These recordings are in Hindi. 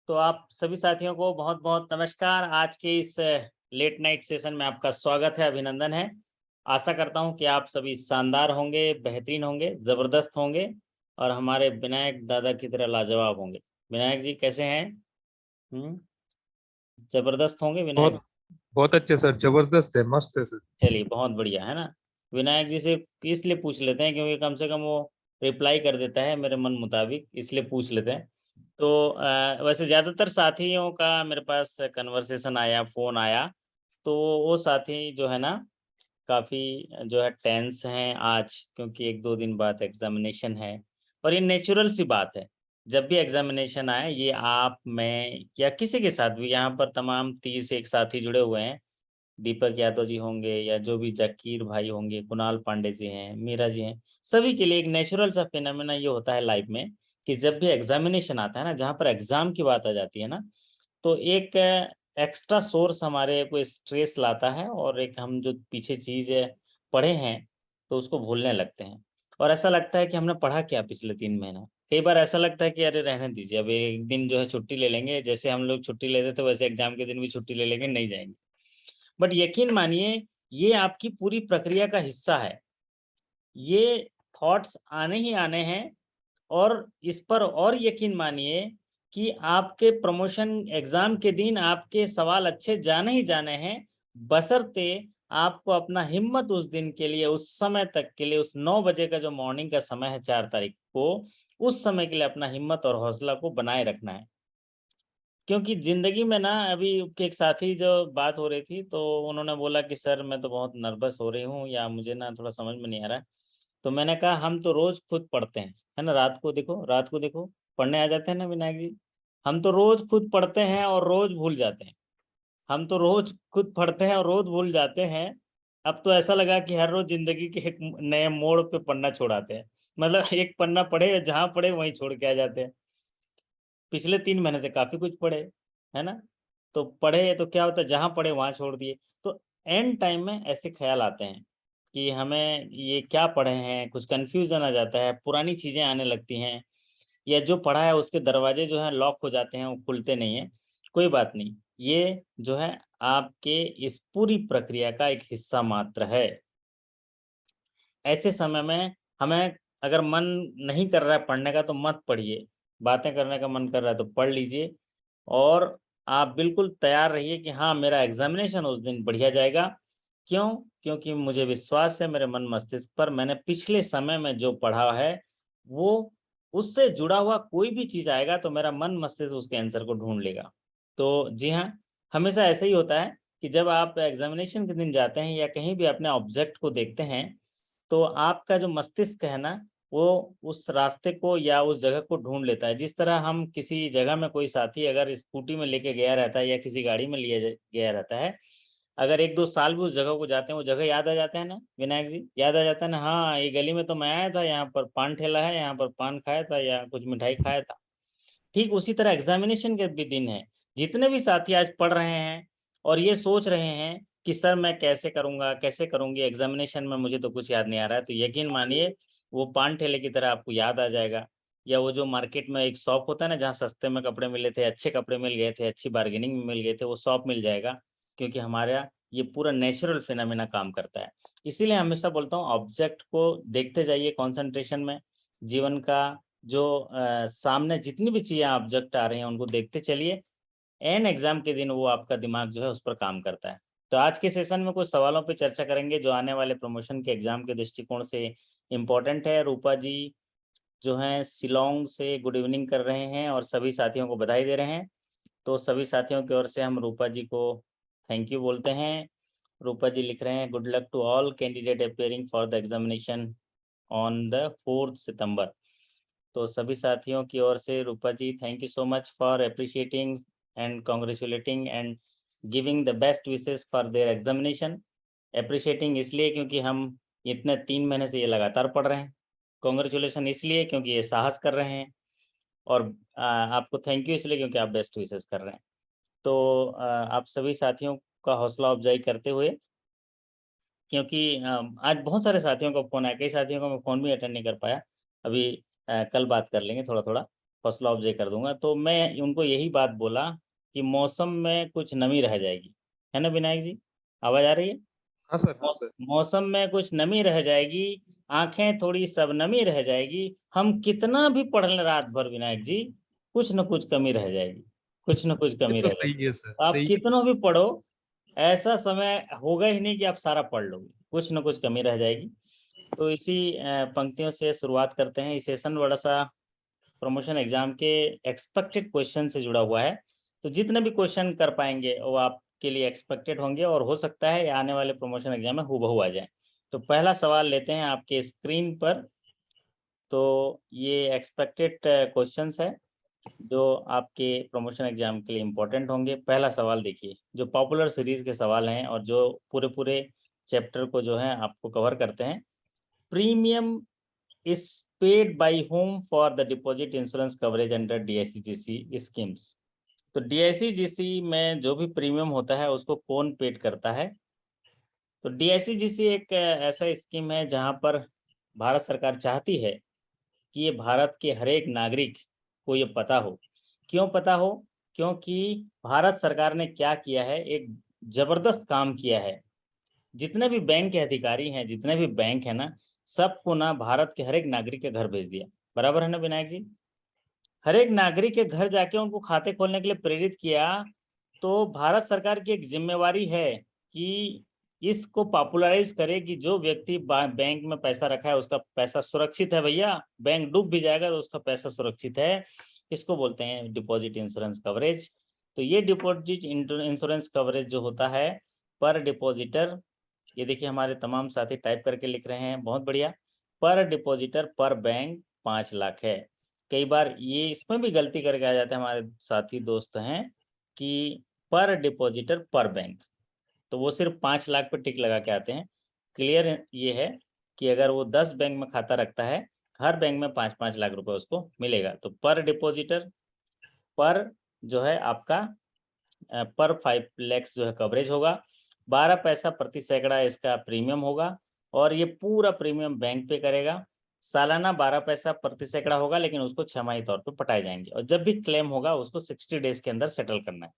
तो आप सभी साथियों को बहुत-बहुत नमस्कार। आज के इस लेट नाइट सेशन में आपका स्वागत है, अभिनंदन है। आशा करता हूँ कि आप सभी शानदार होंगे, बेहतरीन होंगे, ज़बरदस्त होंगे और हमारे विनायक दादा की तरह लाजवाब होंगे। विनायक जी कैसे हैं? हुँ, ज़बरदस्त होंगे विनायक? बहुत बहुत अच्छे सर, जबरदस्त है, मस्त है सर। चलिए बहुत बढ़िया, है ना? विनायक जी से इसलिए पूछ लेते हैं क्योंकि कम से कम वो रिप्लाई कर देता है मेरे मन मुताबिक, इसलिए पूछ लेते हैं। तो वैसे ज़्यादातर साथियों का मेरे पास कन्वर्सेशन आया, फ़ोन आया, तो वो साथी जो है ना काफ़ी जो है टेंस हैं आज क्योंकि 1-2 दिन बाद एग्ज़ामिनेशन है और ये नेचुरल सी बात है। जब भी एग्ज़ामिनेशन आए ये आप, मैं या किसी के साथ भी यहाँ पर तमाम 30 एक साथी जुड़े हुए हैं। दीपक यादव जी होंगे या जो भी ज़कीर भाई होंगे, कुणाल पांडे जी हैं, मीरा जी हैं, सभी के लिए एक नेचुरल सा फिनोमेना ये होता है लाइफ़ में कि जब भी एग्ज़ामिनेशन आता है ना, जहाँ पर एग्ज़ाम की बात आ जाती है ना, तो एक एक्स्ट्रा सोर्स हमारे को स्ट्रेस लाता है और एक हम जो पीछे चीज़ पढ़े हैं, तो उसको भूलने लगते हैं। और ऐसा लगता है कि हमने पढ़ा क्या पिछले 3 महीना? कई बार ऐसा लगता है कि अरे रहने दीजिए, अब एक दिन जो है छुट्टी ले लेंगे, जैसे हम लोग छुट्टी लेते थे वैसे एग्ज़ाम के दिन भी छुट्टी ले लेंगे, नहीं जाएँगे। बट यकीन मानिए, ये आपकी पूरी प्रक्रिया का हिस्सा है। ये थॉट्स आने ही आने हैं और इस पर और यकीन मानिए कि आपके प्रमोशन एग्ज़ाम के दिन आपके सवाल अच्छे जाने ही जाने हैं, बशर्ते आपको अपना हिम्मत उस दिन के लिए, उस समय तक के लिए, उस 9 बजे का जो मॉर्निंग का समय है 4 तारीख को, उस समय के लिए अपना हिम्मत और हौसला को बनाए रखना है। क्योंकि ज़िंदगी में ना अभी के एक साथी जो बात हो रही थी, तो उन्होंने बोला कि सर मैं तो बहुत नर्वस हो रही हूँ या मुझे ना थोड़ा समझ में नहीं आ रहा है। तो मैंने कहा हम तो रोज़ खुद पढ़ते हैं, है ना? रात को देखो, पढ़ने आ जाते हैं ना विनायक जी। हम तो रोज़ खुद पढ़ते हैं और रोज़ भूल जाते हैं। हम तो रोज़ खुद पढ़ते हैं और रोज़ भूल जाते हैं। अब तो ऐसा लगा कि हर रोज़ ज़िंदगी के एक नए मोड़ पे पन्ना छोड़ाते हैं। मतलब एक पन्ना पढ़े, जहाँ पढ़े वहीं छोड़ के आ जाते हैं। पिछले 3 महीने से काफ़ी कुछ पढ़े, है ना? तो पढ़े तो क्या होता है जहाँ पढ़े वहाँ छोड़ दिए। तो एंड टाइम में ऐसे ख़्याल आते हैं कि हमें ये क्या पढ़े हैं, कुछ कन्फ्यूज़न आ जाता है, पुरानी चीज़ें आने लगती हैं या जो पढ़ा है उसके दरवाज़े जो हैं लॉक हो जाते हैं, वो खुलते नहीं हैं। कोई बात नहीं, ये जो है आपके इस पूरी प्रक्रिया का एक हिस्सा मात्र है। ऐसे समय में हमें अगर मन नहीं कर रहा है पढ़ने का तो मत पढ़िए, बातें करने का मन कर रहा है तो पढ़ लीजिए और आप बिल्कुल तैयार रहिए कि हाँ, मेरा एग्ज़ामिनेशन उस दिन बढ़िया जाएगा। क्यों? क्योंकि मुझे विश्वास है मेरे मन मस्तिष्क पर मैंने पिछले समय में जो पढ़ा है, वो उससे जुड़ा हुआ कोई भी चीज़ आएगा तो मेरा मन मस्तिष्क उसके आंसर को ढूँढ लेगा। तो जी हाँ, हमेशा ऐसा ही होता है कि जब आप एग्ज़ामिनेशन के दिन जाते हैं या कहीं भी अपने ऑब्जेक्ट को देखते हैं तो आपका जो मस्तिष्क है ना, वो उस रास्ते को या उस जगह को ढूँढ लेता है। जिस तरह हम किसी जगह में कोई साथी अगर स्कूटी में लेके गया रहता है या किसी गाड़ी में लिए ज गया रहता है, अगर 1-2 साल भी उस जगह को जाते हैं, वो जगह याद आ जाता है ना, विनायक जी? याद आ जाता है ना, हाँ, ये गली में तो मैं आया था, यहाँ पर पान ठेला है, यहाँ पर पान खाया था या कुछ मिठाई खाया था। ठीक उसी तरह एग्ज़ामिनेशन के भी दिन हैं। जितने भी साथी आज पढ़ रहे हैं और ये सोच रहे हैं कि सर मैं कैसे करूँगा, कैसे करूँगी एग्ज़ामिनेशन में मुझे तो कुछ याद नहीं आ रहा है, तो यकीन मानिए वो पान ठेले की तरह आपको याद आ जाएगा। या वो जो मार्केट में एक शॉप होता है ना जहाँ सस्ते में कपड़े मिले थे, अच्छे कपड़े मिल गए थे, अच्छी बार्गेनिंग में मिल गए थे, वो शॉप मिल जाएगा। क्योंकि हमारा ये पूरा नेचुरल फिनोमेना काम करता है। इसीलिए हमेशा बोलता हूँ ऑब्जेक्ट को देखते जाइए कंसंट्रेशन में। जीवन का जो सामने जितनी भी चीज़ें ऑब्जेक्ट आ रही हैं उनको देखते चलिए। एन एग्ज़ाम के दिन वो आपका दिमाग जो है उस पर काम करता है। तो आज के सेशन में कुछ सवालों पे चर्चा करेंगे जो आने वाले प्रमोशन के एग्ज़ाम के दृष्टिकोण से इम्पोर्टेंट है। रूपा जी जो हैं शिलांग से गुड इवनिंग कर रहे हैं और सभी साथियों को बधाई दे रहे हैं। तो सभी साथियों की ओर से हम रूपा जी को थैंक यू बोलते हैं। रूपा जी लिख रहे हैं good luck to all candidate appearing for the examination on the 4th सितंबर। तो सभी साथियों की ओर से Rupa ji thank you so much for appreciating and congratulating and giving the best wishes for their examination. Appreciating इसलिए क्योंकि हम इतने 3 महीने से ये लगातार पढ़ रहे हैं। कांग्रेचुलेशन इसलिए क्योंकि ये साहस कर रहे हैं और आपको थैंक यू इसलिए क्योंकि आप बेस्ट विशेस कर रहे हैं। तो आप सभी साथियों का हौसला अफजाई करते हुए क्योंकि आज बहुत सारे साथियों का फ़ोन आया, कई साथियों का मैं फ़ोन भी अटेंड नहीं कर पाया। अभी कल बात कर लेंगे थोड़ा-थोड़ा। फर्स्ट लॉ ऑफ जे कर दूंगा। तो मैं उनको यही बात बोला कि मौसम में कुछ नमी रह जाएगी, है ना विनायक जी, आवाज आ रही है? हाँ सर, हाँ सर। मौसम में कुछ नमी रह जाएगी, आंखें थोड़ी सब नमी रह जाएगी, हम कितना भी पढ़ लें रात भर विनायक जी, कुछ न कुछ कमी रह जाएगी, कुछ न कुछ ये कमी तो रह सही जाएगी। है सर, आप सही है। कितना भी पढ़ो, ऐसा समय होगा ही नहीं कि आप सारा पढ़ लोगे, कुछ न कुछ कमी रह जाएगी। तो इसी पंक्तियों से शुरुआत करते हैं। ये सेशन बड़ा सा प्रमोशन एग्जाम के एक्सपेक्टेड क्वेश्चन से जुड़ा हुआ है, तो जितने भी क्वेश्चन कर पाएंगे वो आपके लिए एक्सपेक्टेड होंगे, और हो सकता है आने वाले प्रमोशन एग्जाम में हूबहू आ जाए। तो पहला सवाल लेते हैं आपके स्क्रीन पर। तो ये एक्सपेक्टेड क्वेश्चंस है जो आपके प्रमोशन एग्जाम के लिए इम्पोर्टेंट होंगे। पहला सवाल देखिए, जो पॉपुलर सीरीज के सवाल हैं और जो पूरे पूरे चैप्टर को जो है आपको कवर करते हैं। Premium is paid by whom for the deposit insurance coverage under DICGC schemes। तो DICGC में जो भी प्रीमियम होता है उसको कौन पेड करता है? तो DICGC एक ऐसा स्कीम है जहां पर भारत सरकार चाहती है कि ये भारत के हर एक नागरिक को ये पता हो। क्यों पता हो? क्योंकि भारत सरकार ने क्या किया है, एक जबरदस्त काम किया है। जितने भी बैंक के अधिकारी हैं, जितने भी बैंक है ना, सबको ना भारत के हर एक नागरिक के घर भेज दिया। बराबर है ना विनायक जी? हर एक नागरिक के घर जाके उनको खाते खोलने के लिए प्रेरित किया। तो भारत सरकार की एक जिम्मेवारी है कि इसको पॉपुलराइज करे कि जो व्यक्ति बैंक में पैसा रखा है उसका पैसा सुरक्षित है भैया, बैंक डूब भी जाएगा तो उसका पैसा सुरक्षित है। इसको बोलते हैं डिपॉजिट इंश्योरेंस कवरेज। तो ये डिपॉजिट इंश्योरेंस कवरेज जो होता है पर डिपॉजिटर, ये देखिए हमारे तमाम साथी टाइप करके लिख रहे हैं, बहुत बढ़िया। पर डिपॉजिटर पर बैंक 5 लाख है। कई बार ये इसमें भी गलती करके आ जाते हैं हमारे साथी दोस्त हैं कि पर डिपॉजिटर पर बैंक, तो वो सिर्फ 5 लाख पर टिक लगा के आते हैं। क्लियर ये है कि अगर वो 10 बैंक में खाता रखता है, हर बैंक में 5-5 लाख रुपए उसको मिलेगा। तो पर डिपॉजिटर पर जो है आपका पर 5 लाख जो है कवरेज होगा। 12 पैसा प्रति सैकड़ा इसका प्रीमियम होगा, और ये पूरा प्रीमियम बैंक पे करेगा। सालाना 12 पैसा प्रति सैकड़ा होगा, लेकिन उसको 6 माही तौर पे पटाए जाएंगे, और जब भी क्लेम होगा उसको 60 डेज के अंदर सेटल करना है।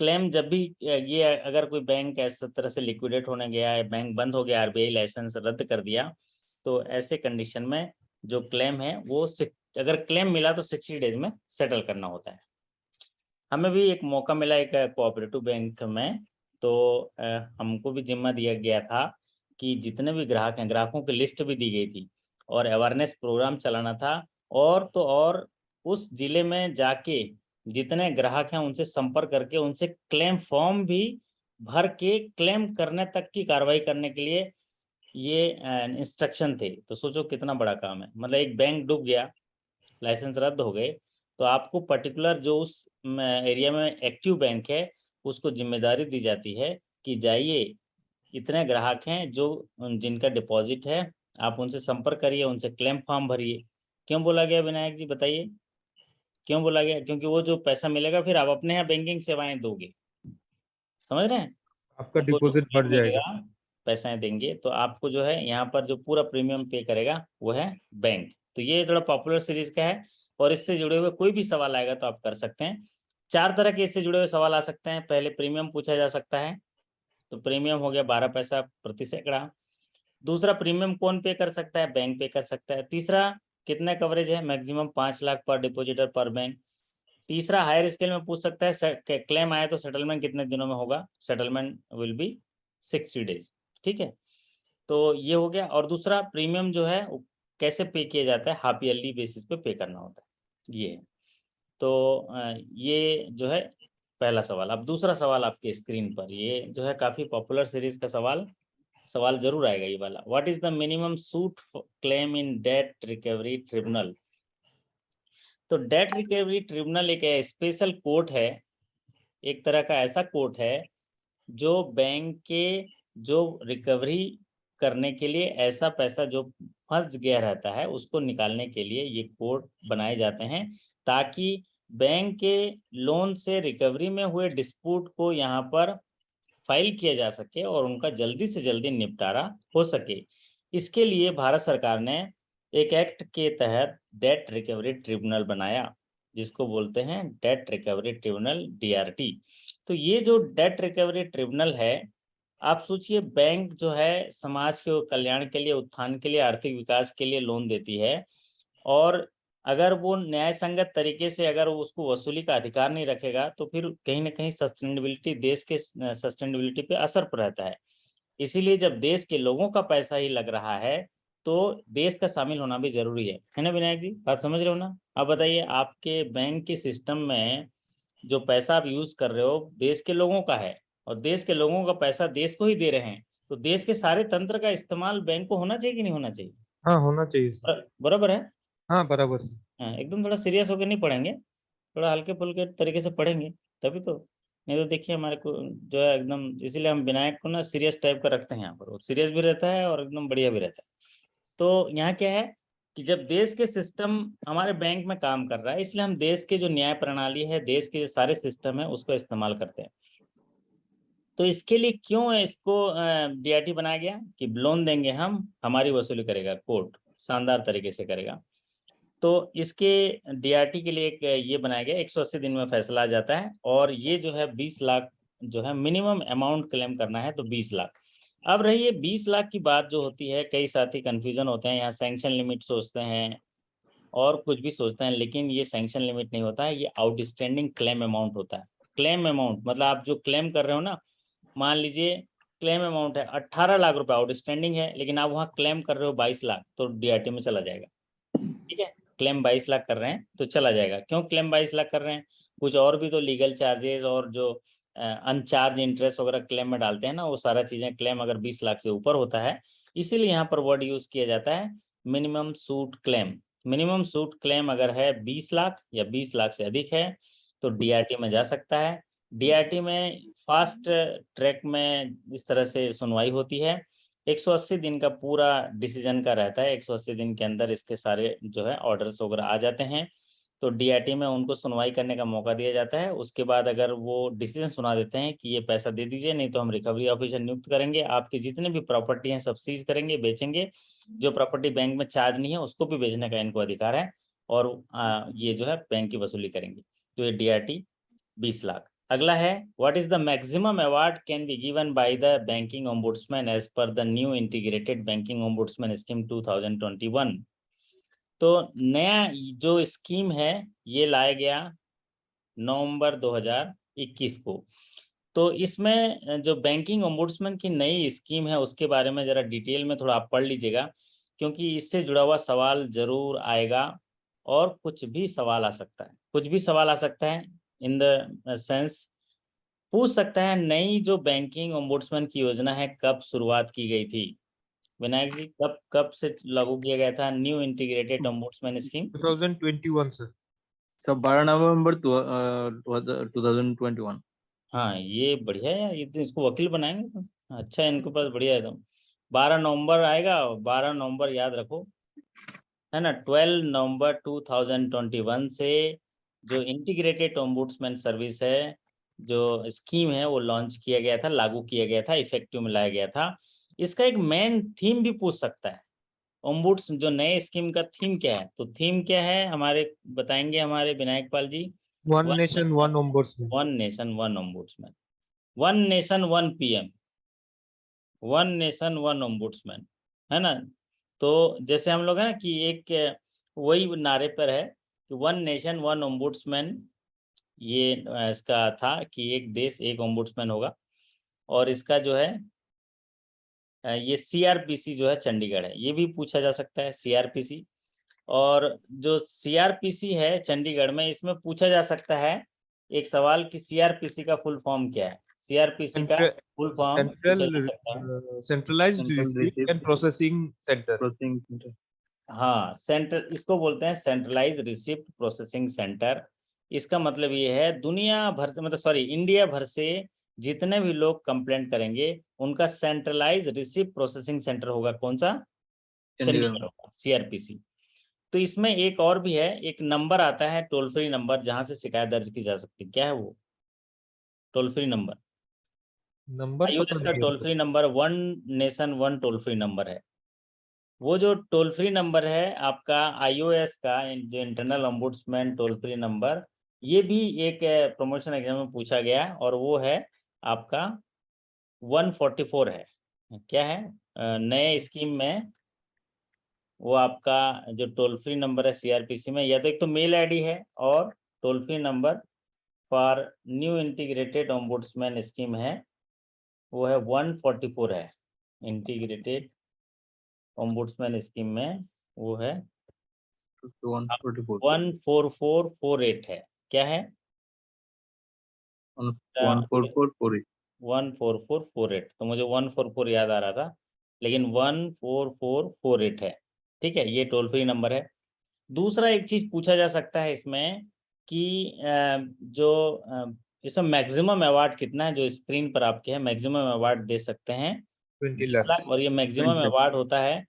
क्लेम जब भी ये अगर कोई बैंक ऐसा तरह से लिक्विडेट होने गया है, बैंक बंद हो गया, आरबीआई लाइसेंस रद्द कर दिया, तो ऐसे कंडीशन में जो क्लेम है वो अगर क्लेम मिला तो 60 डेज में सेटल करना होता है। हमें भी एक मौका मिला एक कोऑपरेटिव बैंक में, तो हमको भी जिम्मा दिया गया था कि जितने भी ग्राहक हैं, ग्राहकों की लिस्ट भी दी गई थी, और अवेयरनेस प्रोग्राम चलाना था। और तो और उस जिले में जाके जितने ग्राहक हैं उनसे संपर्क करके उनसे क्लेम फॉर्म भी भर के क्लेम करने तक की कार्रवाई करने के लिए ये इंस्ट्रक्शन थे। तो सोचो कितना बड़ा काम है। मतलब एक बैंक डूब गया, लाइसेंस रद्द हो गए, तो आपको पर्टिकुलर जो उस एरिया में एक्टिव बैंक है उसको जिम्मेदारी दी जाती है कि जाइए, इतने ग्राहक हैं जो जिनका डिपॉजिट है, आप उनसे संपर्क करिए, उनसे क्लेम फॉर्म भरिए। क्यों बोला गया विनायक जी, बताइए क्यों बोला गया? क्योंकि वो जो पैसा मिलेगा फिर आप अपने यहाँ बैंकिंग सेवाएं दोगे, समझ रहे हैं? आपका आपको जो डिपॉजिट बढ़ मिलेगा, जाएगा। पैसा देंगे, तो आपको जो है यहाँ पर जो पूरा प्रीमियम पे करेगा वो है बैंक। तो ये थोड़ा पॉपुलर सीरीज का है, और इससे जुड़े हुए कोई भी सवाल आएगा तो आप कर सकते हैं। 4 तरह के इससे जुड़े हुए सवाल आ सकते हैं। पहले प्रीमियम पूछा जा सकता है, तो प्रीमियम हो गया 12 पैसा प्रति सैकड़ा। दूसरा, प्रीमियम कौन पे कर सकता है? बैंक पे कर सकता है। तीसरा, कितना कवरेज है? मैक्सिमम 5 लाख पर डिपोजिटर पर बैंक। तीसरा, हायर स्केल में पूछ सकता है क्लेम आया तो सेटलमेंट कितने दिनों में होगा? Settlement will be 60 days. ठीक है, तो ये हो गया। और दूसरा, प्रीमियम जो है वो कैसे पे किया जाता है? हाफ ईयरली बेसिस पे पे करना होता है, ये है। तो ये जो है पहला सवाल। अब दूसरा सवाल आपके स्क्रीन पर, ये जो है काफी पॉपुलर सीरीज का सवाल सवाल जरूर आएगा ये वाला। What is the minimum suit claim in date recovery tribunal? तो डेट रिकवरी ट्रिब्यूनल एक स्पेशल कोर्ट है, एक तरह का ऐसा कोर्ट है जो बैंक के जो रिकवरी करने के लिए ऐसा पैसा जो फंस गया रहता है उसको निकालने के लिए ये कोर्ट बनाए जाते हैं, ताकि बैंक के लोन से रिकवरी में हुए डिस्प्यूट को यहाँ पर फाइल किया जा सके और उनका जल्दी से जल्दी निपटारा हो सके। इसके लिए भारत सरकार ने एक एक्ट के तहत डेट रिकवरी ट्रिब्यूनल बनाया, जिसको बोलते हैं डेट रिकवरी ट्रिब्यूनल, DRT। तो ये जो डेट रिकवरी ट्रिब्यूनल है, आप सोचिए बैंक जो है समाज के कल्याण के लिए, उत्थान के लिए, आर्थिक विकास के लिए लोन देती है, और अगर वो न्याय संगत तरीके से अगर वो उसको वसूली का अधिकार नहीं रखेगा, तो फिर कहीं न कहीं सस्टेनेबिलिटी, देश के सस्टेनेबिलिटी पे असर रहता है। इसीलिए जब देश के लोगों का पैसा ही लग रहा है, तो देश का शामिल होना भी ज़रूरी है ना विनायक जी? बात समझ रहे हो ना? आप बताइए, आपके बैंक के सिस्टम में जो पैसा आप यूज़ कर रहे हो, देश के लोगों का है, और देश के लोगों का पैसा देश को ही दे रहे हैं, तो देश के सारे तंत्र का इस्तेमाल बैंक को होना चाहिए कि नहीं होना चाहिए? हाँ, होना चाहिए सर। बराबर है? हाँ, बराबर सर। हाँ, एकदम थोड़ा सीरियस होकर नहीं पढ़ेंगे, थोड़ा हल्के-फुल्के तरीके से पढ़ेंगे, तभी तो। नहीं तो देखिए हमारे को जो है एकदम, इसीलिए हम विनायक को ना सीरियस टाइप का रखते हैं यहाँ पर, वो सीरियस भी रहता है और एकदम बढ़िया भी रहता है। तो यहाँ क्या है कि जब देश के सिस्टम हमारे बैंक में काम कर रहा है, इसलिए हम देश के जो न्याय प्रणाली है, देश के जो सारे सिस्टम है, उसको इस्तेमाल करते हैं। तो इसके लिए क्यों इसको DRT बनाया गया कि लोन देंगे हम, हमारी वसूली करेगा कोर्ट, शानदार तरीके से करेगा। तो इसके DRT के लिए एक ये बनाया गया, 180 दिन में फैसला आ जाता है, और ये जो है 20 लाख जो है मिनिमम अमाउंट क्लेम करना है, तो 20 लाख। अब रही ये 20 लाख की बात जो होती है, कई साथी कन्फ्यूजन होते हैं, यहाँ सैंक्शन लिमिट सोचते हैं और कुछ भी सोचते हैं, लेकिन ये सैंक्शन लिमिट नहीं होता है, ये आउटस्टैंडिंग क्लेम अमाउंट होता है। क्लेम अमाउंट मतलब आप जो क्लेम कर रहे हो ना, मान लीजिए क्लेम अमाउंट है 18 लाख रुपए आउटस्टैंडिंग है, लेकिन आप वहाँ क्लेम कर रहे हो 22 लाख, तो DRT में चला जाएगा। ठीक है, क्लेम 22 लाख कर रहे हैं तो चला जाएगा। क्यों क्लेम 22 लाख कर रहे हैं? कुछ और भी तो लीगल चार्जेस और जो अनचार्ज इंटरेस्ट वगैरह क्लेम में डालते हैं ना, वो सारा चीजें क्लेम अगर 20 लाख से ऊपर होता है, इसीलिए यहाँ पर वर्ड यूज किया जाता है minimum suit claim. Minimum suit claim अगर है 20 लाख या 20 लाख से अधिक है, तो DRT में जा सकता है। DRT में फास्ट ट्रैक में इस तरह से सुनवाई होती है, 180 दिन का पूरा डिसीजन का रहता है, 180 दिन के अंदर इसके सारे जो है ऑर्डर्स वगैरह आ जाते हैं, तो DRT में उनको सुनवाई करने का मौका दिया जाता है। उसके बाद अगर वो डिसीजन सुना देते हैं कि ये पैसा दे दीजिए, नहीं तो हम रिकवरी ऑफिसर नियुक्त करेंगे, आपकी जितने भी प्रॉपर्टी हैं सब सीज करेंगे, बेचेंगे, जो प्रॉपर्टी बैंक में चार्ज नहीं है उसको भी बेचने का इनको अधिकार है, और ये जो है बैंक की वसूली करेंगे। तो ये DRT 20 लाख। अगला है, what is the maximum award can be given by the banking ombudsman as per the new integrated banking ombudsman scheme 2021। तो नया जो स्कीम है ये लाया गया नवंबर 2021 को। तो इसमें जो बैंकिंग ओम्बुड्समैन की नई स्कीम है उसके बारे में जरा डिटेल में थोड़ा आप पढ़ लीजिएगा, क्योंकि इससे जुड़ा हुआ सवाल जरूर आएगा, और कुछ भी सवाल आ सकता है, कुछ भी सवाल आ सकता है इन द सेंस, पूछ सकता है नई जो बैंकिंग ओम्बुड्समैन की योजना है कब शुरुआत की गई थी? विनायक जी, कब कब से लागू किया गया था new integrated ombudsman scheme? 2021 sir. सब 12 नवंबर 2021। हाँ, ये बढ़िया है यार, ये तो इसको वकील बनाएंगे तो अच्छा है, इनके पास बढ़िया है। तो 12 नवंबर आएगा, 12 नवंबर याद रखो, है ना। 12 नवंबर 2021 से जो इंटीग्रेटेड ओम्बुड्समैन सर्विस है, जो स्कीम है, वो लॉन्च किया गया था, लागू किया गया था, इफेक्टिव में लाया गया था। इसका एक मेन थीम भी पूछ सकता है, ओम्बुड्स जो नए स्कीम का थीम क्या है? तो थीम क्या है हमारे, बताएंगे हमारे Vinayak Pal ji. One nation one ombudsman. One nation one ombudsman, one nation one PM, one nation one ombudsman, है ना। तो जैसे हम लोग है ना कि एक वही नारे पर है कि वन नेशन वन ओम्बुड्समैन, ये इसका था कि एक देश एक ओम्बुड्समैन होगा, और इसका जो है ये CRPC जो है चंडीगढ़ है, ये भी पूछा जा सकता है CRPC। और जो CRPC है चंडीगढ़ में, इसमें पूछा जा सकता है एक सवाल कि CRPC का फुल फॉर्म क्या है? CRPC का फुल फॉर्म पूछा जा सकता है। Centralised Central receive and Receipt processing centre. Processing Center। हाँ, सेंटर, इसको बोलते हैं सेंट्रलाइज रिसिप्ट प्रोसेसिंग सेंटर। इसका मतलब ये है दुनिया भर से, मतलब सॉरी, इंडिया भर से जितने भी लोग कंप्लेंट करेंगे उनका सेंट्रलाइज रिसिप्ट प्रोसेसिंग सेंटर होगा, कौन सा? चंडीगढ़ चंडीगढ़ में। होगा, CRPC। तो इसमें एक और भी है, एक नंबर आता है टोल फ्री नंबर, जहां से शिकायत दर्ज की जा सकती है। क्या है वो टोल फ्री नंबर? नंबर पता IOS का नहीं है toll sir. Free number one nation one toll free number है। वो जो टोल फ्री नंबर है आपका iOS का, जो internal ombudsman toll free number, ये भी एक प्रमोशन एग्जाम में पूछा गया और वो है आपका 144 है। क्या है? नए स्कीम में वो आपका जो टोल फ्री नंबर है सीआरपीसी में, या तो एक तो मेल आईडी है और toll free number for new integrated ombudsman scheme है, वो है 144 है। इंटीग्रेटेड ओम्बुड्समैन स्कीम में वो है 144 14448 है। क्या है? 14448 14448। तो मुझे 144 याद आ रहा था, लेकिन 14448 है। ठीक है, ये टोल फ्री नंबर है। दूसरा एक चीज पूछा जा सकता है इसमें कि इसमें मैक्सिमम अवार्ड कितना है, जो स्क्रीन पर आपके है मैक्सिमम अवार्ड दे सकते हैं 20 20 lakhs. लाख, और ये मैक्सिमम 20 लाख। अवार्ड होता है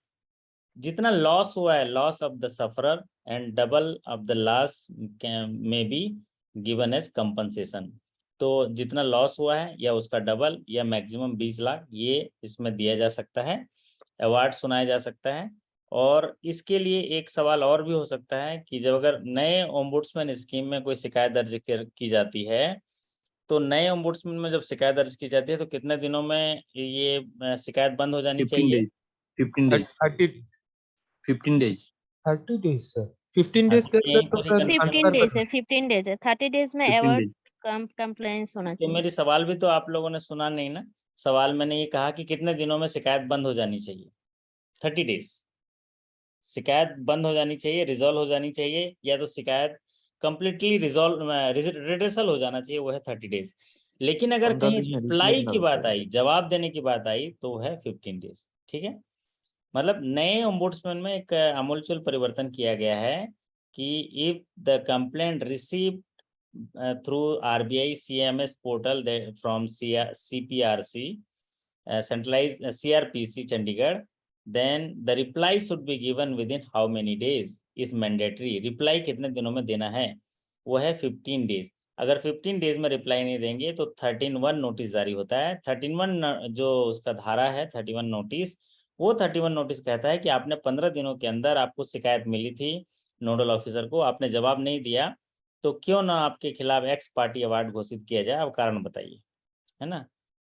जितना लॉस हुआ है, loss of the sufferer and double of the loss में बी गिवन एज कंपनसेशन। तो जितना लॉस हुआ है या उसका डबल या मैक्सिमम 20 लाख, ये इसमें दिया जा सकता है, अवार्ड सुनाया जा सकता है। और इसके लिए एक सवाल और भी हो सकता है कि जब अगर नए ओम्बुड्समैन स्कीम में कोई शिकायत दर्ज की जाती है, तो नए ओम्बुड्समैन में जब शिकायत दर्ज की जाती है तो कितने दिनों में ये शिकायत बंद हो जानी 15 चाहिए? days 15 days 15 days 30 days sir, 15 हाँ, days के यहीं अंदर तो पर ही सर confirm 15 answer डेज करना है, 15 डेज है, 30 डेज में 15 अवार्ड days कंप्लेंस होना तो चाहिए। मेरी सवाल भी तो आप लोगों ने सुना नहीं ना। सवाल मैंने ये कहा कि कितने दिनों में शिकायत बंद हो जानी चाहिए? 30 डेज शिकायत बंद हो जानी चाहिए, रिजॉल्व हो जानी चाहिए, या तो शिकायत कंप्लीटली रिजॉल्व रिड्रेसल हो जाना चाहिए, वो है 30 डेज। लेकिन अगर 15 कहीं दिन में रिप्लाई reply की करना बात होता है। आई, जवाब देने की बात आई, तो वो है 15 डेज। ठीक है, मतलब नए ओम्बुड्समैन में एक आमूलचूल परिवर्तन किया गया है कि if the complaint receive through RBI CMS portal from CPRC centralized CRPC Chandigarh, then the reply should be given within how many days is mandatory। Reply कितने दिनों में देना है? वो है 15 डेज। अगर 15 डेज में रिप्लाई नहीं देंगे तो 13(1) नोटिस जारी होता है। 13(1) जो उसका धारा है 31 नोटिस, वो 31 नोटिस कहता है कि आपने 15 दिनों के अंदर, आपको शिकायत मिली थी नोडल ऑफिसर को, आपने जवाब नहीं दिया, तो क्यों ना आपके खिलाफ एक्स पार्टी अवार्ड घोषित किया जाए, आप कारण बताइए, है ना।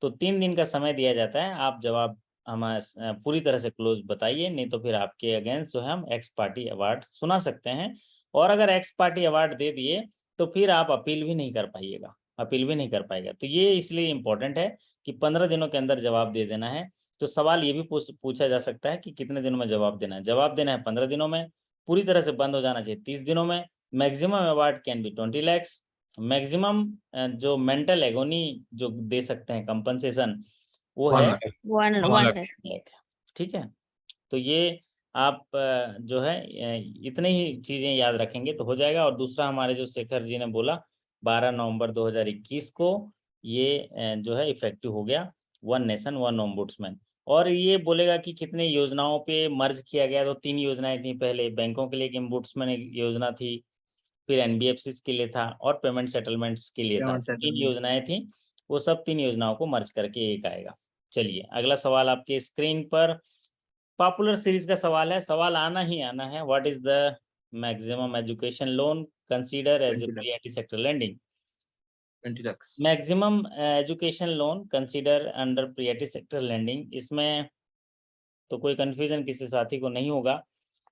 तो 3 दिन का समय दिया जाता है, आप जवाब हमारे पूरी तरह से क्लोज बताइए, नहीं तो फिर आपके अगेंस्ट जो है हम एक्स पार्टी अवार्ड सुना सकते हैं। और अगर एक्स पार्टी अवार्ड दे दिए तो फिर आप अपील भी नहीं कर पाइएगा, अपील भी नहीं कर पाएगा। तो ये इसलिए इम्पोर्टेंट है कि 15 दिनों के अंदर जवाब दे देना है। तो सवाल ये भी पूछा जा सकता है कि कितने दिनों में जवाब देना है। जवाब देना है 15 दिनों में, पूरी तरह से बंद हो जाना चाहिए 30 दिनों में, maximum award can B 20 lakhs, maximum जो मेंटल एगोनी जो दे सकते हैं कंपनसेशन, वो है 1 1 है। लाख। ठीक है, तो ये आप जो है इतनी ही चीजें याद रखेंगे तो हो जाएगा। और दूसरा, हमारे जो शेखर जी ने बोला 12 नवंबर 2021 को ये जो है इफेक्टिव हो गया, 1 नेशन 1 ओम्बुड्समैन। और ये बोलेगा कि कितने योजनाओं पे मर्ज किया गया, तो 3 योजनाएं थी। पहले बैंकों के लिए एक ओम्बुड्समैन योजना थी, फिर एनबीएफसी के लिए था, और पेमेंट सेटलमेंट्स के लिए था। Payment 3 settlement। योजनाएं थी, वो सब 3 योजनाओं को मर्ज करके एक आएगा। चलिए, अगला सवाल आपके स्क्रीन पर पॉपुलर सीरीज का सवाल है, सवाल आना ही आना है। What is the maximum education loan consider as a 20 lakhs priority sector lending? 20 lakhs maximum education loan consider under priority sector lending, इसमें तो कोई कंफ्यूजन किसी साथी को नहीं होगा,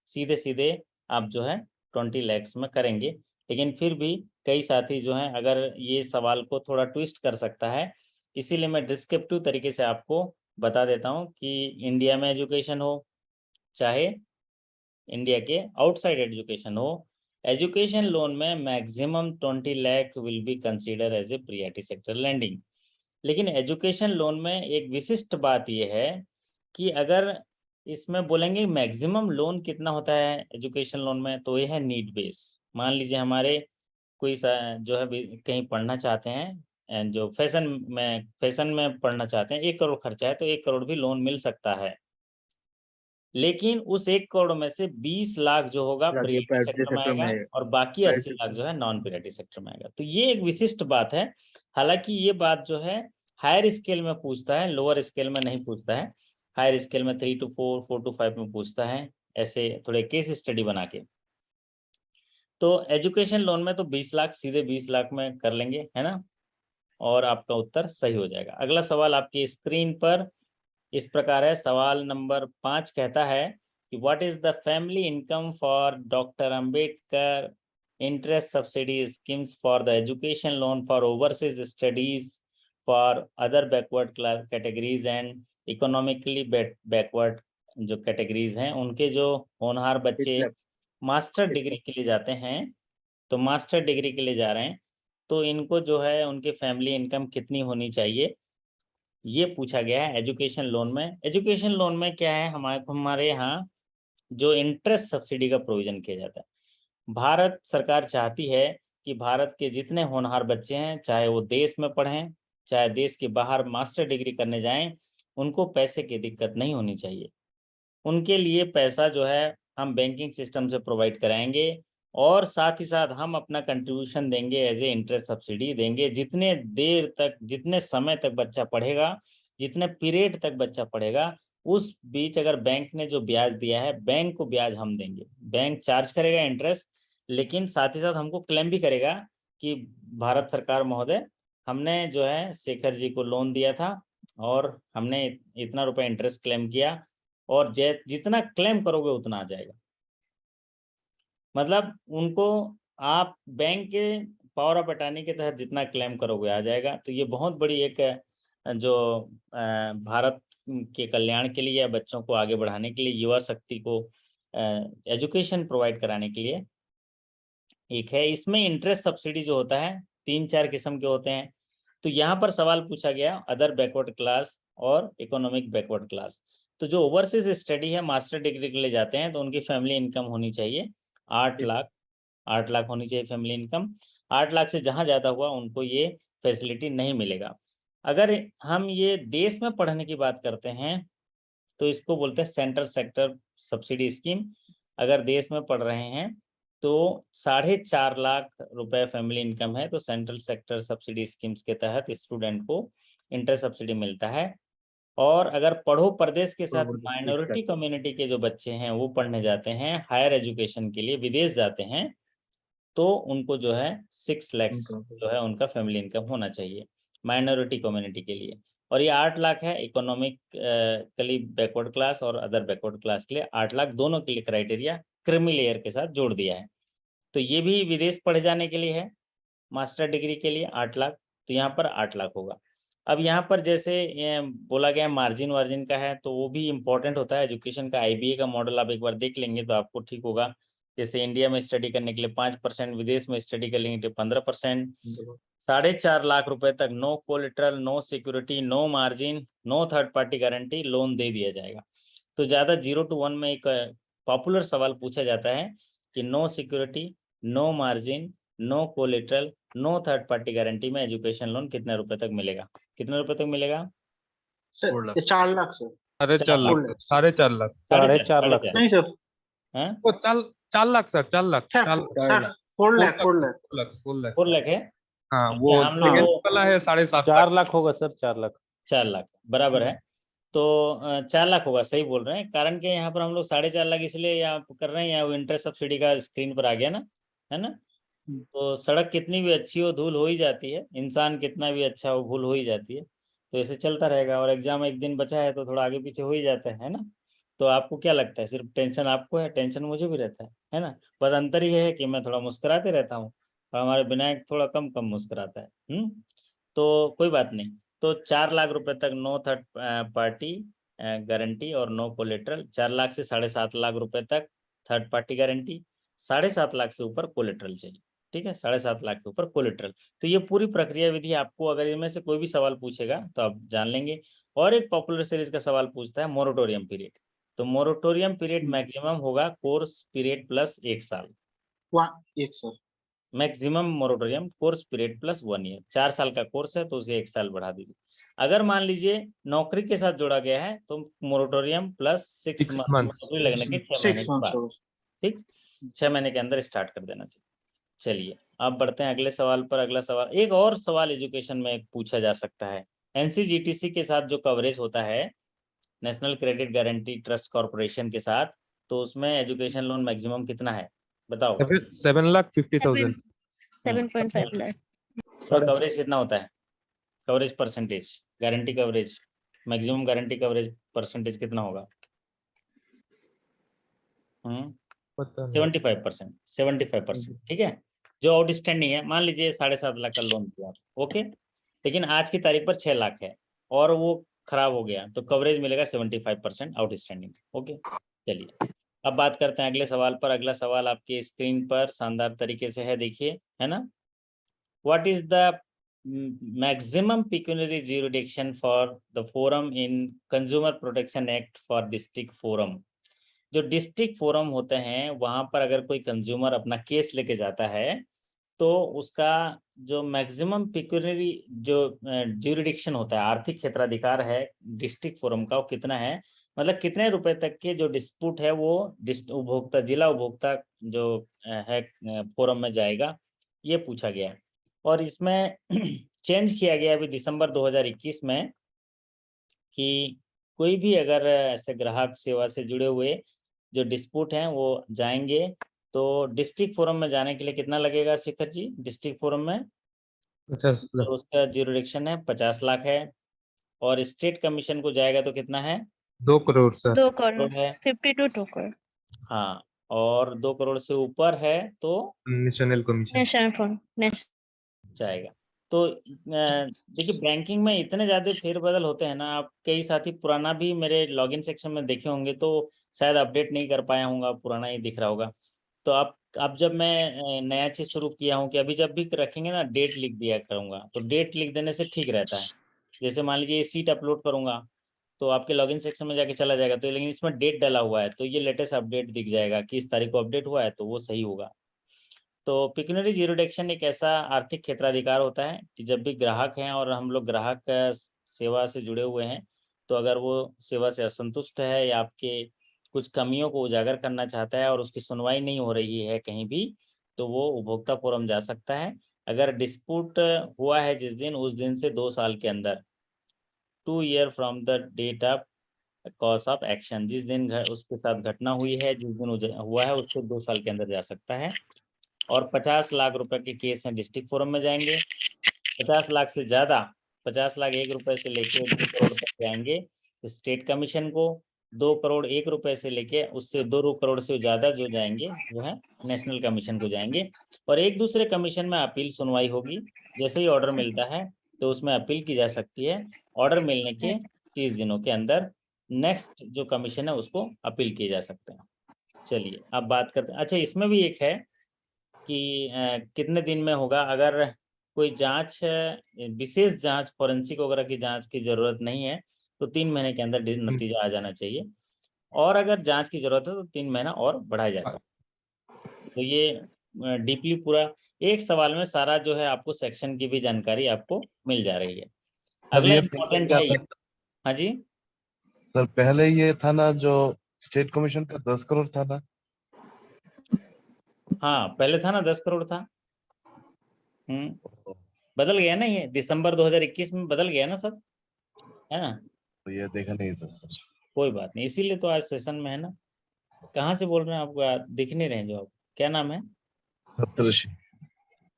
सीधे सीधे आप जो है 20 lakhs में करेंगे। लेकिन फिर भी कई साथी जो हैं, अगर ये सवाल को थोड़ा ट्विस्ट कर सकता है, इसीलिए मैं डिस्क्रिप्टिव तरीके से आपको बता देता हूँ कि इंडिया में एजुकेशन हो चाहे इंडिया के आउटसाइड एजुकेशन हो, एजुकेशन लोन में maximum 20 lakh will be consider as a priority sector lending. लेकिन एजुकेशन लोन में एक विशिष्ट बात यह है कि अगर इसमें बोलेंगे मैक्सिमम लोन कितना होता है एजुकेशन लोन में, तो ये है नीड बेस। मान लीजिए हमारे कोई जो है कहीं पढ़ना चाहते हैं, जो फैशन में पढ़ना चाहते हैं, 1 करोड़ खर्चा है, तो 1 करोड़ भी लोन मिल सकता है। लेकिन उस 1 करोड़ में से 20 लाख जो होगा प्राइवेट प्रियॉरिटी सेक्टर में सेक्टर आएगा, में और बाकी 80 लाख जो है नॉन प्रियॉरिटी सेक्टर में आएगा। तो ये एक विशिष्ट बात है। हालांकि ये बात जो है हायर स्केल में पूछता है, लोअर स्केल में नहीं पूछता है। हायर स्केल में 3 to 4, 4 to 5 में पूछता है, ऐसे थोड़े केस स्टडी बना के। तो एजुकेशन लोन में तो 20 लाख सीधे 20 लाख में कर लेंगे, है ना, और आपका उत्तर सही हो जाएगा। अगला सवाल आपकी स्क्रीन पर इस प्रकार है। सवाल नंबर 5 कहता है कि what is the family income for doctor Ambedkar interest subsidy schemes for the education loan for overseas studies for other backward class categories and economically backward जो कैटेगरीज हैं, उनके जो होनहार बच्चे मास्टर डिग्री के लिए जाते हैं, तो मास्टर डिग्री के लिए जा रहे हैं, तो इनको जो है उनकी फैमिली इनकम कितनी होनी चाहिए, ये पूछा गया है एजुकेशन लोन में। एजुकेशन लोन में क्या है, हमारे यहाँ जो इंटरेस्ट सब्सिडी का प्रोविजन किया जाता है। भारत सरकार चाहती है कि भारत के जितने होनहार बच्चे हैं, चाहे वो देश में पढ़ें, चाहे देश के बाहर मास्टर डिग्री करने जाएं, उनको पैसे की दिक्कत नहीं होनी चाहिए। उनके लिए पैसा जो है हम बैंकिंग सिस्टम से प्रोवाइड कराएंगे, और साथ ही साथ हम अपना कंट्रीब्यूशन देंगे, एज ए इंटरेस्ट सब्सिडी देंगे। जितने देर तक, जितने समय तक बच्चा पढ़ेगा, जितने पीरियड तक बच्चा पढ़ेगा, उस बीच अगर बैंक ने जो ब्याज दिया है, बैंक को ब्याज हम देंगे। बैंक चार्ज करेगा इंटरेस्ट, लेकिन साथ ही साथ हमको क्लेम भी करेगा कि भारत सरकार महोदय, हमने जो है शेखर जी को लोन दिया था और हमने इतना रुपए इंटरेस्ट क्लेम किया, और जितना क्लेम करोगे उतना आ जाएगा। मतलब उनको आप बैंक के पावर ऑफ अटॉर्नी के तहत जितना क्लेम करोगे आ जाएगा। तो ये बहुत बड़ी एक जो भारत के कल्याण के लिए या बच्चों को आगे बढ़ाने के लिए, युवा शक्ति को एजुकेशन प्रोवाइड कराने के लिए एक है। इसमें इंटरेस्ट सब्सिडी जो होता है 3-4 किस्म के होते हैं। तो यहाँ पर सवाल पूछा गया अदर बैकवर्ड क्लास और इकोनॉमिक बैकवर्ड क्लास। तो जो ओवरसीज स्टडी है, मास्टर डिग्री के लिए जाते हैं, तो उनकी फैमिली इनकम होनी चाहिए 8 लाख। 8 लाख होनी चाहिए फैमिली इनकम। 8 लाख से जहाँ ज़्यादा हुआ उनको ये फैसिलिटी नहीं मिलेगा। अगर हम ये देश में पढ़ने की बात करते हैं तो इसको बोलते हैं सेंट्रल सेक्टर सब्सिडी स्कीम। अगर देश में पढ़ रहे हैं तो 4.5 लाख रुपए फैमिली इनकम है, तो सेंट्रल सेक्टर सब्सिडी स्कीम्स के तहत स्टूडेंट को इंटरेस्ट सब्सिडी मिलता है। और अगर पढ़ो प्रदेश के साथ माइनॉरिटी कम्युनिटी के जो बच्चे हैं वो पढ़ने जाते हैं हायर एजुकेशन के लिए, विदेश जाते हैं, तो उनको जो है 6 लाख जो है उनका फैमिली इनकम होना चाहिए माइनॉरिटी कम्युनिटी के लिए। और ये 8 लाख है इकोनॉमिकली बैकवर्ड क्लास और अदर बैकवर्ड क्लास के लिए 8 लाख, दोनों के लिए क्राइटेरिया क्रीमी लेयर के साथ जोड़ दिया है। तो ये भी विदेश पढ़े जाने के लिए है, मास्टर डिग्री के लिए 8 लाख, तो यहाँ पर 8 लाख होगा। अब यहाँ पर जैसे बोला गया मार्जिन वार्जिन का है, तो वो भी इम्पोर्टेंट होता है एजुकेशन का। IBA का मॉडल आप एक बार देख लेंगे तो आपको ठीक होगा। जैसे इंडिया में स्टडी करने के लिए 5%, विदेश में स्टडी कर लेंगे तो 15%। 4.5 लाख रुपए तक no collateral, no security, no margin, no third party guarantee loan दे दिया जाएगा। तो ज़्यादा 0 to 1 में एक पॉपुलर सवाल पूछा जाता है कि no security, no margin, no collateral, no third party guarantee में एजुकेशन लोन कितने रुपए तक मिलेगा? कितने रुपए तक मिलेगा? 4 लाख। 4 लाख सर। 4.5 लाख, 4.5 लाख, 4.5 लाख नहीं सर, हाँ, वो 4 लाख सर, 4 लाख, सर 4 लाख 4 लाख 4 लाख है। हाँ, वो हम लोग सेकंड वाला है 7.5 4 लाख होगा सर, 4 लाख। 4 लाख बराबर है। तो 4 लाख होगा, सही बोल रहे हैं। कारण कि यहाँ पर हम लोग 4.5 लाख इसलिए यहाँ कर रहे हैं, यहाँ वो इंटरेस्ट सब्सिडी का स्क्रीन पर आ गया ना, है ना। तो सड़क कितनी भी अच्छी हो धूल हो ही जाती है, इंसान कितना भी अच्छा हो भूल हो ही जाती है। तो ऐसे चलता रहेगा, और एग्जाम एक दिन बचा है तो थोड़ा आगे पीछे हो ही जाता है ना। तो आपको क्या लगता है, सिर्फ टेंशन आपको है? टेंशन मुझे भी रहता है ना। बस अंतर ये है कि मैं थोड़ा मुस्कुराते रहता हूँ और हमारे विनायक थोड़ा कम कम मुस्कुराता है। तो कोई बात नहीं। तो 4 लाख रुपए तक नो थर्ड पार्टी गारंटी और नो कोलेटरल। 4 लाख से 7.5 लाख रुपए तक थर्ड पार्टी गारंटी, 7.5 लाख से ऊपर कोलेटरल चाहिए। ठीक है, 7.5 लाख के ऊपर कोलेटरल। तो ये पूरी प्रक्रिया विधि आपको अगर इनमें से कोई भी सवाल पूछेगा तो आप जान लेंगे। और एक पॉपुलर सीरीज का सवाल पूछता है मोरेटोरियम पीरियड। तो मोरेटोरियम पीरियड मैक्सिमम होगा कोर्स पीरियड प्लस 1 साल। 1 sir. Maximum moratorium course period plus 1 year. 4 साल का कोर्स है तो उसे 1 साल बढ़ा दीजिए। अगर मान लीजिए नौकरी के साथ जोड़ा गया है तो मोरेटोरियम प्लस 6 मंथ, नौकरी लगने के 6 महीने के बाद। ठीक, 6 महीने के अंदर स्टार्ट कर देना चाहिए। चलिए अब बढ़ते हैं अगले सवाल पर। अगला सवाल, एक और सवाल एजुकेशन में पूछा जा सकता है। NCGTC के साथ जो कवरेज होता है national credit guarantee trust corporation के साथ, तो उसमें एजुकेशन लोन मैक्सिमम कितना है बताओ? 7,50,000 7.5 lakh. उसका कवरेज कितना होता है? Coverage percentage, guarantee coverage, maximum guarantee coverage percentage कितना होगा? 75%, 75%, ठीक है। जो आउटस्टैंडिंग है, मान लीजिए 7.5 लाख का लोन दिया आप, ओके, लेकिन आज की तारीख पर 6 लाख है और वो खराब हो गया, तो कवरेज मिलेगा 75% आउटस्टैंडिंग, ओके। चलिए अब बात करते हैं अगले सवाल पर। अगला सवाल आपकी स्क्रीन पर शानदार तरीके से है, देखिए, है ना। What is the maximum pecuniary jurisdiction for the forum in consumer protection act for district forum? जो डिस्ट्रिक्ट फोरम होते हैं वहां पर अगर कोई कंज्यूमर अपना केस लेके जाता है तो उसका जो मैक्सिमम पिक्यूनरी जो ज्यूरिडिक्शन होता है, आर्थिक क्षेत्राधिकार है डिस्ट्रिक्ट फोरम का, वो कितना है, मतलब कितने रुपए तक के जो डिस्प्यूट है वो उपभोक्ता, जिला उपभोक्ता जो है फोरम में जाएगा, ये पूछा गया है। और इसमें चेंज किया गया अभी दिसंबर 2021 में कि कोई भी अगर ऐसे ग्राहक सेवा से जुड़े हुए जो डिस्प्यूट हैं वो जाएंगे, तो डिस्ट्रिक्ट फोरम में जाने के लिए कितना लगेगा शिखर जी? डिस्ट्रिक्ट फोरम में 50 तो लाख उसका ज्यूरिडिक्शन है 50 लाख है, और स्टेट कमीशन को जाएगा तो कितना है? 2 करोड़ सर 2 crore. है 50 to 2 crore. हाँ, और 2 करोड़ से ऊपर है तो नेशनल कमीशन National fund. जाएगा। तो देखिए बैंकिंग में इतने ज़्यादा फेरबदल होते हैं ना, आप कई साथी पुराना भी मेरे लॉगिन सेक्शन में देखे होंगे तो शायद अपडेट नहीं कर पाया होगा, पुराना ही दिख रहा होगा। तो अब जब मैं नया चीज़ शुरू किया हूँ कि अभी जब भी रखेंगे ना डेट लिख दिया करूँगा, तो डेट लिख देने से ठीक रहता है। जैसे मान लीजिए सीट अपलोड करूँगा तो आपके लॉगिन सेक्शन में जाके चला जाएगा, तो लेकिन इसमें डेट डला हुआ है तो ये लेटेस्ट अपडेट दिख जाएगा कि इस तारीख को अपडेट हुआ है, तो वो सही होगा। तो पिक्यूनरी ज्यूरिडिक्शन एक ऐसा आर्थिक क्षेत्राधिकार होता है कि जब भी ग्राहक हैं और हम लोग ग्राहक सेवा से जुड़े हुए हैं, तो अगर वो सेवा से असंतुष्ट है या आपके कुछ कमियों को उजागर करना चाहता है और उसकी सुनवाई नहीं हो रही है कहीं भी, तो वो उपभोक्ता फोरम जा सकता है। अगर डिस्प्यूट हुआ है जिस दिन, उस दिन से 2 साल के अंदर, 2 year from the date of cause of action, जिस दिन उसके साथ घटना हुई है, जिस दिन हुआ है, उससे 2 साल के अंदर जा सकता है। और 50 लाख रुपए के केस हैं डिस्ट्रिक्ट फोरम में जाएंगे। 50 लाख से ज़्यादा, 50 लाख 1 रुपए से लेके 2 करोड़ तक जाएंगे स्टेट कमीशन को, 2 करोड़ 1 रुपए से लेके उससे 2 करोड़ से ज़्यादा जो जाएंगे वो है नेशनल कमीशन को जाएंगे। और एक दूसरे कमीशन में अपील सुनवाई होगी, जैसे ही ऑर्डर मिलता है तो उसमें अपील की जा सकती है। ऑर्डर मिलने के 30 दिनों के अंदर नेक्स्ट जो कमीशन है उसको अपील किए जा सकते हैं। चलिए अब बात करते हैं, अच्छा इसमें भी एक है कि कितने दिन में होगा। अगर कोई जांच, विशेष जांच, फोरेंसिक वगैरह की जांच की जरूरत नहीं है तो 3 महीने के अंदर नतीजा आ जाना चाहिए, और अगर जांच की जरूरत है तो 3 महीना और बढ़ाया जा सकता है। तो ये डीपली पूरा एक सवाल में सारा जो है आपको सेक्शन की भी जानकारी आपको मिल जा रही है। अगला ये इम्पोर्टेंट क्या है ये। था? हाँ जी सर पहले ये था ना जो स्टेट कमीशन का 10 करोड़ था ना? हाँ, पहले था ना 10 करोड़ था। बदल गया ना, ये दिसंबर 2021 में बदल गया ना सब, है ना। तो ये देखा नहीं था सर। कोई बात नहीं, इसीलिए तो आज सेशन में है ना। कहाँ से बोल रहे हैं आपको? दिख नहीं रहे जो आप, क्या नाम है? सप्तऋषि।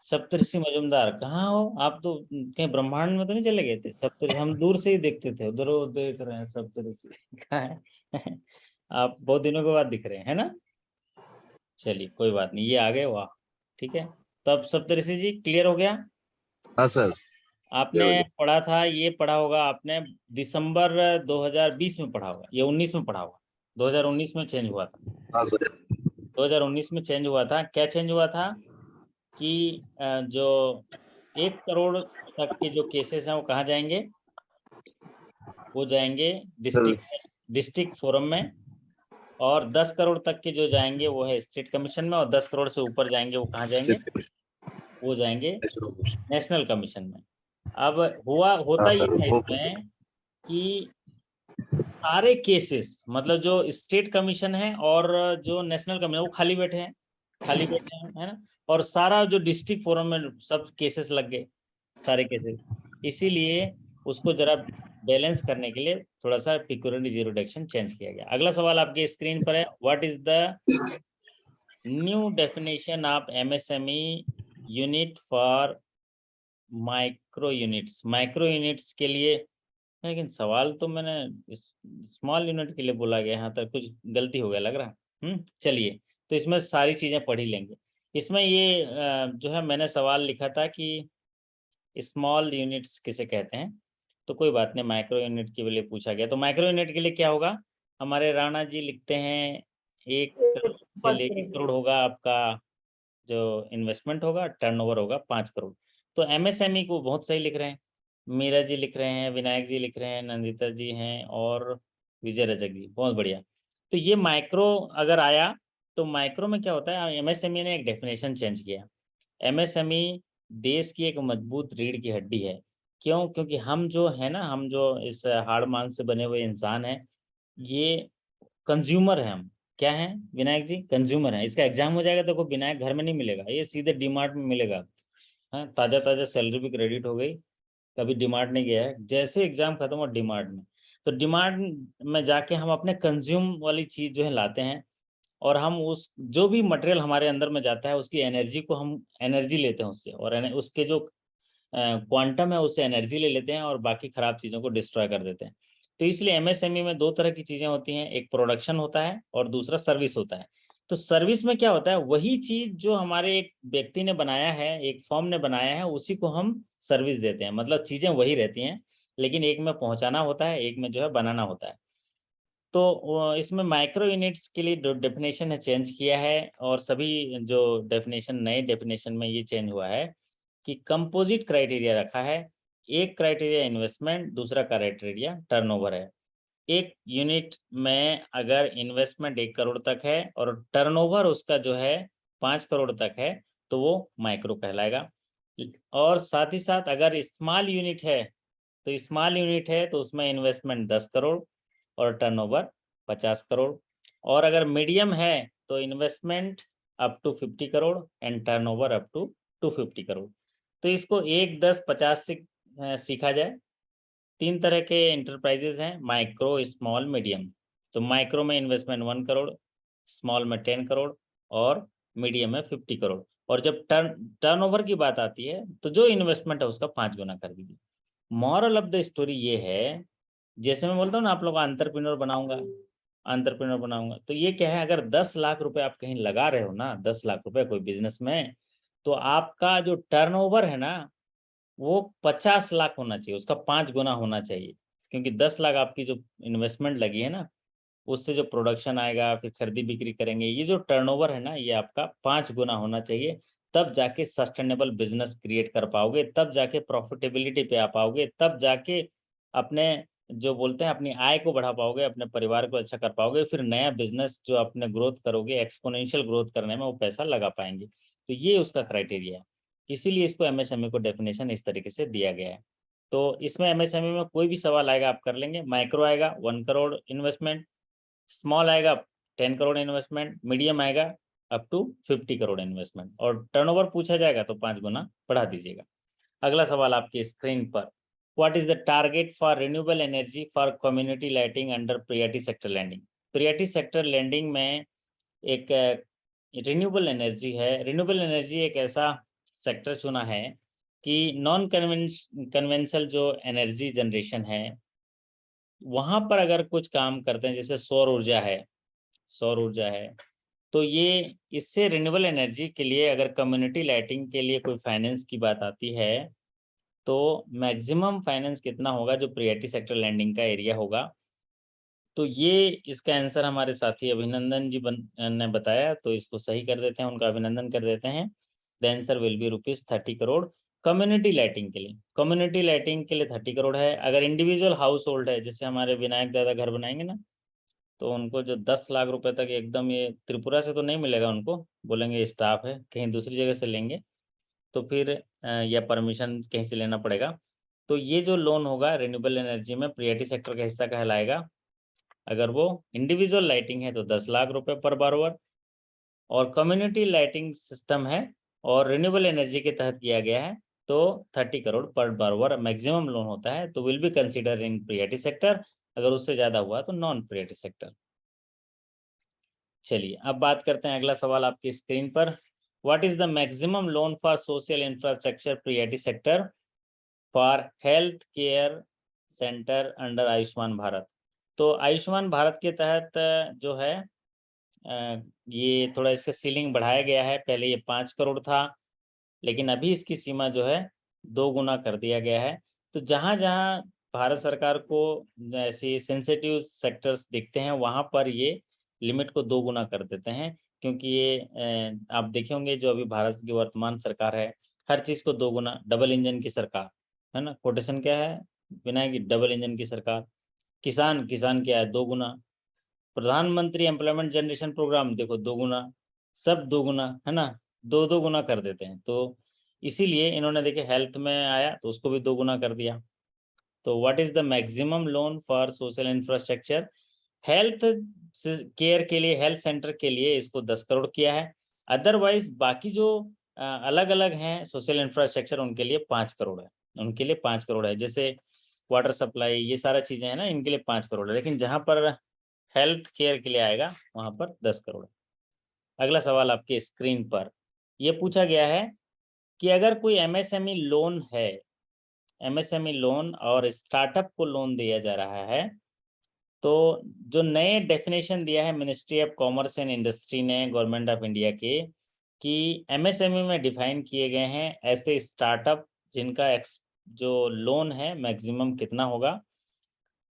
सप्तऋषि मजुमदार। कहाँ हो आप? तो कहीं ब्रह्मांड में तो नहीं चले गए थे? सप्तऋषि हम दूर से ही देखते थे, उधर वो देख रहे हैं सप्तऋषि कहाँ है? आप बहुत दिनों के बाद दिख रहे हैं, है ना। चलिए कोई बात नहीं, ये आ गए, वाह ठीक है। तो अब सप्तऋषि जी क्लियर हो गया? हाँ सर। आपने पढ़ा था, ये पढ़ा होगा आपने दिसंबर 2020 में पढ़ा होगा, ये 19 में पढ़ा होगा, 2019 में चेंज हुआ था। हाँ सर। 2019 में चेंज हुआ था। क्या चेंज हुआ था कि जो 1 करोड़ तक के जो केसेस हैं वो कहाँ जाएंगे? वो जाएंगे डिस्ट्रिक्ट फोरम में, और 10 करोड़ तक के जो जाएंगे वो है स्टेट कमीशन में, और 10 करोड़ से ऊपर जाएंगे वो कहाँ जाएंगे? वो जाएंगे नेशनल कमीशन में। अब होता ये है इसमें कि सारे केसेस, मतलब जो स्टेट कमीशन है और जो नेशनल कमीशन, वो खाली बैठे हैं, है ना। और सारा जो डिस्ट्रिक्ट फोरम में सब केसेस लग गए, सारे केसेस। इसीलिए उसको जरा बैलेंस करने के लिए थोड़ा सा पिक्यूरियरी जीरो डिडक्शन चेंज किया गया। अगला सवाल आपके स्क्रीन पर है, what is the new definition of MSME unit for micro units. Micro units के लिए, लेकिन सवाल तो मैंने स्मॉल यूनिट के लिए बोला गया, यहाँ तक कुछ गलती हो गया लग रहा। चलिए, तो इसमें सारी चीजें पढ़ ही लेंगे। इसमें ये जो है मैंने सवाल लिखा था कि स्मॉल यूनिट्स किसे कहते हैं, तो कोई बात नहीं, माइक्रो यूनिट के लिए पूछा गया। तो माइक्रो यूनिट के लिए क्या होगा, हमारे राणा जी लिखते हैं 1 से लेके करोड़ होगा आपका जो इन्वेस्टमेंट होगा, टर्नओवर होगा 5 करोड़। तो एमएसएमई को बहुत सही लिख रहे हैं, मीरा जी लिख रहे हैं, विनायक जी लिख रहे हैं, नंदिता जी हैं और विजय रजक जी, बहुत बढ़िया। तो ये माइक्रो अगर आया तो माइक्रो में क्या होता है, एमएसएमई ने एक डेफिनेशन चेंज किया। एमएसएमई देश की एक मजबूत रीढ़ की हड्डी है। क्यों? क्योंकि हम जो है ना, हम जो इस हाड़ मांस से बने हुए इंसान हैं, ये कंज्यूमर है। हम क्या हैं विनायक जी? कंज्यूमर है। इसका एग्जाम हो जाएगा तो विनायक घर में नहीं मिलेगा, ये सीधे डीमार्ट में मिलेगा। हाँ, ताजा ताजा सैलरी भी क्रेडिट हो गई, कभी डीमार्ट नहीं गया है, जैसे एग्जाम खत्म हो डीमार्ट में, तो डीमार्ट में जाके हम अपने कंज्यूम वाली चीज जो है लाते हैं, और हम उस जो भी मटेरियल हमारे अंदर में जाता है उसकी एनर्जी को हम एनर्जी लेते हैं उससे, और उसके जो क्वांटम है उससे एनर्जी ले लेते हैं और बाकी खराब चीज़ों को डिस्ट्रॉय कर देते हैं। तो इसलिए एमएसएमई में 2 तरह की चीज़ें होती हैं, एक प्रोडक्शन होता है और दूसरा सर्विस होता है। तो सर्विस में क्या होता है, वही चीज़ जो हमारे एक व्यक्ति ने बनाया है, एक फॉर्म ने बनाया है, उसी को हम सर्विस देते हैं। मतलब चीज़ें वही रहती हैं, लेकिन एक में पहुंचाना होता है, एक में जो है बनाना होता है। तो इसमें माइक्रो यूनिट्स के लिए डेफिनेशन है चेंज किया है, और सभी जो डेफिनेशन नए डेफिनेशन में ये चेंज हुआ है कि कंपोजिट क्राइटेरिया रखा है। एक क्राइटेरिया इन्वेस्टमेंट, दूसरा क्राइटेरिया टर्नओवर है। एक यूनिट में अगर इन्वेस्टमेंट 1 करोड़ तक है और टर्नओवर उसका जो है 5 करोड़ तक है तो वो माइक्रो कहलाएगा। और साथ ही साथ अगर स्मॉल यूनिट है, तो स्मॉल यूनिट है तो उसमें इन्वेस्टमेंट 10 करोड़ और टर्नओवर 50 करोड़। और अगर मीडियम है तो investment up to 50 crore and turnover up to 250 crore. तो इसको 1, 10, 50 से सीखा जाए। 3 तरह के इंटरप्राइजेज हैं, माइक्रो, स्मॉल, मीडियम। तो माइक्रो में इन्वेस्टमेंट 1 करोड़, स्मॉल में 10 करोड़ और मीडियम में 50 करोड़। और जब टर्नओवर की बात आती है तो जो इन्वेस्टमेंट है उसका 5 गुना कर दीजिए। मॉरल ऑफ द स्टोरी ये है, जैसे मैं बोलता हूँ ना, आप लोग एंटरप्रेन्योर बनाऊंगा, तो ये क्या है, अगर 10 लाख रुपए आप कहीं लगा रहे हो ना, 10 लाख रुपए कोई बिजनेस में, तो आपका जो टर्नओवर है ना वो 50 लाख होना चाहिए, उसका 5 गुना होना चाहिए। क्योंकि 10 लाख आपकी जो इन्वेस्टमेंट लगी है ना, उससे जो प्रोडक्शन आएगा, फिर खरीदी बिक्री करेंगे, ये जो टर्नओवर है ना, ये आपका 5 गुना होना चाहिए। तब जाके सस्टेनेबल बिजनेस क्रिएट कर पाओगे, तब जाके प्रॉफिटेबिलिटी पे आ पाओगे, तब जाके अपने जो बोलते हैं अपनी आय को बढ़ा पाओगे, अपने परिवार को अच्छा कर पाओगे, फिर नया बिजनेस जो अपने ग्रोथ करोगे, एक्सपोनेंशियल ग्रोथ करने में वो पैसा लगा पाएंगे। तो ये उसका क्राइटेरिया है, इसीलिए इसको एमएसएमई को डेफिनेशन इस तरीके से दिया गया है। तो इसमें एमएसएमई में कोई भी सवाल आएगा आप कर लेंगे। माइक्रो आएगा 1 करोड़ इन्वेस्टमेंट, स्मॉल आएगा 10 करोड़ इन्वेस्टमेंट, मीडियम आएगा अप टू 50 करोड़ इन्वेस्टमेंट, और टर्नओवर पूछा जाएगा तो 5 गुना बढ़ा दीजिएगा। अगला सवाल आपकी स्क्रीन पर, what is the target for renewable energy for community lighting under priority sector lending. Priority sector lending में एक रिन्यूएबल एनर्जी है। रिन्यूएबल एनर्जी एक ऐसा सेक्टर चुना है कि नॉन कन्वेंशनल जो एनर्जी जनरेशन है वहां पर अगर कुछ काम करते हैं, जैसे सौर ऊर्जा है, तो ये इससे रिन्यूएबल एनर्जी के लिए अगर कम्युनिटी लाइटिंग के लिए कोई फाइनेंस की बात आती है तो मैक्सिमम फाइनेंस कितना होगा जो प्रियॉरिटी सेक्टर लैंडिंग का एरिया होगा। तो ये इसका आंसर हमारे साथी अभिनंदन जी ने बताया, तो इसको सही कर देते हैं, उनका अभिनंदन कर देते हैं। The answer will be ₹30 crore community lighting के लिए। कम्युनिटी लाइटिंग के लिए 30 करोड़ है। अगर इंडिविजुअल हाउस होल्ड है, जैसे हमारे विनायक दादा घर बनाएंगे ना, तो उनको जो 10 लाख रुपए तक एकदम, ये त्रिपुरा से तो नहीं मिलेगा उनको, बोलेंगे स्टाफ है, कहीं दूसरी जगह से लेंगे तो फिर या परमिशन कहीं से लेना पड़ेगा। तो ये जो लोन होगा रिन्यूएबल एनर्जी में प्रियॉरिटी सेक्टर का हिस्सा कहलाएगा। अगर वो इंडिविजुअल लाइटिंग है तो 10 लाख रुपए पर बारोवर, और कम्युनिटी लाइटिंग सिस्टम है और रिन्यूएबल एनर्जी के तहत किया गया है तो 30 करोड़ पर बॉरोवर मैक्सिमम लोन होता है, तो will be consider in priority sector. अगर उससे ज्यादा हुआ तो नॉन प्रियॉरिटी सेक्टर। चलिए अब बात करते हैं, अगला सवाल आपकी स्क्रीन पर। What is the maximum loan for social infrastructure priority sector for health care centre under Ayushman Bharat? तो आयुष्मान भारत के तहत जो है ये थोड़ा इसका सीलिंग बढ़ाया गया है। पहले ये 5 करोड़ था, लेकिन अभी इसकी सीमा जो है 2 गुना कर दिया गया है। तो जहाँ जहाँ भारत सरकार को ऐसे सेंसिटिव सेक्टर्स दिखते हैं वहाँ पर ये लिमिट को 2 गुना कर देते हैं, क्योंकि ये आप देखे होंगे जो अभी भारत की वर्तमान सरकार है, हर चीज़ को 2 गुना, डबल इंजन की सरकार है ना। कोटेशन क्या है विनायक की? डबल इंजन की सरकार। किसान क्या है? 2 गुना। प्रधानमंत्री एम्प्लॉयमेंट जनरेशन प्रोग्राम देखो 2 गुना, सब 2 गुना है ना, 2 गुना कर देते हैं। तो इसीलिए इन्होंने देखे हेल्थ में आया तो उसको भी 2 गुना कर दिया। तो what is the maximum loan for social infrastructure? Health care के लिए, हेल्थ सेंटर के लिए इसको 10 करोड़ किया है। अदरवाइज बाकी जो अलग अलग हैं सोशल इंफ्रास्ट्रक्चर, उनके लिए 5 करोड़ है, उनके लिए 5 करोड़ है। जैसे वाटर सप्लाई, ये सारा चीजें हैं ना, इनके लिए 5 करोड़ है। लेकिन जहां पर हेल्थ केयर के लिए आएगा वहां पर 10 करोड़। अगला सवाल आपके स्क्रीन पर ये पूछा गया है कि अगर कोई एमएसएमई लोन है, एमएसएमई लोन और स्टार्टअप को लोन दिया जा रहा है, तो जो नए डेफिनेशन दिया है ministry of commerce and industry ने गवर्नमेंट ऑफ इंडिया के, कि एमएसएमई में डिफाइन किए गए हैं ऐसे स्टार्टअप जिनका जो लोन है मैक्सिमम कितना होगा।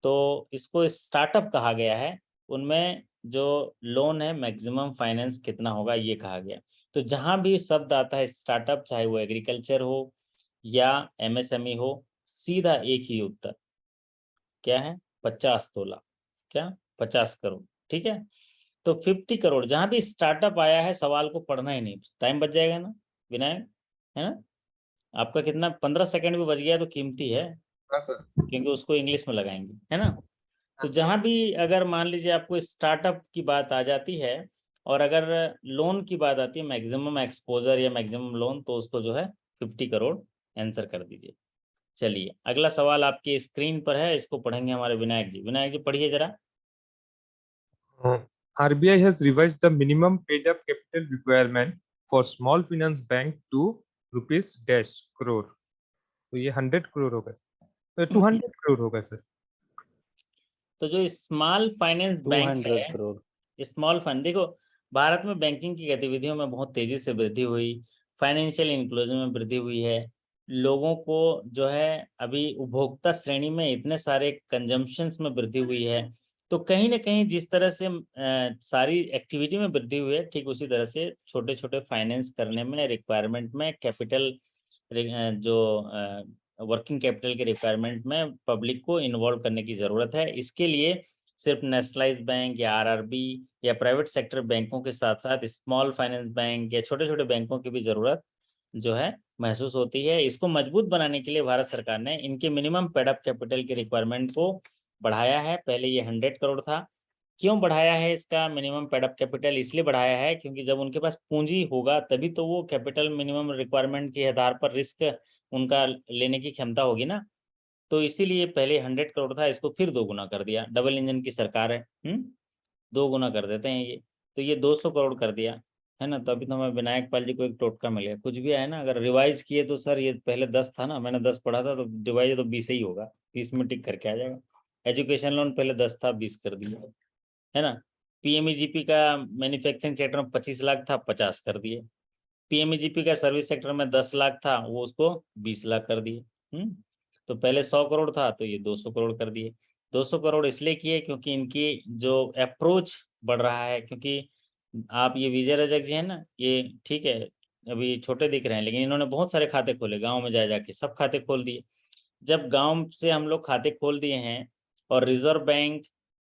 तो इसको स्टार्टअप कहा गया है, उनमें जो लोन है मैक्सिमम फाइनेंस कितना होगा ये कहा गया। तो जहां भी शब्द आता है स्टार्टअप, चाहे वो एग्रीकल्चर हो या एमएसएमई हो, सीधा एक ही उत्तर क्या है? 50 तोला। क्या? 50 करोड़। ठीक है, तो 50 करोड़ जहां भी स्टार्टअप आया है, सवाल को पढ़ना ही नहीं, टाइम बच जाएगा ना विनायक, है ना? आपका कितना 15 सेकंड भी बच गया तो कीमती है, हाँ सर। क्योंकि उसको इंग्लिश में लगाएंगे, है ना। तो जहां भी अगर मान लीजिए आपको स्टार्टअप की बात आ जाती है और अगर लोन की बात आती है, मैक्सिमम एक्सपोजर या मैक्सिमम लोन, तो उसको जो है 50 करोड़ आंसर कर दीजिए। चलिए अगला सवाल आपकी स्क्रीन पर है, इसको पढ़ेंगे हमारे विनायक जी। विनायक जी पढ़िए जरा। RBI has revised the minimum paid-up capital requirement for small finance bank to rupees dash crore. तो ये 100 करोड़ होगा, 200 करोड़ होगा सर। तो जो स्मॉल फाइनेंस बैंक 200 है, करोड़। स्मॉल फंड, देखो भारत में बैंकिंग की गतिविधियों में बहुत तेजी से वृद्धि हुई, फाइनेंशियल इंक्लूजन में वृद्धि हुई है, लोगों को जो है अभी उपभोक्ता श्रेणी में इतने सारे कंजम्पशंस में वृद्धि हुई है। तो कहीं ना कहीं जिस तरह से सारी एक्टिविटी में वृद्धि हुई है, ठीक उसी तरह से छोटे छोटे फाइनेंस करने में रिक्वायरमेंट में कैपिटल, जो वर्किंग कैपिटल के रिक्वायरमेंट में पब्लिक को इन्वॉल्व करने की ज़रूरत है। इसके लिए सिर्फ नेशनलाइज्ड बैंक या आरआरबी या प्राइवेट सेक्टर बैंकों के साथ साथ स्मॉल फाइनेंस बैंक या छोटे छोटे बैंकों की भी ज़रूरत जो है महसूस होती है। इसको मजबूत बनाने के लिए भारत सरकार ने इनके मिनिमम पेड अप कैपिटल के रिक्वायरमेंट को बढ़ाया है। पहले ये 100 करोड़ था। क्यों बढ़ाया है इसका मिनिमम पेड अप कैपिटल? इसलिए बढ़ाया है क्योंकि जब उनके पास पूंजी होगा तभी तो वो कैपिटल मिनिमम रिक्वायरमेंट के आधार पर रिस्क उनका लेने की क्षमता होगी ना। तो इसीलिए पहले 100 करोड़ था, इसको फिर 2 गुना कर दिया। डबल इंजन की सरकार है, 2 गुना कर देते हैं ये, तो ये 200 करोड़ कर दिया, है ना। तो अभी तो हमें विनायक पाल जी को एक टोटका मिल गया। कुछ भी है ना, अगर रिवाइज किए तो सर ये पहले 10 था ना, मैंने 10 पढ़ा था, तो डिवाइज तो 20 ही होगा, 20 में टिक करके आ जाएगा। एजुकेशन लोन पहले 10 था, 20 कर दिया, है ना। पीएमईजीपी का मैन्युफैक्चरिंग सेक्टर में 25 लाख था, 50 कर दिए। पीएमईजीपी का सर्विस सेक्टर में 10 लाख था, वो उसको 20 लाख कर दिए। तो पहले 100 करोड़ था तो ये 200 करोड़ कर दिए। 200 करोड़ इसलिए किए क्योंकि इनकी जो अप्रोच बढ़ रहा है, क्योंकि आप ये विजय रजक जी है ना, ये ठीक है अभी छोटे दिख रहे हैं, लेकिन इन्होंने बहुत सारे खाते खोले गांव में जा जाके, सब खाते खोल दिए। जब गांव से हम लोग खाते खोल दिए हैं और रिजर्व बैंक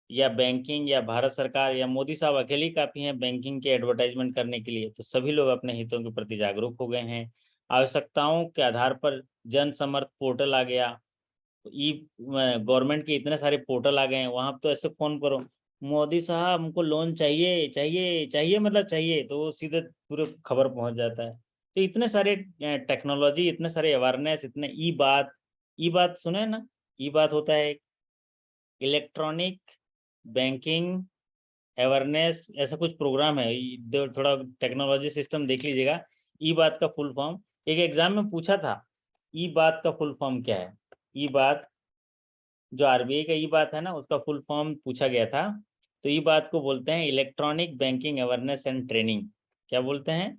या बैंकिंग या भारत सरकार या मोदी साहब अकेले ही काफी हैं बैंकिंग के एडवर्टाइजमेंट करने के लिए, तो सभी लोग अपने हितों के प्रति जागरूक हो गए हैं। आवश्यकताओं के आधार पर जन समर्थ पोर्टल आ गया, ई गवर्नमेंट के इतने सारे पोर्टल आ गए हैं, वहां तो ऐसे फोन करो मोदी साहब हमको लोन चाहिए चाहिए चाहिए, मतलब चाहिए, तो वो सीधे पूरे खबर पहुंच जाता है। तो इतने सारे टेक्नोलॉजी, इतने सारे अवेयरनेस, इतने ई बात सुने ना, ई बात होता है इलेक्ट्रॉनिक बैंकिंग अवेयरनेस, ऐसा कुछ प्रोग्राम है, थोड़ा टेक्नोलॉजी सिस्टम देख लीजिएगा। ई बात का फुल फॉर्म एक एग्जाम में पूछा था, ई बात का फुल फॉर्म क्या है? ई बात जो आरबीआई का ई बात है ना, उसका फुल फॉर्म पूछा गया था। तो ई बात को बोलते हैं electronic banking awareness and training. क्या बोलते हैं?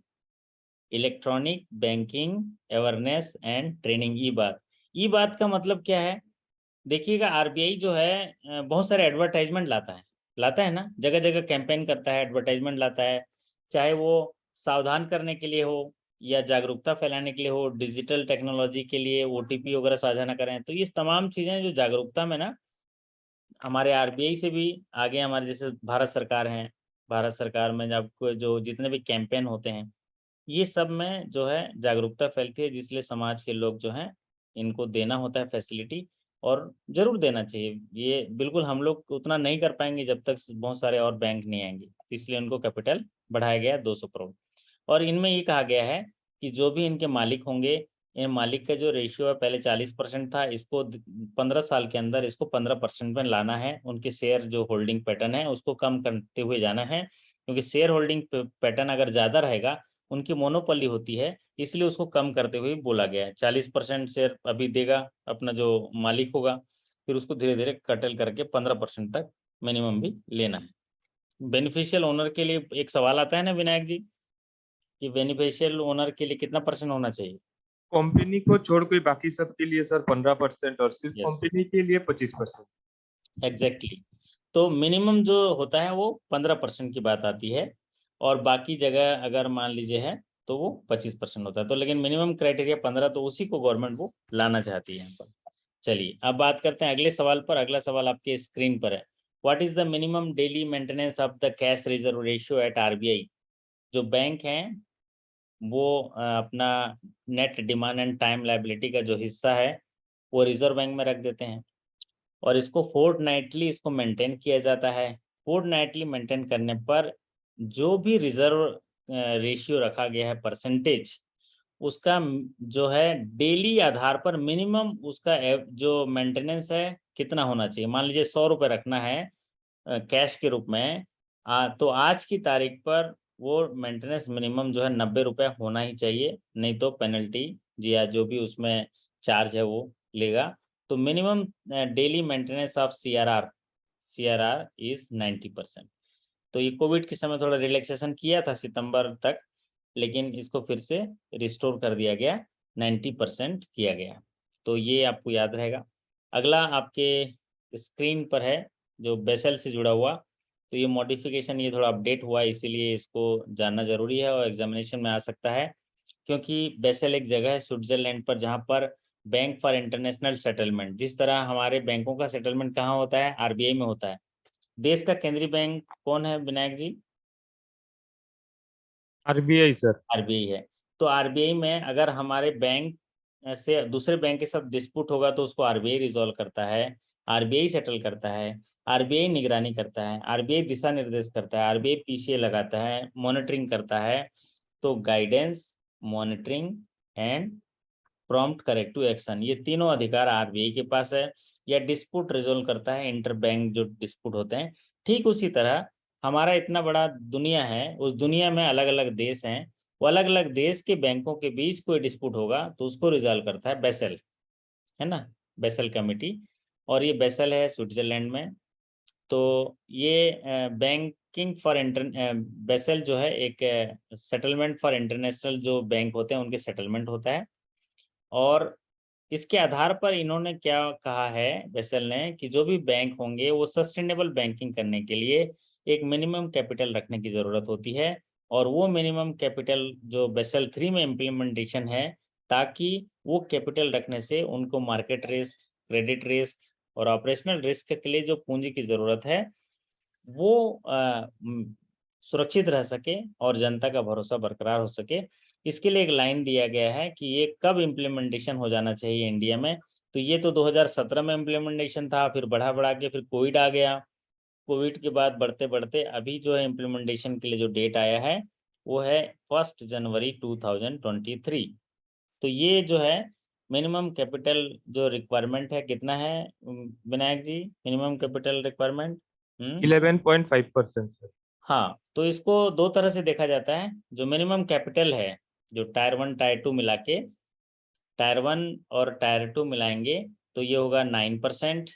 Electronic banking awareness and training, e बात। ई बात का मतलब क्या है? देखिएगा, आरबीआई जो है बहुत सारे एडवर्टाइजमेंट लाता है ना, जगह जगह कैंपेन करता है, एडवर्टाइजमेंट लाता है, चाहे वो सावधान करने के लिए हो या जागरूकता फैलाने के लिए हो, डिजिटल टेक्नोलॉजी के लिए, ओटीपी वगैरह साझा ना करें। तो ये तमाम चीजें जो जागरूकता में ना, हमारे आरबीआई से भी आगे हमारे जैसे भारत सरकार है, भारत सरकार में जब जो जितने भी कैंपेन होते हैं, ये सब में जो है जागरूकता फैलती है, जिसलिए समाज के लोग जो हैं इनको देना होता है फैसिलिटी, और जरूर देना चाहिए। ये बिल्कुल हम लोग उतना नहीं कर पाएंगे जब तक बहुत सारे और बैंक नहीं आएंगे, इसलिए उनको कैपिटल बढ़ाया गया 200 करोड़। और इनमें ये कहा गया है कि जो भी इनके मालिक होंगे, इन मालिक का जो रेशियो है पहले 40% था, इसको 15 साल के अंदर इसको 15% में लाना है। उनके शेयर जो होल्डिंग पैटर्न है उसको कम करते हुए जाना है, क्योंकि शेयर होल्डिंग पैटर्न अगर ज़्यादा रहेगा, उनकी मोनोपोली होती है, इसलिए उसको कम करते हुए बोला गया है। 40% शेयर अभी देगा अपना जो मालिक होगा, फिर उसको धीरे धीरे कटल करके 15% तक मिनिमम भी लेना है। बेनिफिशियल ओनर के लिए एक सवाल आता है ना विनायक जी, कि बेनिफिशियल ओनर के लिए कितना % होना चाहिए? कंपनी को छोड़ के बाकी सब के लिए सर 15% और सिर्फ Yes. कंपनी के लिए 25%। एग्जैक्टली। तो मिनिमम जो होता है वो 15% की बात आती है, और बाकी जगह अगर मान लीजिए है तो वो 25% होता है। तो लेकिन मिनिमम क्राइटेरिया 15, तो उसी को गवर्नमेंट वो लाना चाहती है यहाँ पर। चलिए अब बात करते हैं अगले सवाल पर। अगला सवाल आपके स्क्रीन पर है, what is the minimum daily maintenance of the cash reserve ratio at RBI? जो बैंक हैं वो अपना net demand and time liability का जो हिस्सा है वो रिजर्व बैंक में रख देते हैं, और इसको फोर्टनाइटली इसको मेंटेन किया जाता है। फोर्टनाइटली मेंटेन करने पर जो भी रिजर्व रेशियो रखा गया है परसेंटेज, उसका जो है डेली आधार पर मिनिमम उसका जो मेंटेनेंस है कितना होना चाहिए। मान लीजिए 100 रुपये रखना है कैश के रूप में, तो आज की तारीख पर वो मेंटेनेंस मिनिमम जो है 90 रुपये होना ही चाहिए, नहीं तो पेनल्टी या जो भी उसमें चार्ज है वो लेगा। तो minimum daily maintenance of CRR is 90%। तो ये कोविड के समय थोड़ा रिलैक्सेशन किया था सितंबर तक, लेकिन इसको फिर से रिस्टोर कर दिया गया, 90% किया गया। तो ये आपको याद रहेगा। अगला आपके स्क्रीन पर है जो बेसल से जुड़ा हुआ, तो ये मॉडिफिकेशन ये थोड़ा अपडेट हुआ है, इसीलिए इसको जानना जरूरी है और एग्जामिनेशन में आ सकता है। क्योंकि बेसल एक जगह है स्विट्जरलैंड पर जहाँ पर बैंक फॉर इंटरनेशनल सेटलमेंट, जिस तरह हमारे बैंकों का सेटलमेंट कहाँ होता है, आरबीआई में होता है। देश का केंद्रीय बैंक कौन है Vinayak ji? RBI sir. RBI है। तो आरबीआई में अगर हमारे बैंक से दूसरे बैंक के साथ डिस्प्यूट होगा तो उसको आरबीआई रिजॉल्व करता है, आरबीआई सेटल करता है, आरबीआई निगरानी करता है, आरबीआई दिशा निर्देश करता है, आरबीआई पीसीए लगाता है, मॉनिटरिंग करता है। तो guidance, monitoring and prompt corrective action, ये तीनों अधिकार आरबीआई के पास है। या डिस्प्यूट रिजोल्व करता है, इंटर बैंक जो डिस्प्यूट होते हैं। ठीक उसी तरह हमारा इतना बड़ा दुनिया है, उस दुनिया में अलग अलग देश हैं, वो अलग अलग देश के बैंकों के बीच कोई डिस्प्यूट होगा तो उसको रिजॉल्व करता है बेसल, है ना, बेसल कमेटी। और ये बेसल है स्विट्जरलैंड में। तो ये बैंकिंग फॉर बेसल जो है एक सेटलमेंट फॉर इंटरनेशनल जो बैंक होते हैं उनके सेटलमेंट होता है। और इसके आधार पर इन्होंने क्या कहा है बेसल ने, कि जो भी बैंक होंगे वो सस्टेनेबल बैंकिंग करने के लिए एक मिनिमम कैपिटल रखने की ज़रूरत होती है। और वो मिनिमम कैपिटल जो बेसल 3 में इम्प्लीमेंटेशन है, ताकि वो कैपिटल रखने से उनको मार्केट रिस्क, क्रेडिट रिस्क और ऑपरेशनल रिस्क के लिए जो पूंजी की ज़रूरत है वो सुरक्षित रह सके और जनता का भरोसा बरकरार हो सके। इसके लिए एक लाइन दिया गया है कि ये कब इम्प्लीमेंटेशन हो जाना चाहिए इंडिया में। तो ये तो 2017 में इम्प्लीमेंटेशन था, फिर बढ़ा के फिर कोविड आ गया। कोविड के बाद बढ़ते बढ़ते अभी जो है इम्प्लीमेंटेशन के लिए जो डेट आया है वो है 1 जनवरी 2023। तो ये जो है मिनिमम कैपिटल जो रिक्वायरमेंट है कितना है विनायक जी, मिनिमम कैपिटल रिक्वायरमेंट? 11.5% सर। हाँ, तो इसको दो तरह से देखा जाता है। जो मिनिमम कैपिटल है, जो टायर 1 टायर 2 मिला के, टायर 1 और टायर 2 मिलाएंगे तो ये होगा 9%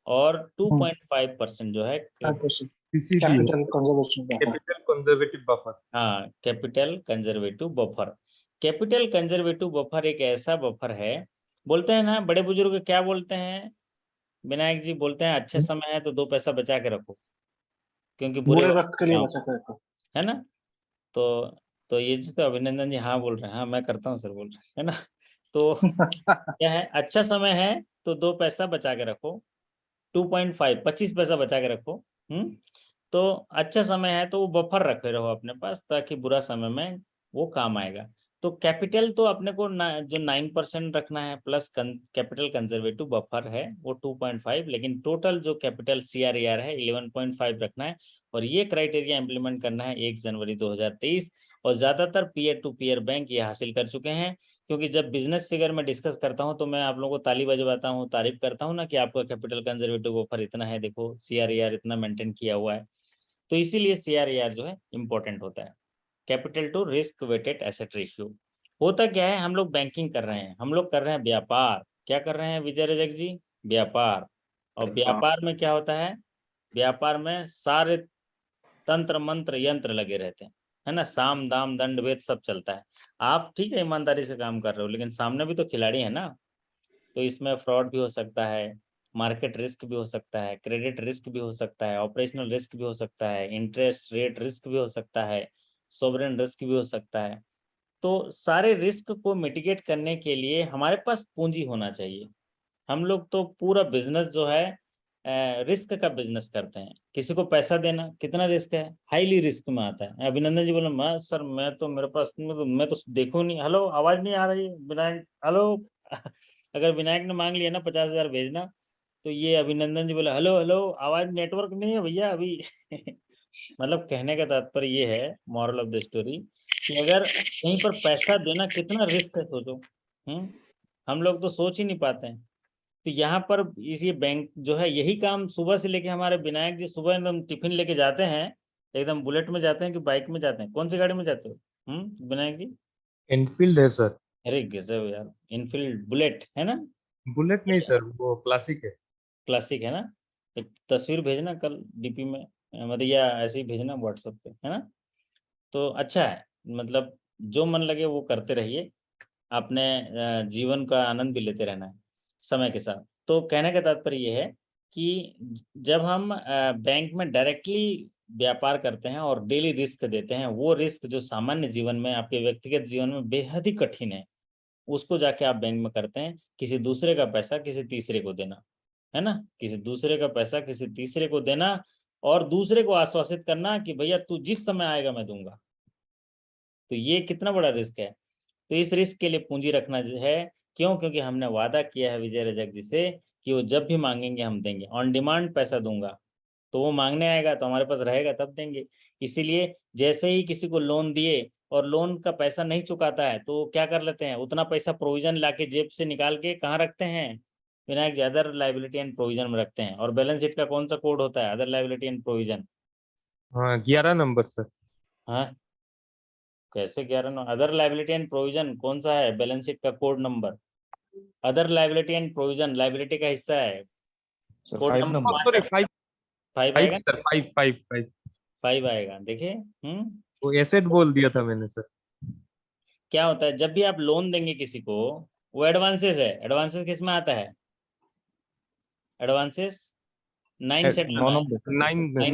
और 2.5% जो है capital conservation capital conservative buffer. हाँ, capital conservative buffer. Capital conservative buffer एक ऐसा बफर है, बोलते हैं ना बड़े बुजुर्ग क्या बोलते हैं विनायक जी, बोलते हैं अच्छे समय है तो 2 पैसा बचा के रखो, क्योंकि बुरे बुरे वक्त वक्त के लिए काम, बचा कर रखो। है ना। तो ये चीज तो अभिनंदन जी हाँ बोल रहे हैं, हाँ मैं करता हूँ सर बोल रहे हैं, है ना। तो क्या है, अच्छा समय है तो 2 पैसा बचा के रखो, 2.5 25 पैसा बचा के रखो। तो अच्छा समय है तो वो बफर रखे रहो अपने पास, ताकि बुरा समय में वो काम आएगा। तो कैपिटल तो अपने को जो 9% रखना है प्लस कैपिटल कंजर्वेटिव बफर है वो 2.5, लेकिन टोटल जो कैपिटल CRAR है 11.5 रखना है। और ये क्राइटेरिया इंप्लीमेंट करना है 1 जनवरी 2023। और ज्यादातर पीयर टू पीयर बैंक ये हासिल कर चुके हैं, क्योंकि जब बिजनेस फिगर में डिस्कस करता हूं तो मैं आप लोगों को ताली बजवाता हूं, तारीफ करता हूं ना कि आपका कैपिटल कंजर्वेटिव बफर इतना है, देखो CRAR इतना मेंटेन किया हुआ है। तो इसीलिए CRAR जो है इंपॉर्टेंट होता है, capital to risk weighted asset ratio. होता क्या है, हम लोग बैंकिंग कर रहे हैं, हम लोग कर रहे हैं व्यापार। क्या कर रहे हैं विजय रजक जी? व्यापार। और व्यापार में क्या होता है, व्यापार में सारे तंत्र मंत्र यंत्र लगे रहते हैं, है ना, साम दाम दंड भेद सब चलता है। आप ठीक है ईमानदारी से काम कर रहे हो, लेकिन सामने भी तो खिलाड़ी है ना। तो इसमें फ्रॉड भी हो सकता है, मार्केट रिस्क भी हो सकता है, क्रेडिट रिस्क भी हो सकता है, ऑपरेशनल रिस्क भी हो सकता है, इंटरेस्ट रेट रिस्क भी हो सकता है, सोवरेन रिस्क भी हो सकता है। तो सारे रिस्क को मिटिगेट करने के लिए हमारे पास पूंजी होना चाहिए। हम लोग तो पूरा बिजनेस जो है रिस्क का बिजनेस करते हैं। किसी को पैसा देना कितना रिस्क है, हाईली रिस्क में आता है। अभिनंदन जी बोले मैं सर मैं तो मेरे पास मैं तो देखो नहीं, हेलो आवाज नहीं आ रही है विनायक, हेलो अगर विनायक ने मांग लिया ना 50,000 भेजना, तो ये अभिनंदन जी बोले हेलो हेलो आवाज नेटवर्क नहीं है भैया अभी मतलब कहने का तात्पर्य ये है, मॉरल ऑफ द स्टोरी, कि अगर कहीं पर पैसा देना कितना रिस्क है सोचो। हम लोग तो सोच ही नहीं पाते हैं। तो यहाँ पर इसी बैंक जो है यही काम सुबह से लेके हमारे विनायक जी सुबह एकदम टिफिन लेके जाते हैं, एकदम बुलेट में जाते हैं कि बाइक में जाते हैं, कौन सी गाड़ी में जाते हो विनायक जी? एनफील्ड है सर। अरे गजब यार, इनफील्ड बुलेट है ना? बुलेट नहीं सर, वो क्लासिक है। क्लासिक है ना? एक तस्वीर भेजना कल DP में, मतलब या ऐसे ही भेजना व्हाट्सएप पे, है ना। तो अच्छा है, मतलब जो मन लगे वो करते रहिए, अपने जीवन का आनंद भी लेते रहना है समय के साथ। तो कहने का तात्पर्य ये है कि जब हम बैंक में डायरेक्टली व्यापार करते हैं और डेली रिस्क देते हैं, वो रिस्क जो सामान्य जीवन में आपके व्यक्तिगत जीवन में बेहद ही कठिन है, उसको जाके आप बैंक में करते हैं। किसी दूसरे का पैसा किसी तीसरे को देना, है ना, किसी दूसरे का पैसा किसी तीसरे को देना और दूसरे को आश्वासित करना कि भैया तू जिस समय आएगा मैं दूंगा। तो ये कितना बड़ा रिस्क है। तो इस रिस्क के लिए पूंजी रखना जो है, क्यों? क्योंकि हमने वादा किया है विजय रजक जी से कि वो जब भी मांगेंगे हम देंगे, ऑन डिमांड पैसा दूंगा। तो वो मांगने आएगा तो हमारे पास रहेगा तब देंगे। इसीलिए जैसे ही किसी को लोन दिए और लोन का पैसा नहीं चुकाता है तो क्या कर लेते हैं, उतना पैसा प्रोविजन लाके जेब से निकाल के कहाँ रखते हैं विनायक जी? अदर लाइबिलिटी एंड प्रोविजन में रखते हैं। और बैलेंस शीट का कौन सा कोड होता है, अदर लाइबिलिटी एंड प्रोविजन? हाँ 11 नंबर सर। हाँ, कैसे 11? अदर लाइबिलिटी एंड प्रोविजन कौन सा है बैलेंस शीट का code number? Other liability and provision liability का हिस्सा है, कोड नंबर सॉरी 5 5 5 आएगा, सर, 5 5 आएगा। देखिए वो एसेट बोल दिया था मैंने सर। क्या होता है जब भी आप लोन देंगे किसी को, वो एडवांसेस है। एडवांसेस किस में आता है? एडवांसेस 9 शेड्यूल में, 9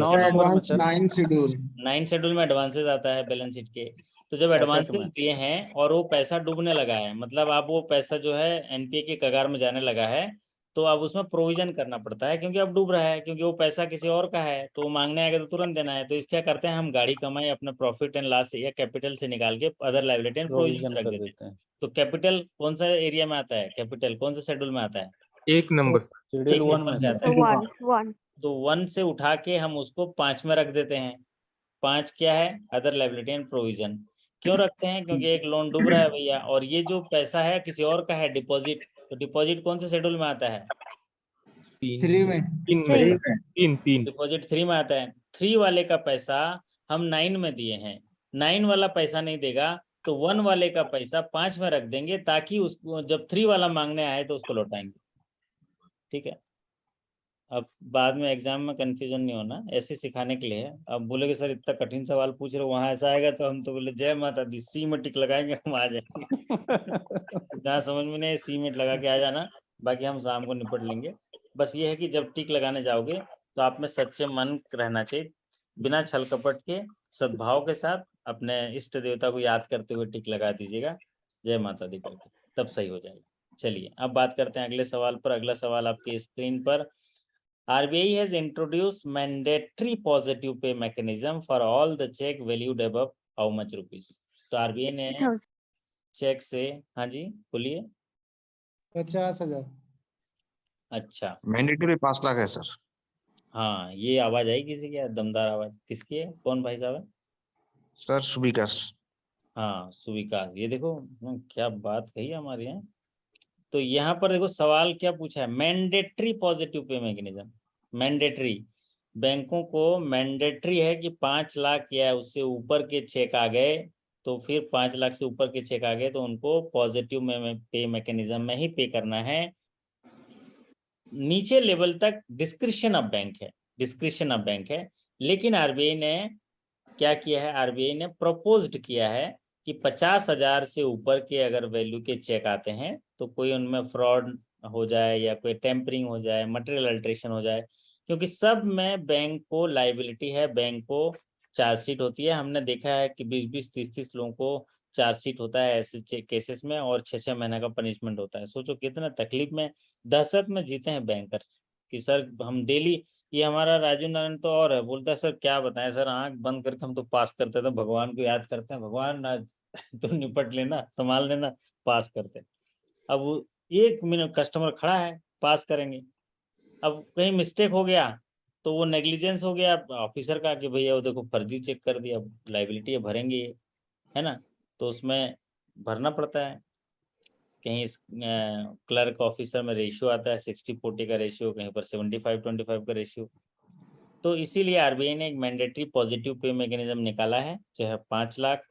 9 शेड्यूल में एडवांसेस आता है बैलेंस शीट के। तो जब एडवांसेस दिए हैं और वो पैसा डूबने लगा है, मतलब आप वो पैसा जो है NPA के कगार में जाने लगा है, तो अब उसमें प्रोविजन करना पड़ता है, क्योंकि अब डूब रहा है, क्योंकि वो पैसा किसी और का है, तो वो मांगने आएगा तो तुरंत देना है। तो इस क्या करते हैं हम, गाड़ी कमाई अपने प्रॉफिट एंड लॉस से या कैपिटल से निकाल के अदर लाइबिलिटी एंड प्रोविजन रख देते हैं। तो कैपिटल कौन सा एरिया में आता है, कैपिटल कौन सा शेड्यूल में आता है? 1 नंबर सर। एक नंबर में आता है। One. तो 1 से उठा के हम उसको 5 में रख देते हैं, 5 क्या है, अदर लायबिलिटी एंड प्रोविजन। क्यों रखते हैं? क्योंकि एक लोन डूब रहा है भैया, और ये जो पैसा है किसी और का है, डिपॉजिट। तो डिपॉजिट कौन से शेड्यूल में आता है? थ्री में तीन डिपॉजिट 3 में आता है। 3 वाले का पैसा हम 9 में दिए हैं, 9 वाला पैसा नहीं देगा तो 1 वाले का पैसा 5 में रख देंगे, ताकि उसको जब 3 वाला मांगने आए तो उसको लौटाएंगे। ठीक है, अब बाद में एग्जाम में कंफ्यूजन नहीं होना, ऐसे सिखाने के लिए है। अब बोलेगे सर इतना कठिन सवाल पूछ रहे हो, वहां ऐसा आएगा, तो हम तो बोले जय माता दी, सी में टिक लगाएंगे, हम आ जाएंगे। जहाँ समझ में नहीं, सी में लगा के आ जाना, बाकी हम शाम को निपट लेंगे। बस ये है कि जब टिक लगाने जाओगे तो आप में सच्चे मन रहना चाहिए, बिना छल कपट के, सद्भाव के साथ अपने इष्ट देवता को याद करते हुए टिक लगा दीजिएगा, जय माता दी करके, तब सही हो जाएगा। चलिए अब बात करते हैं अगले सवाल पर। अगला सवाल आपकी स्क्रीन पर। RBI has introduced mandatory positive pay mechanism for all the check valued above how much rupees? तो RBI ने 1000 चेक से, हाँ जी बोलिए। 50,000। अच्छा, मैंडेटरी 5 लाख है सर। हाँ ये आवाज आई किसी की, दमदार आवाज किसकी है? कौन भाई साहब है? सर सुविकास। हाँ सुविकास, ये देखो क्या बात कही हमारे यहाँ। तो यहाँ पर देखो सवाल क्या पूछा है, mandatory positive pay mechanism. Mandatory, बैंकों को मैंडेटरी है कि 5 लाख या उससे ऊपर के चेक आ गए, तो फिर 5 लाख से ऊपर के चेक आ गए तो उनको पॉजिटिव में पे मैकेनिज्म में ही पे करना है। नीचे लेवल तक डिस्क्रिप्शन ऑफ बैंक है, डिस्क्रिप्शन ऑफ बैंक है। लेकिन आरबीआई ने क्या किया है, आरबीआई ने प्रपोज्ड किया है कि 50,000 से ऊपर के अगर वैल्यू के चेक आते हैं तो कोई उनमें फ्रॉड हो जाए या कोई टेम्परिंग हो जाए, मटेरियल अल्ट्रेशन हो जाए, क्योंकि सब में बैंक को लाइबिलिटी है, बैंक को चार्जशीट होती है। हमने देखा है कि 20-20, 30-30 लोगों को चार्जशीट होता है ऐसे केसेस में, और 6-6 महीने का पनिशमेंट होता है। सोचो कितना तकलीफ में, दहशत में जीते हैं बैंकर्स कि सर हम डेली, ये हमारा राजू नारायण तो और है, बोलता है सर क्या बताएं सर, आंख बंद करके हम तो पास करते थे, भगवान को याद करते हैं, भगवान ना तो निपट लेना, संभाल लेना, पास करते। अब 1 मिनट कस्टमर खड़ा है, पास करेंगे। अब कहीं मिस्टेक हो गया तो वो नेग्लिजेंस हो गया ऑफिसर का कि भैया वो देखो फर्जी चेक कर दिया, लाइबिलिटी है भरेंगे, है ना, तो उसमें भरना पड़ता है। कहीं क्लर्क ऑफिसर में रेशियो आता है 60-40 का रेशियो, कहीं पर 75-25 का रेशियो। तो इसीलिए आरबीआई ने एक मैंडेटरी पॉजिटिव पे मैकेनिज्म निकाला है, जो है 5 लाख।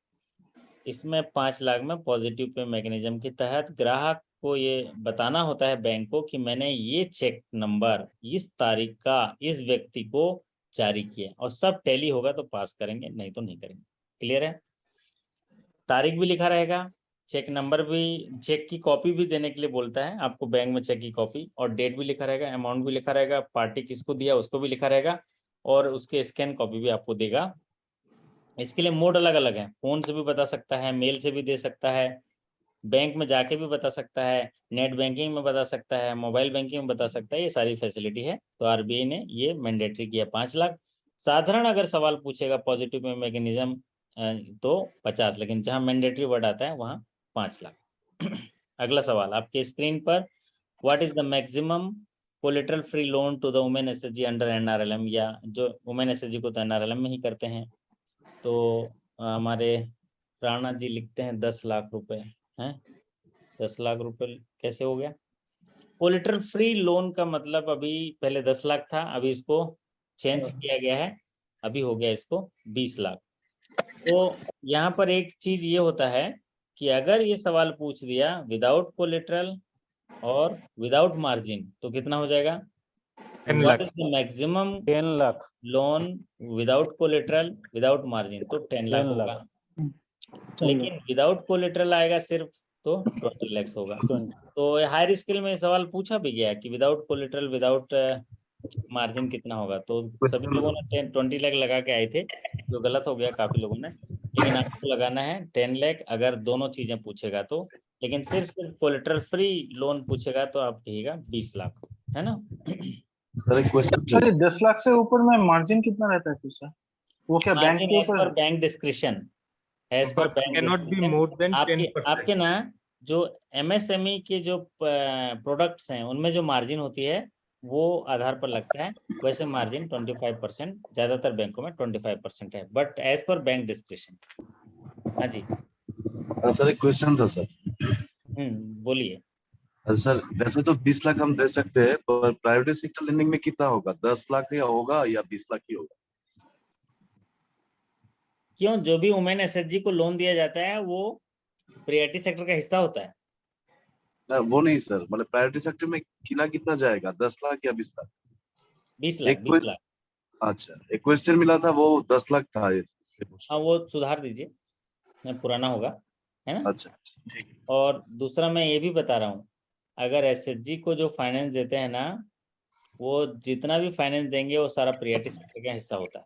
इसमें 5 लाख में पॉजिटिव पे मैकेनिज्म के तहत ग्राहक को ये बताना होता है बैंक को कि मैंने ये चेक नंबर इस तारीख का इस व्यक्ति को जारी किया, और सब टैली होगा तो पास करेंगे, नहीं तो नहीं करेंगे। क्लियर है? तारीख भी लिखा रहेगा, चेक नंबर भी, चेक की कॉपी भी देने के लिए बोलता है आपको बैंक में, चेक की कॉपी, और डेट भी लिखा रहेगा, अमाउंट भी लिखा रहेगा, पार्टी किसको दिया उसको भी लिखा रहेगा, और उसके स्कैन कॉपी भी आपको देगा। इसके लिए मोड अलग अलग है, फोन से भी बता सकता है, मेल से भी दे सकता है, बैंक में जाके भी बता सकता है, नेट बैंकिंग में बता सकता है, मोबाइल बैंकिंग में बता सकता है, ये सारी फैसिलिटी है। तो आरबीआई ने ये मैंडेटरी किया 5 लाख। साधारण अगर सवाल पूछेगा पॉजिटिव मैकेनिज्म तो 50, लेकिन जहां मैंडेटरी वर्ड आता है वहां 5 लाख। अगला सवाल आपके स्क्रीन पर, what is the maximum collateral free loan to the women SHG under NRLM, या जो वुमेन एसएचजी को तो एनआरएलएम में ही करते हैं। तो हमारे राणा जी लिखते हैं 10 लाख रुपए हैं। 10 लाख रुपए कैसे हो गया? कोलेटरल फ्री लोन का मतलब अभी पहले 10 लाख था, अभी इसको चेंज किया गया है, अभी हो गया इसको 20 लाख। तो यहाँ पर एक चीज ये होता है कि अगर ये सवाल पूछ दिया विदाउट कोलेटरल और विदाउट मार्जिन तो कितना हो जाएगा? 10 what lakh is the maximum 10 lakh loan without collateral without margin? तो 10 लाख 10 होगा। लाख लेकिन विदाउट कोलेटरल आएगा सिर्फ तो 20 लाख होगा। 20 तो हायर स्किल में सवाल पूछा भी गया कि विदाउट कोलेटरल विदाउट मार्जिन कितना होगा, तो सभी लोगों ने 20 लाख लगा के आए थे, जो गलत हो गया काफी लोगों ने। लेकिन आपको लगाना है 10 लाख अगर दोनों चीजें पूछेगा तो, लेकिन सिर्फ कोलेटरल फ्री लोन पूछेगा तो आप कहिएगा 20 लाख, है ना। सर एक क्वेश्चन सर 10 लाख से ऊपर में मार्जिन कितना रहता है फिर सर? वो क्या बैंक मार्जिन के एज पर ऊपर? Bank description, as per but bank cannot be more than आपके 10%. आपके ना जो एमएसएमई के जो प्रोडक्ट्स हैं उनमें जो मार्जिन होती है वो आधार पर लगता है। वैसे मार्जिन 25%, ज्यादातर बैंकों में 25% है, but as per bank description. हाँ जी, सर एक क्वेश्चन था सर। बोलिए। सर वैसे तो 20 लाख हम दे सकते हैं, पर प्राइवेट सेक्टर लेंडिंग में कितना होगा? 10 लाख या होगा या 20 लाख ही होगा? क्यों, जो भी वुमेन एसएचजी को लोन दिया जाता है वो प्रियरिटी सेक्टर का हिस्सा होता है। वो नहीं सर, मतलब प्राइवेट सेक्टर में कितना कितना जाएगा, 10 लाख या 20 लाख? 20 लाख, एक 20 लाख। अच्छा, एक क्वेश्चन मिला था वो 10 लाख था, इसलिए पूछा। हाँ, वो सुधार दीजिए, पुराना होगा, है ना। अच्छा ठीक है। और दूसरा मैं ये भी बता रहा हूँ, अगर एसएचजी को जो फाइनेंस देते हैं ना, वो जितना भी फाइनेंस देंगे वो सारा प्रियरिटी सेक्टर का हिस्सा होता है।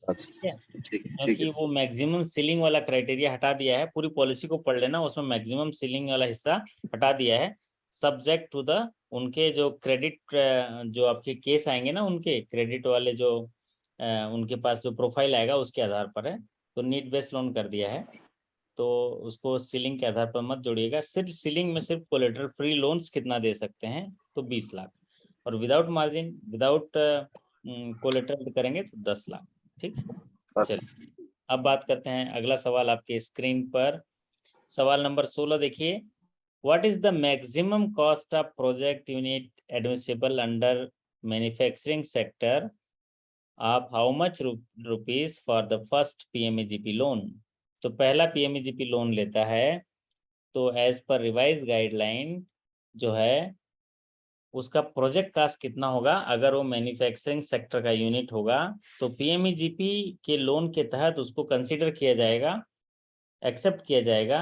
अच्छा ठीक है क्योंकि वो मैक्सिमम सीलिंग वाला क्राइटेरिया हटा दिया है। पूरी पॉलिसी को पढ़ लेना, उसमें मैक्सिमम सीलिंग वाला हिस्सा हटा दिया है, सब्जेक्ट टू द उनके जो क्रेडिट, जो आपके केस आएंगे ना, उनके क्रेडिट वाले जो उनके पास जो प्रोफाइल आएगा उसके आधार पर है। तो नीड बेस्ड लोन कर दिया है, तो उसको सीलिंग के आधार पर मत जोड़िएगा। सिर्फ सीलिंग में सिर्फ कोलेटरल फ्री लोन्स कितना दे सकते हैं, तो 20 लाख, और विदाउट मार्जिन, विदाउट कोलेटरल करेंगे तो 10 लाख। ठीक, चलिए अब बात करते हैं अगला सवाल आपके स्क्रीन पर। सवाल नंबर 16 देखिए, what is the maximum cost of project unit admissible under manufacturing sector of how much rupees for the first PMEGP loan. तो पहला पीएमएजीपी लोन लेता है तो एज पर रिवाइज गाइडलाइन जो है उसका प्रोजेक्ट कास्ट कितना होगा। अगर वो मैन्युफैक्चरिंग सेक्टर का यूनिट होगा तो पीएमईजीपी के लोन के तहत उसको कंसीडर किया जाएगा, एक्सेप्ट किया जाएगा।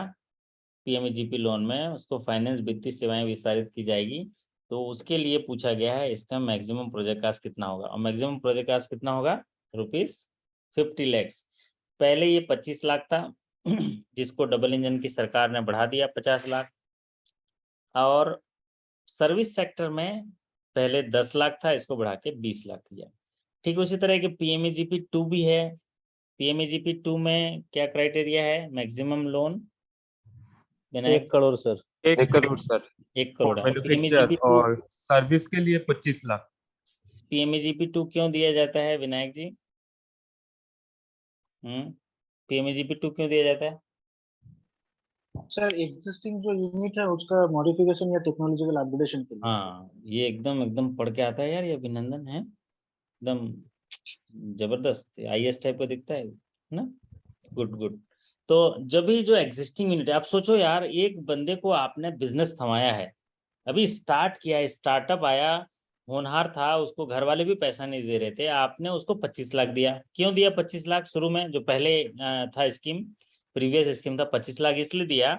पीएमईजीपी लोन में उसको फाइनेंस वित्तीय सेवाएं विस्तारित की जाएगी। तो उसके लिए पूछा गया है इसका मैक्सिमम प्रोजेक्ट कास्ट कितना होगा, और मैक्सिमम प्रोजेक्ट कास्ट कितना होगा, ₹50 लाख। पहले ये 25 लाख था जिसको डबल इंजन की सरकार ने बढ़ा दिया 50 लाख। और सर्विस सेक्टर में पहले 10 लाख था, इसको बढ़ा के 20 लाख किया। ठीक उसी तरह के पीएमईजीपी 2 भी है। पीएमईजीपी 2 में क्या क्राइटेरिया है, maximum loan 1 crore sir. 1 crore sir 1 crore है। मैन्युफैक्चर, और सर्विस के लिए 25 लाख। पीएमईजीपी 2 क्यों दिया जाता है विनायक जी? पीएमईजीपी 2 क्यों दिया जाता है? सर एग्जिस्टिंग जो यूनिट है उसका मॉडिफिकेशन या टेक्नोलॉजिकल अपग्रेडेशन के लिए। हाँ, ये एकदम पढ़ के आता है यार, ये अभिनंदन है, एकदम जबरदस्त आईएएस टाइप का दिखता है ना। गुड। तो जब भी जो एग्जिस्टिंग यूनिट है, आप सोचो यार, एक बंदे को आपने बिजनेस थमाया है, अभी स्टार्ट किया है, स्टार्टअप आया, होनहार था, उसको घर वाले भी पैसा नहीं दे रहे थे, आपने उसको 25 लाख दिया। क्यों दिया 25 लाख? शुरू में जो पहले था स्कीम, प्रीवियस स्कीम था, 25 लाख इसलिए दिया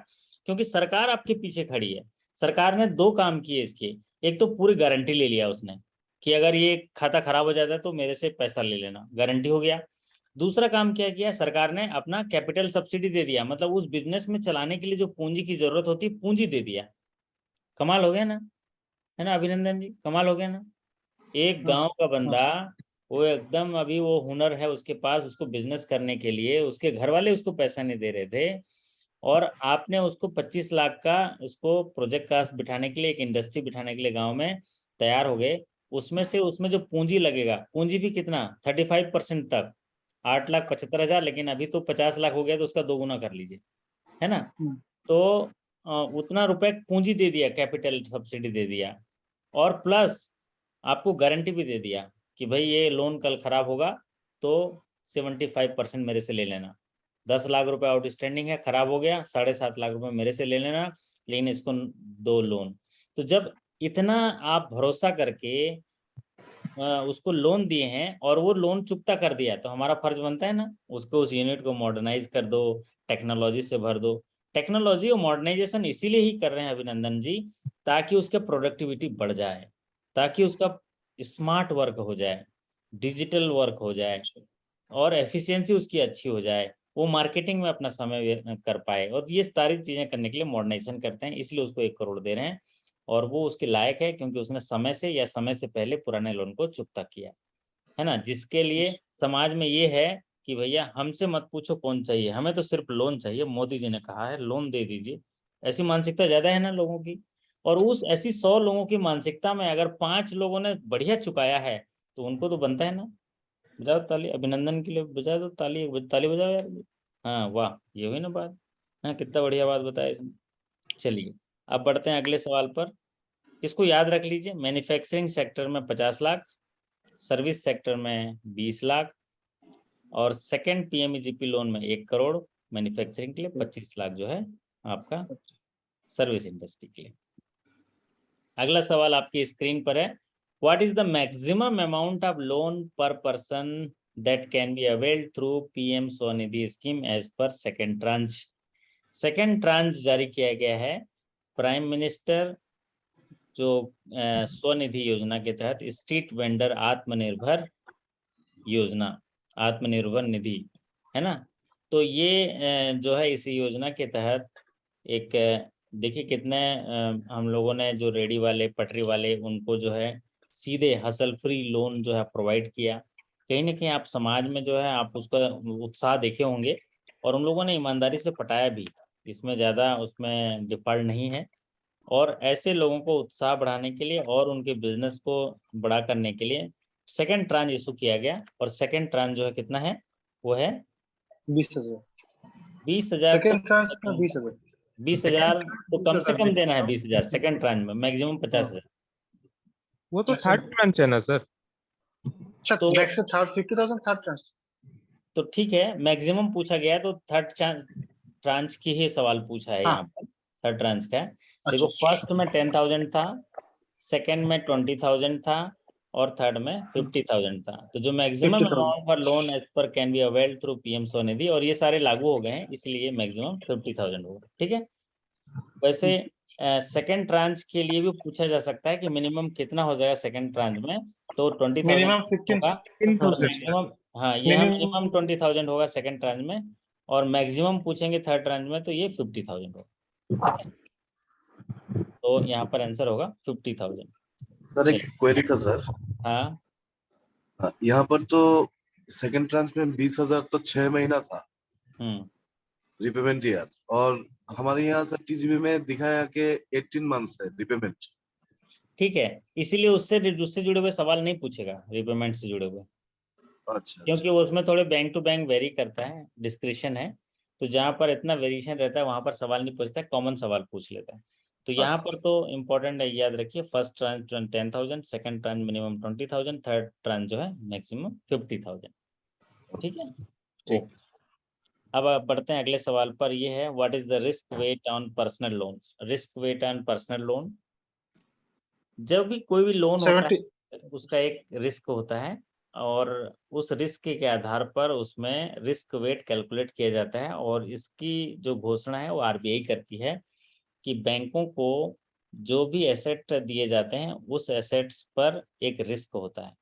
क्योंकि सरकार आपके पीछे खड़ी है। सरकार ने 2 काम किए इसके, एक तो पूरी गारंटी ले लिया उसने कि अगर ये खाता खराब हो जाता है तो मेरे से पैसा ले लेना, गारंटी हो गया। दूसरा काम क्या किया सरकार ने, अपना कैपिटल सब्सिडी दे दिया, मतलब उस बिजनेस में चलाने के लिए जो पूंजी की जरूरत होती है पूंजी दे दिया। कमाल हो गया ना, है ना अभिनंदन जी, कमाल हो गया ना। एक गांव का बंदा, वो एकदम अभी वो हुनर है उसके पास, उसको बिजनेस करने के लिए उसके घर वाले उसको पैसा नहीं दे रहे थे, और आपने उसको 25 लाख का उसको प्रोजेक्ट कास्ट बिठाने के लिए, एक इंडस्ट्री बिठाने के लिए गांव में तैयार हो गए। उसमें जो पूंजी लगेगा, पूंजी भी कितना, 35% तक, 8,75,000, लेकिन अभी तो 50 लाख हो गया तो उसका 2 गुना कर लीजिए, है ना। तो उतना रुपए पूंजी दे दिया, कैपिटल सब्सिडी दे दिया, और प्लस आपको गारंटी भी दे दिया कि भाई ये लोन कल खराब होगा तो 75% मेरे से ले लेना। 10 लाख रुपए आउटस्टैंडिंग है, खराब हो गया, 7.5 लाख रुपए मेरे से ले लेना, लेकिन इसको 2 लोन। तो जब इतना आप भरोसा करके उसको लोन दिए हैं और वो लोन चुकता कर दिया, तो हमारा फर्ज बनता है ना उसको, उस यूनिट को मॉडर्नाइज कर दो, टेक्नोलॉजी से भर दो। टेक्नोलॉजी और मॉडर्नाइजेशन इसीलिए ही कर रहे हैं अभिनंदन जी, ताकि उसका प्रोडक्टिविटी बढ़ जाए, ताकि उसका स्मार्ट वर्क हो जाए, डिजिटल वर्क हो जाए, और एफिशिएंसी उसकी अच्छी हो जाए, वो मार्केटिंग में अपना समय कर पाए। और ये सारी चीजें करने के लिए मॉडर्नाइजेशन करते हैं, इसलिए उसको 1 करोड़ दे रहे हैं। और वो उसके लायक है क्योंकि उसने समय से या समय से पहले पुराने लोन को चुकता किया, है ना। जिसके लिए समाज में ये है कि भैया हमसे मत पूछो कौन चाहिए, हमें तो सिर्फ लोन चाहिए, मोदी जी ने कहा है लोन दे दीजिए, ऐसी मानसिकता ज्यादा है ना लोगों की। और उस ऐसी 100 लोगों की मानसिकता में अगर 5 लोगों ने बढ़िया चुकाया है तो उनको तो बनता है ना। बजाओ ताली, अभिनंदन के लिए बजा दो ताली, ताली बजाओ यार। हाँ वाह, ये हुई ना बात। हाँ, कितना बढ़िया बात बताया इसने। चलिए अब बढ़ते हैं अगले सवाल पर। इसको याद रख लीजिए, मैन्युफैक्चरिंग सेक्टर में 50 लाख, सर्विस सेक्टर में 20 लाख, और सेकंड पीएमईजीपी लोन में 1 करोड़, मैन्युफैक्चरिंग के लिए 25 लाख जो है आपका सर्विस इंडस्ट्री के लिए। अगला सवाल आपकी स्क्रीन पर है, what is the maximum amount of loan per person that can be availed through PM SVANidhi scheme as per second tranche. Second tranche जारी किया गया है प्राइम मिनिस्टर जो स्वनिधि योजना के तहत स्ट्रीट वेंडर आत्मनिर्भर योजना, आत्मनिर्भर निधि है ना। तो ये जो है इस योजना के तहत एक देखिए कितने हम लोगों ने जो रेडी वाले पटरी वाले उनको जो है सीधे हसल फ्री लोन जो है प्रोवाइड किया। कहीं ना कहीं आप समाज में जो है आप उसका उत्साह देखे होंगे, और उन लोगों ने ईमानदारी से पटाया भी, इसमें ज़्यादा उसमें डिफॉल्ट नहीं है। और ऐसे लोगों को उत्साह बढ़ाने के लिए और उनके बिजनेस को बड़ा करने के लिए सेकंड ट्रांच इशू किया गया। और सेकंड ट्रांच जो है कितना है, वो है 20,000। 20,000। सेकंड ट्रांच में 20,000। 20,000 तो कम से कम देना है, 20,000 20,000 सेकंड ट्रांच में, मैक्सिमम 50,000। वो तो थर्ड ट्रांच है ना सर। अच्छा, तो नेक्स्ट 50,000 थर्ड ट्रांच। तो ठीक है, मैक्सिमम पूछा गया तो थर्ड ट्रांच की ही सवाल पूछा है यहाँ पर, थर्ड ट्रांच का है। देखो फर्स्ट में 10,000 था, सेकंड में 20,000 था, और थर्ड में 50,000 था। तो जो maximum 50,000 amount for loan as per can be availed through PM Svanidhi, और ये सारे लागू हो गए हैं, इसलिए मैक्सिमम 50,000 होगा। ठीक है। वैसे सेकंड ट्रांच के लिए भी पूछा जा सकता है कि मिनिमम कितना हो जाएगा सेकंड ट्रांच में, तो 20,000 मिनिमम 15 होगा, और 15,000 मैक्सिमम, हाँ ये मिनिमम 20,000 होगा सेकंड ट्रांच में, और मैक्सिमम पूछेंगे थर्ड ट्रांच में तो ये 50,000 होगा। ठीक है, तो यहाँ पर आंसर होगा 50,000। सर एक क्वेरी था सर। हाँ यहाँ पर तो सेकंड ट्रांच में 20,000 तो 6 महीना था रिपेमेंट ईयर, और हमारे यहाँ सर टीजीबी में दिखाया कि 18 मंथ्स है रिपेमेंट। ठीक है, इसीलिए उससे जुड़े हुए सवाल नहीं पूछेगा, रिपेमेंट से जुड़े हुए, अच्छा क्योंकि वो उसमें थोड़े बैंक टू बैंक वेरी करता है, डिस्क्रिप्शन है। तो जहाँ पर इतना वेरिएशन रहता है वहां पर सवाल नहीं पूछता है, कॉमन सवाल पूछ लेता है। तो यहाँ पर तो इम्पोर्टेंट है, याद रखिए, first tranche 10,000, second tranche minimum 20,000, third tranche जो है मैक्सिमम 50,000। ठीक है, ठीक। अब आप बढ़ते हैं अगले सवाल पर। ये है, what is the risk wait on personal loan. Risk wait on personal loan, जब भी कोई भी लोन होता 70। है उसका एक रिस्क होता है, और उस रिस्क के आधार पर उसमें रिस्क वेट कैलकुलेट किया जाता है। और इसकी जो घोषणा है वो आरबीआई करती है कि बैंकों को जो भी एसेट दिए जाते हैं उस एसेट्स पर एक रिस्क होता है।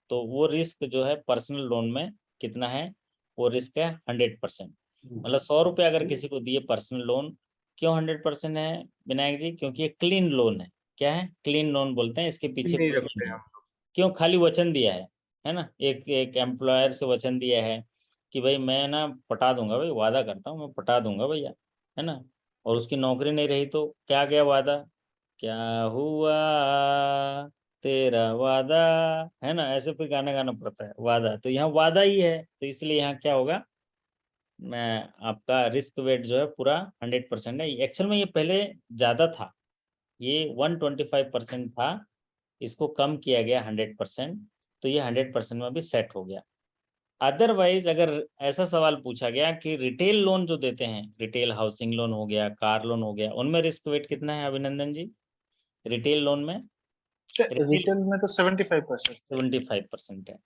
तो वो रिस्क जो है पर्सनल लोन में कितना है, वो रिस्क है 100%। मतलब 100 रुपये अगर किसी को दिए पर्सनल लोन, क्यों 100% है विनायक जी? क्योंकि ये क्लीन लोन है। क्या है? क्लीन लोन बोलते हैं, इसके पीछे नहीं कुछ भी रखते नहीं। हम। क्यों? खाली वचन दिया है ना, एक एक एम्प्लॉयर से वचन दिया है कि भाई मैं ना पटा दूंगा, भाई वादा करता हूँ मैं पटा दूंगा भैया, है ना। और उसकी नौकरी नहीं रही तो क्या गया वादा, क्या हुआ तेरा वादा, है ना, ऐसे फिर गाना गाना पड़ता है वादा। तो यहाँ वादा ही है, तो इसलिए यहाँ क्या होगा, मैं आपका रिस्क वेट जो है पूरा 100% है। एक्चुअल में ये पहले ज़्यादा था, ये 125% था, इसको कम किया गया 100%, तो ये 100% में भी सेट हो गया। अदरवाइज अगर ऐसा सवाल पूछा गया कि रिटेल लोन जो देते हैं, रिटेल हाउसिंग लोन हो गया, कार लोन हो गया, उनमें रिस्क वेट कितना है अभिनंदन जी? रिटेल लोन में रिटेल में तो 75%। 75% है।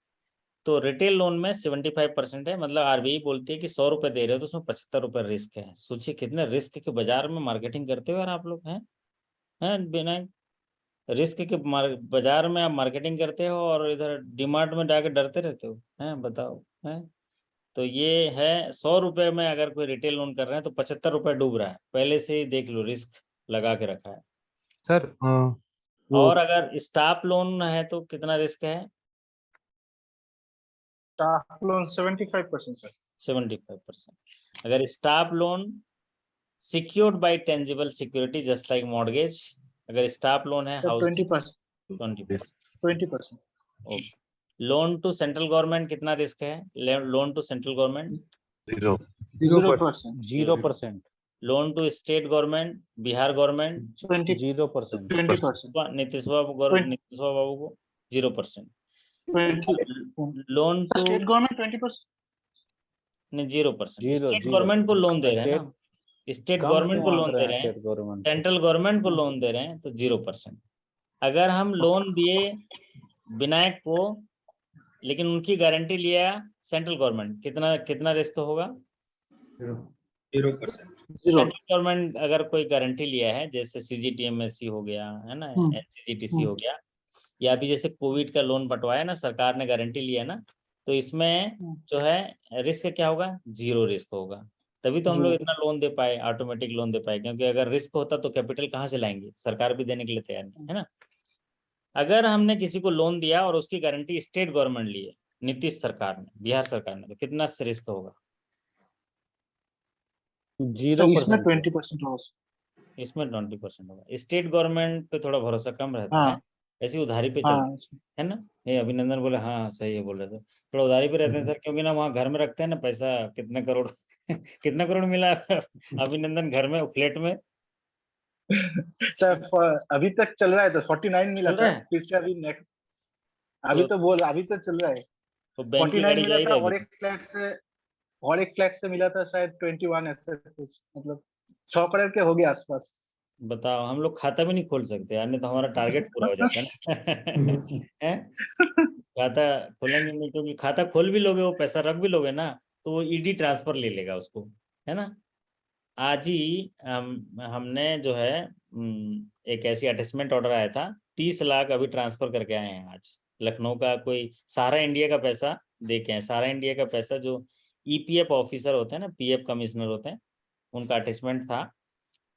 तो रिटेल लोन में 75% है, मतलब आरबीआई बोलती है कि 100 रुपए दे रहे हो तो उसमें 75 रुपए रिस्क है। सोचिए कितने रिस्क के बाजार में मार्केटिंग करते हो यार आप लोग, हैं बिना रिस्क के बाजार में आप मार्केटिंग करते हो, और इधर डीमार्ट में जाकर डरते रहते हो, हैं बताओ, हैं। तो ये है 100 रुपए में अगर कोई रिटेल लोन कर रहे हैं तो 75 रुपए डूब रहा है, पहले से ही देख लो, रिस्क लगा के रखा है। सर वो और अगर स्टाफ लोन है तो कितना रिस्क है? Staff loan 75% sir. 75%। अगर staff loan secured by tangible security just like mortgage, अगर स्टाफ लोन है sir house 20%, 20%। 20%। Okay. Loan to central government कितना रिस्क है? Loan to central government 0 0%, 0%, loan to state government, Bihar government 0%, 20%, Nitish Twenty- बाबू को 0%। 20%। Loan to state government 20%। नहीं 0%। जीरो स्टेट गवर्नमेंट को लोन दे रहे हैं ना, स्टेट कम गवर्नमेंट को क्यों लोन आंक दे रहे रहे हैं हैं, स्टेट गवर्नमेंट? सेंट्रल गवर्नमेंट को लोन दे रहे हैं तो 0%। अगर हम लोन दिए विनायक को लेकिन उनकी गारंटी लिया सेंट्रल गवर्नमेंट, कितना रिस्क होगा? 0%। सेंट्रल गवर्नमेंट अगर कोई गारंटी लिया है, जैसे CGTMSC हो गया है ना, NCGTC हो गया, या अभी जैसे कोविड का लोन बंटवाया ना सरकार ने, गारंटी लिया ना, तो इसमें जो है रिस्क क्या होगा? 0 रिस्क होगा। तभी तो हम लोग इतना लोन दे पाए, ऑटोमेटिक लोन दे पाए, क्योंकि अगर रिस्क होता तो कैपिटल कहाँ से लाएंगे? सरकार भी देने के लिए तैयार नहीं है ना। अगर हमने किसी को लोन दिया और उसकी गारंटी स्टेट गवर्नमेंट ली है, नीतीश सरकार ने, बिहार सरकार ने, तो कितना रिस्क होगा? इसमें 0%। 20% होगा। इसमें 20% होगा। स्टेट गवर्नमेंट पे थोड़ा भरोसा कम रहता है, हाँ ऐसी उधारी पे हाँ चलती है ना। ये अभिनंदन बोले हाँ सही है बोल रहे थे, थोड़ा उधारी पे रहते हैं सर, क्योंकि ना वहाँ घर में रखते हैं ना पैसा, कितने करोड़ कितना करोड़ मिला अभिनंदन घर में फ्लैट में सर अभी तक चल रहा है तो 49 मिला चल रहा था, है? फिर से अभी नेक्स्ट अभी तो बोल अभी तक चल रहा है। तो बैंक की 49 गाड़ी मिला जा ही था रहा है और अभी। एक फ्लैट से मिला था शायद 21 ऐसे कुछ, मतलब 100 करोड़ के हो गया आसपास। बताओ, हम लोग खाता भी नहीं खोल सकते यार, नहीं तो हमारा टारगेट पूरा हो जाता है ना हैं? खाता खोलेंगे नहीं, क्योंकि खाता खोल भी लोगे, वो पैसा रख भी लोगे ना, तो वो ED ट्रांसफर ले लेगा उसको, है ना। आज ही हमने जो है एक ऐसी अटैचमेंट ऑर्डर आया था, 30 लाख अभी ट्रांसफर करके आए हैं आज। लखनऊ का कोई सहारा इंडिया का पैसा दे के आए, सहारा इंडिया का पैसा, जो EPF ऑफिसर होते हैं ना, PF कमिश्नर होते हैं, उनका अटैचमेंट था।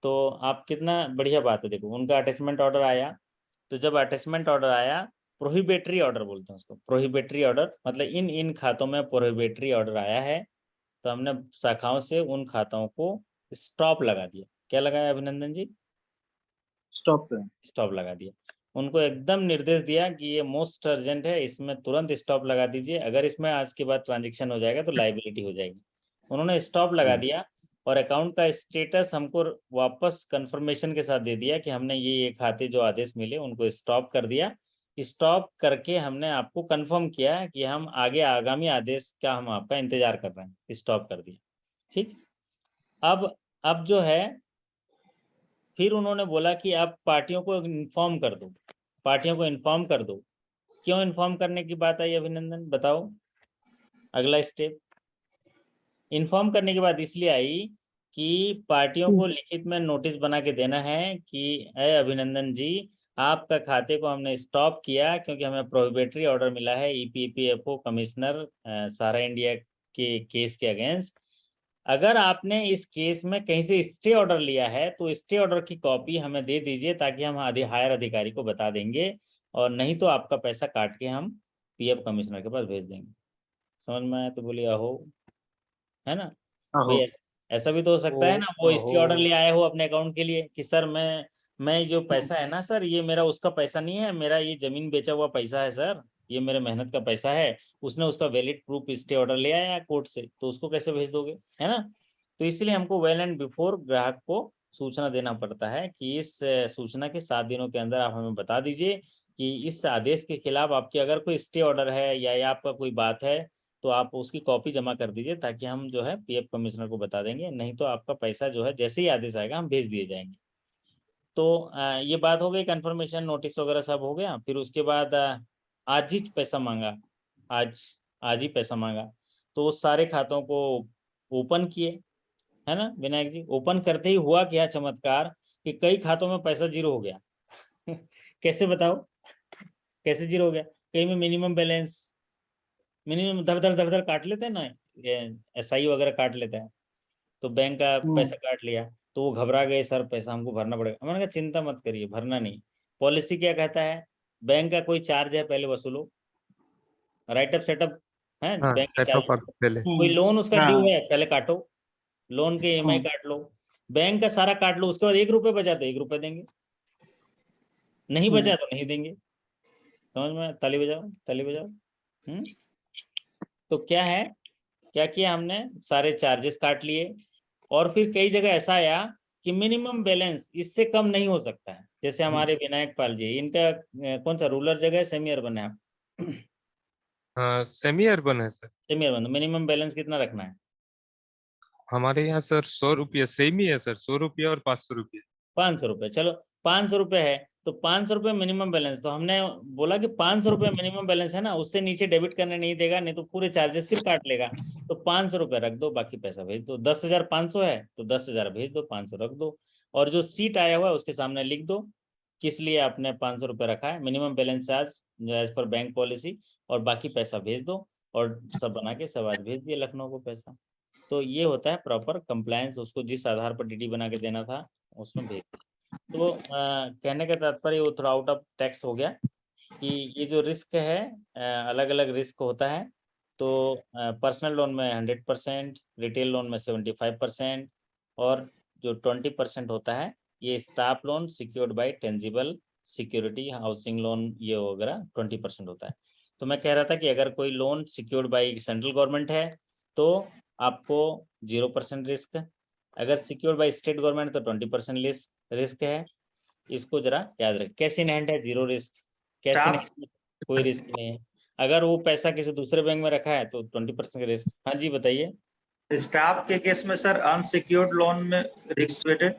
तो आप कितना बढ़िया बात है, देखो उनका अटैचमेंट ऑर्डर आया, तो जब अटैचमेंट ऑर्डर आया, प्रोहिबिटरी ऑर्डर बोलते हैं उसको, प्रोहिबिटरी ऑर्डर मतलब इन खातों में प्रोहिबिटरी ऑर्डर आया है, तो हमने शाखाओं से उन खातों को स्टॉप लगा दिया। क्या लगाया अभिनंदन जी? स्टॉप लगा दिया। उनको एकदम निर्देश दिया कि ये मोस्ट अर्जेंट है, इसमें तुरंत स्टॉप लगा दीजिए, अगर इसमें आज के बाद ट्रांजेक्शन हो जाएगा तो लाइबिलिटी हो जाएगी। उन्होंने स्टॉप लगा दिया और अकाउंट का स्टेटस हमको वापस कंफर्मेशन के साथ दे दिया कि हमने ये खाते जो आदेश मिले उनको स्टॉप कर दिया। स्टॉप करके हमने आपको कंफर्म किया कि हम आगे आगामी आदेश का हम आपका इंतजार कर रहे हैं, स्टॉप कर दिया। ठीक। अब जो है फिर उन्होंने बोला कि आप पार्टियों को इन्फॉर्म कर दो, पार्टियों को इन्फॉर्म कर दो। क्यों इन्फॉर्म करने की बात आई अभिनंदन, बताओ अगला स्टेप। इन्फॉर्म करने की बात इसलिए आई कि पार्टियों को लिखित में नोटिस बना के देना है कि अभिनंदन जी, आपका खाते को हमने स्टॉप किया क्योंकि हमें प्रोहिबिटरी ऑर्डर मिला है EPFO कमिश्नर सहारा इंडिया के केस के अगेंस्ट। अगर आपने इस केस में कहीं से स्टे ऑर्डर लिया है तो स्टे ऑर्डर की कॉपी हमें दे दीजिए, ताकि हम हायर अधिकारी को बता देंगे, और नहीं तो आपका पैसा काट के हम PF कमिश्नर के पास भेज देंगे। समझ में आया तो बोलिए अहो, है ना भाई। ऐसा भी तो हो सकता है ना, वो स्टे ऑर्डर ले आए हो अपने अकाउंट के लिए कि सर मैं जो पैसा है ना सर, ये मेरा उसका पैसा नहीं है, मेरा ये जमीन बेचा हुआ पैसा है सर, ये मेरे मेहनत का पैसा है। उसने उसका वैलिड प्रूफ स्टे ऑर्डर ले आया कोर्ट से, तो उसको कैसे भेज दोगे, है ना। तो इसलिए हमको वेल एंड बिफोर ग्राहक को सूचना देना पड़ता है कि इस सूचना के 7 दिनों के अंदर आप हमें बता दीजिए कि इस आदेश के खिलाफ आपकी अगर कोई स्टे ऑर्डर है या आपका कोई बात है, तो आप उसकी कॉपी जमा कर दीजिए, ताकि हम जो है PF कमिश्नर को बता देंगे, नहीं तो आपका पैसा जो है जैसे ही आदेश आएगा हम भेज दिए जाएंगे। तो ये बात हो गई, कंफर्मेशन नोटिस वगैरह सब हो गया। फिर उसके बाद आज ही पैसा मांगा, आज ही पैसा मांगा, तो उस सारे खातों को ओपन किए, है ना विनायक जी। ओपन करते ही हुआ क्या चमत्कार कि कई खातों में पैसा 0 हो गया कैसे बताओ, कैसे 0 हो गया? कहीं में मिनिमम धर धर काट लेते हैं ना, SI वगैरह काट लेते हैं, तो बैंक का पैसा काट लिया, तो वो घबरा गए, सर पैसा हमको भरना पड़ेगा। मैंने कहा चिंता मत करिए, भरना नहीं। पॉलिसी क्या कहता है, बैंक का कोई चार्ज है पहले वसूलो, राइट अप सेटअप है हाँ, बैंक का सेटअप चार्ज, पहले कोई लोन उसका ड्यू है पहले काटो, लोन के EMI काट लो, बैंक का सारा काट लो, उसके बाद 1 रुपये बचा तो 1 रुपये देंगे। नहीं बचा तो नहीं देंगे। समझ में? ताली बजाओ, ताली बजाओ। तो क्या है, क्या किया हमने, सारे चार्जेस काट लिए और फिर कई जगह ऐसा आया कि मिनिमम बैलेंस इससे कम नहीं हो सकता है। जैसे हमारे विनायक पाल जी, इनका कौन सा रूरल जगह है, सेमी अर्बन है? सेमी अर्बन है sir. Semi urban. Minimum balance कितना रखना है? हमारे यहाँ सर 100 रुपया सेम ही है सर, 100 रुपया और 500 रुपया। 500 रुपये। चलो 500 रुपये है तो 500 रुपये मिनिमम बैलेंस। तो हमने बोला कि 500 रुपये मिनिमम बैलेंस है ना, उससे नीचे डेबिट करने नहीं देगा, नहीं तो पूरे चार्जेस फिर काट लेगा। तो 500 रुपये रख दो, बाकी पैसा भेज दो। 10,500 है तो 10,000 भेज दो, 500 रख दो। और जो सीट आया हुआ है उसके सामने लिख दो किस लिए आपने 500 रुपये रखा है, minimum balance charge as per bank policy, और बाकी पैसा भेज दो। और सब बना के सब आज भेज दिए लखनऊ को पैसा। तो ये होता है प्रॉपर कंप्लायंस। उसको जिस आधार पर डीडी बना के देना था उसमें भेज दिया। तो कहने का तात्पर्य वो थोड़ा आउट ऑफ टैक्स हो गया कि ये जो रिस्क है अलग अलग रिस्क होता है। तो पर्सनल लोन में 100%, रिटेल लोन में 75%, और जो 20% होता है ये staff loan secured by tangible security, housing loan ये वगैरह 20% होता है। तो मैं कह रहा था कि अगर कोई loan secured by central government है तो आपको 0% रिस्क, अगर सिक्योर्ड बाय स्टेट गवर्नमेंट तो 20% रिस्क है। इसको जरा याद रखें। कैश इन हैंड है 0 रिस्क, कैश इन हैंड कोई रिस्क नहीं है। अगर वो पैसा किसी दूसरे बैंक में रखा है तो 20% रिस्क। हाँ जी बताइए। स्टाफ के केस में सर अनसिक्योर्ड लोन में रिस्क वेटेड।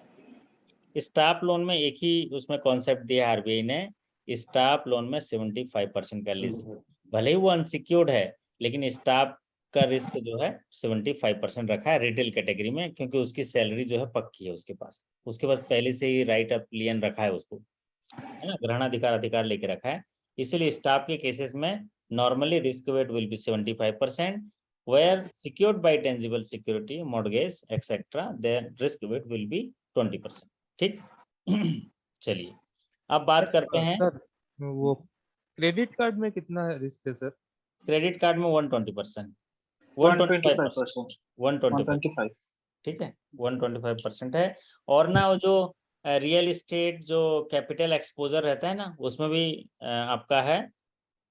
स्टाफ लोन में एक ही उसमें कॉन्सेप्ट दिया है आरबीआई ने, स्टाफ लोन में 75% का रिस्क, भले ही वो अनसिक्योर्ड है लेकिन स्टाफ का रिस्क जो है 75% रखा है रिटेल कैटेगरी में, क्योंकि उसकी सैलरी जो है पक्की है उसके पास पहले से ही राइट ऑफ लियन रखा है उसको, है ना, अधिकार लेके रखा है। इसीलिए स्टाफ के केसेस में normally risk weight will be 75%, where secured by tangible security, mortgage etcetera, there risk weight will be 20%। ठीक। चलिए अब बात करते हैं सर वो क्रेडिट कार्ड में कितना रिस्क है सर? क्रेडिट कार्ड में 120%, 125%, 125, ठीक है, 125% है। और ना वो जो रियल एस्टेट जो कैपिटल एक्सपोजर रहता है ना उसमें भी आपका है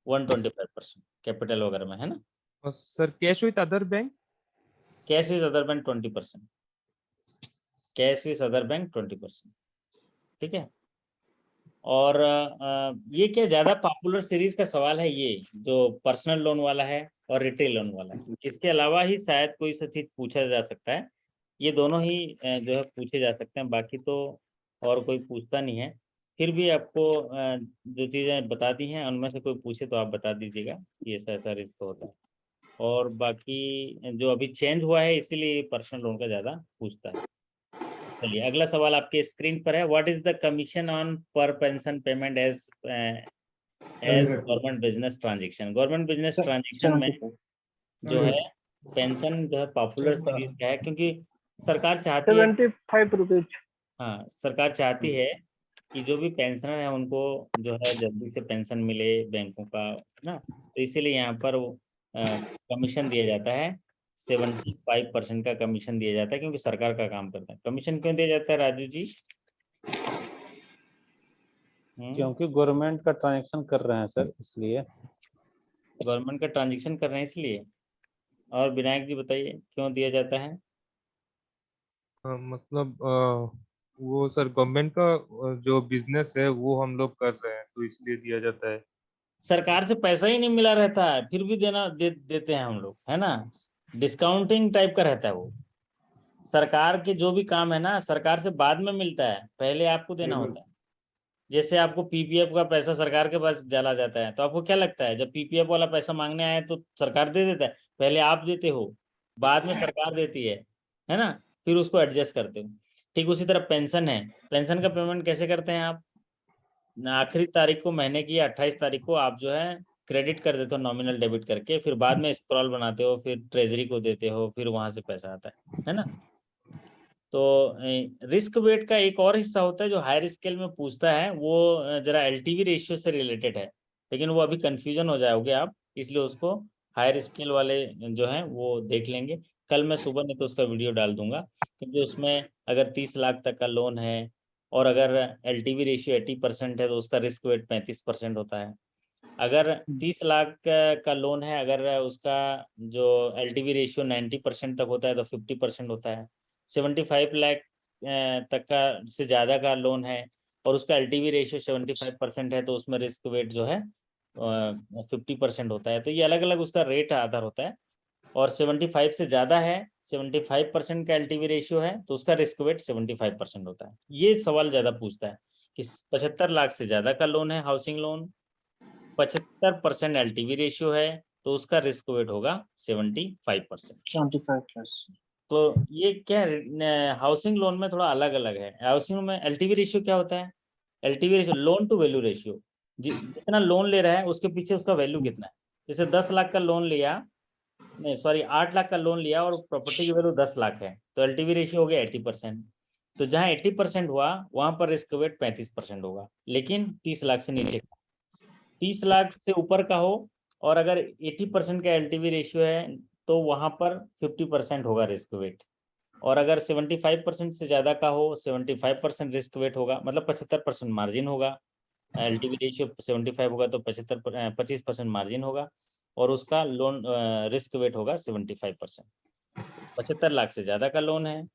125% कैपिटल वगैरह में, है ना। और sir cash with other bank? Cash with other bank 20%, cash with other bank 20%, ठीक है। और ये क्या ज़्यादा पॉपुलर सीरीज का सवाल है, ये जो पर्सनल लोन वाला है और रिटेल लोन वाला है। इसके अलावा ही शायद कोई सा चीज़ पूछा जा सकता है। ये दोनों ही जो है पूछे जा सकते हैं, बाकी तो और कोई पूछता नहीं है। फिर भी आपको जो चीज़ें बता दी हैं उनमें से कोई पूछे तो आप बता दीजिएगा कि ऐसा ऐसा रिस्क होता है। और बाकी जो अभी चेंज हुआ है इसीलिए पर्सनल लोन का ज़्यादा पूछता है। चलिए अगला सवाल आपके स्क्रीन पर है। What is the commission on per pension payment as government business transaction? Government business transaction में जो है पेंशन जो है पॉपुलर सीरीज का है, क्योंकि सरकार चाहती है 75 रुपीज। हाँ, सरकार चाहती है कि जो भी पेंशनर है उनको जो है जल्दी से पेंशन मिले बैंकों का, है ना। तो इसीलिए यहाँ पर कमीशन दिया जाता है, 75% का कमीशन दिया जाता है, क्योंकि सरकार का काम करता है। कमीशन क्यों दिया जाता है राजू जी? क्योंकि गवर्नमेंट का ट्रांजैक्शन कर रहे हैं सर, इसलिए। गवर्नमेंट का ट्रांजेक्शन कर रहे हैं इसलिए। और विनायक जी बताइए क्यों दिया जाता है? मतलब वो सर गवर्नमेंट का जो बिजनेस है वो हम लोग कर रहे हैं तो इसलिए दिया जाता है। सरकार से पैसा ही नहीं मिला रहता है फिर भी देते हैं हम लोग, है ना। डिस्काउंटिंग टाइप का रहता है वो। सरकार के जो भी काम है ना सरकार से बाद में मिलता है, पहले आपको देना होता है। जैसे आपको पीपीएफ का पैसा सरकार के पास चला जाता है तो आपको क्या लगता है जब पीपीएफ वाला पैसा मांगने आए तो सरकार दे देता है? पहले आप देते हो, बाद में सरकार देती है ना, फिर उसको एडजस्ट करते हो। ठीक उसी तरह पेंशन है, पेंशन का पेमेंट कैसे करते हैं आप? आखिरी तारीख को महीने की 28 तारीख को आप जो है क्रेडिट कर देते हो नॉमिनल डेबिट करके, फिर बाद में स्क्रॉल बनाते हो, फिर ट्रेजरी को देते हो, फिर वहां से पैसा आता है ना। तो रिस्क वेट का एक और हिस्सा होता है जो हायर स्केल में पूछता है, वो जरा एलटीवी रेशियो से रिलेटेड है, लेकिन वो अभी कंफ्यूजन हो जाओगे आप, इसलिए उसको हायर स्केल वाले जो हैं वो देख लेंगे। कल मैं सुबह नहीं तो उसका वीडियो डाल दूंगा, क्योंकि उसमें अगर 30 लाख तक का लोन है और अगर LTV रेशियो 80% है तो उसका रिस्क वेट 35% होता है। अगर 30 लाख का लोन है, अगर उसका जो LTV रेशियो 90% तक होता है तो 50% होता है। 75 लाख तक का से ज़्यादा का लोन है और उसका LTV रेशियो 75% है तो उसमें रिस्क वेट जो है 50% होता है। तो ये अलग अलग उसका रेट आधार होता है। और 75 से ज़्यादा है, 75% का LTV रेशियो है तो उसका रिस्क वेट 75% होता है। ये सवाल ज़्यादा पूछता है कि 75 लाख से ज़्यादा का लोन है, हाउसिंग लोन, 75% LTV रेशियो है तो उसका रिस्क वेट होगा 75%। 75%। तो ये क्या है, हाउसिंग लोन में थोड़ा अलग अलग है। हाउसिंग में LTV रेशियो क्या होता है? LTV ratio loan to value ratio, जितना लोन ले रहा है उसके पीछे उसका वैल्यू कितना है। जैसे 10 लाख का लोन लिया, नहीं सॉरी 8 लाख का लोन लिया और प्रॉपर्टी की वैल्यू 10 लाख है तो LTV रेशियो हो गया 80%। तो जहाँ 80% हुआ वहां पर रिस्क वेट 35% होगा, लेकिन 30 लाख से नीचे का। 30 लाख से ऊपर का हो और अगर 80% का LTV रेशियो है तो वहां पर 50% होगा रिस्क वेट। और अगर 75% से ज़्यादा का हो 75% रिस्क वेट होगा, मतलब 75% मार्जिन होगा। LTV रेशियो 75 होगा तो 25% मार्जिन होगा और उसका लोन रिस्क वेट होगा 75%। 75 लाख से ज़्यादा का लोन है,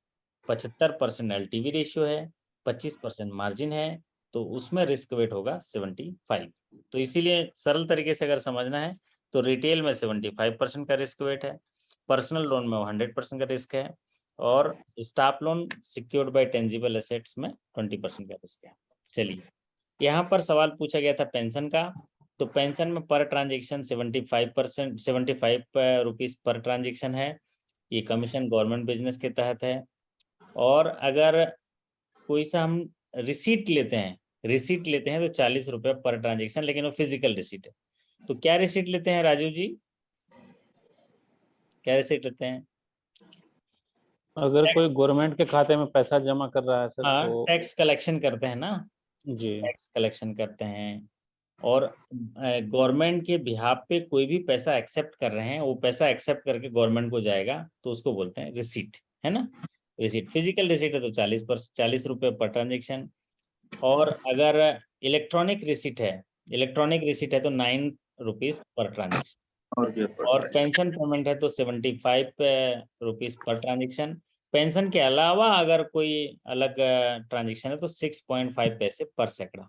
75% LTV रेशियो है, 25% मार्जिन है तो उसमें रिस्क वेट होगा 75। तो इसीलिए सरल तरीके से अगर समझना है तो रिटेल में 75% का रिस्क वेट है, पर्सनल लोन में 100% का रिस्क है और staff loan secured by tangible assets में 20% का रिस्क है। चलिए, यहाँ पर सवाल पूछा गया था पेंशन का। तो पेंशन में per transaction 75 rupees per transaction है। ये कमीशन गवर्नमेंट बिजनेस के तहत है। और अगर कोई सा हम रिसीट लेते हैं तो 40 रुपये पर ट्रांजेक्शन, लेकिन वो फिजिकल रिसीट है। तो क्या रिसीट लेते हैं राजू जी, क्या रिसीट लेते हैं? अगर कोई गवर्नमेंट के खाते में पैसा जमा कर रहा है सर हाँ, तो टैक्स कलेक्शन करते हैं ना, जी टैक्स कलेक्शन करते हैं। और गवर्नमेंट के बिहाफ पे कोई भी पैसा एक्सेप्ट कर रहे हैं, वो पैसा एक्सेप्ट करके गवर्नमेंट को जाएगा तो उसको बोलते हैं रिसीट, है ना। रिसीट फिजिकल रिसीट है तो 40 रुपये पर ट्रांजेक्शन। और अगर इलेक्ट्रॉनिक रिसीट है तो 9 रुपीज़ पर ट्रांजेक्शन। और पेंशन पेमेंट है तो 75 रुपीज़ पर ट्रांजेक्शन। पेंशन के अलावा अगर कोई अलग ट्रांजेक्शन है तो 6.5 पैसे पर सैकड़ा,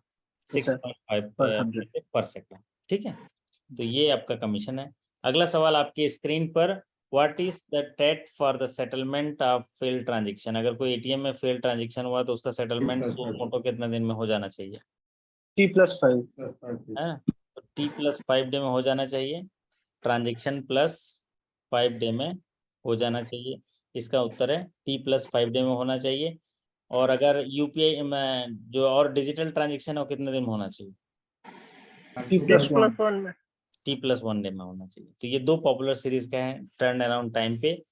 6.5 पैसे पर सैकड़ा। ठीक है, तो ये आपका कमीशन है। अगला सवाल आपकी स्क्रीन पर, what is the TAT for the settlement of failed transaction. अगर कोई ATM में फेल्ड ट्रांजेक्शन हुआ तो उसका सेटलमेंट फोटो कितना दिन में हो जाना चाहिए? T+5। है, तो T+5 डे में हो जाना चाहिए। ट्रांजेक्शन प्लस 5 डे में हो जाना चाहिए। इसका उत्तर है T+5 डे में होना चाहिए। और अगर UPI में जो और डिजिटल ट्रांजेक्शन है वो कितने दिन में होना चाहिए? T+1। T+1 डे में होना चाहिए। तो ये दो पॉपुलर सीरीज का है टर्न अराउंड टाइम पे,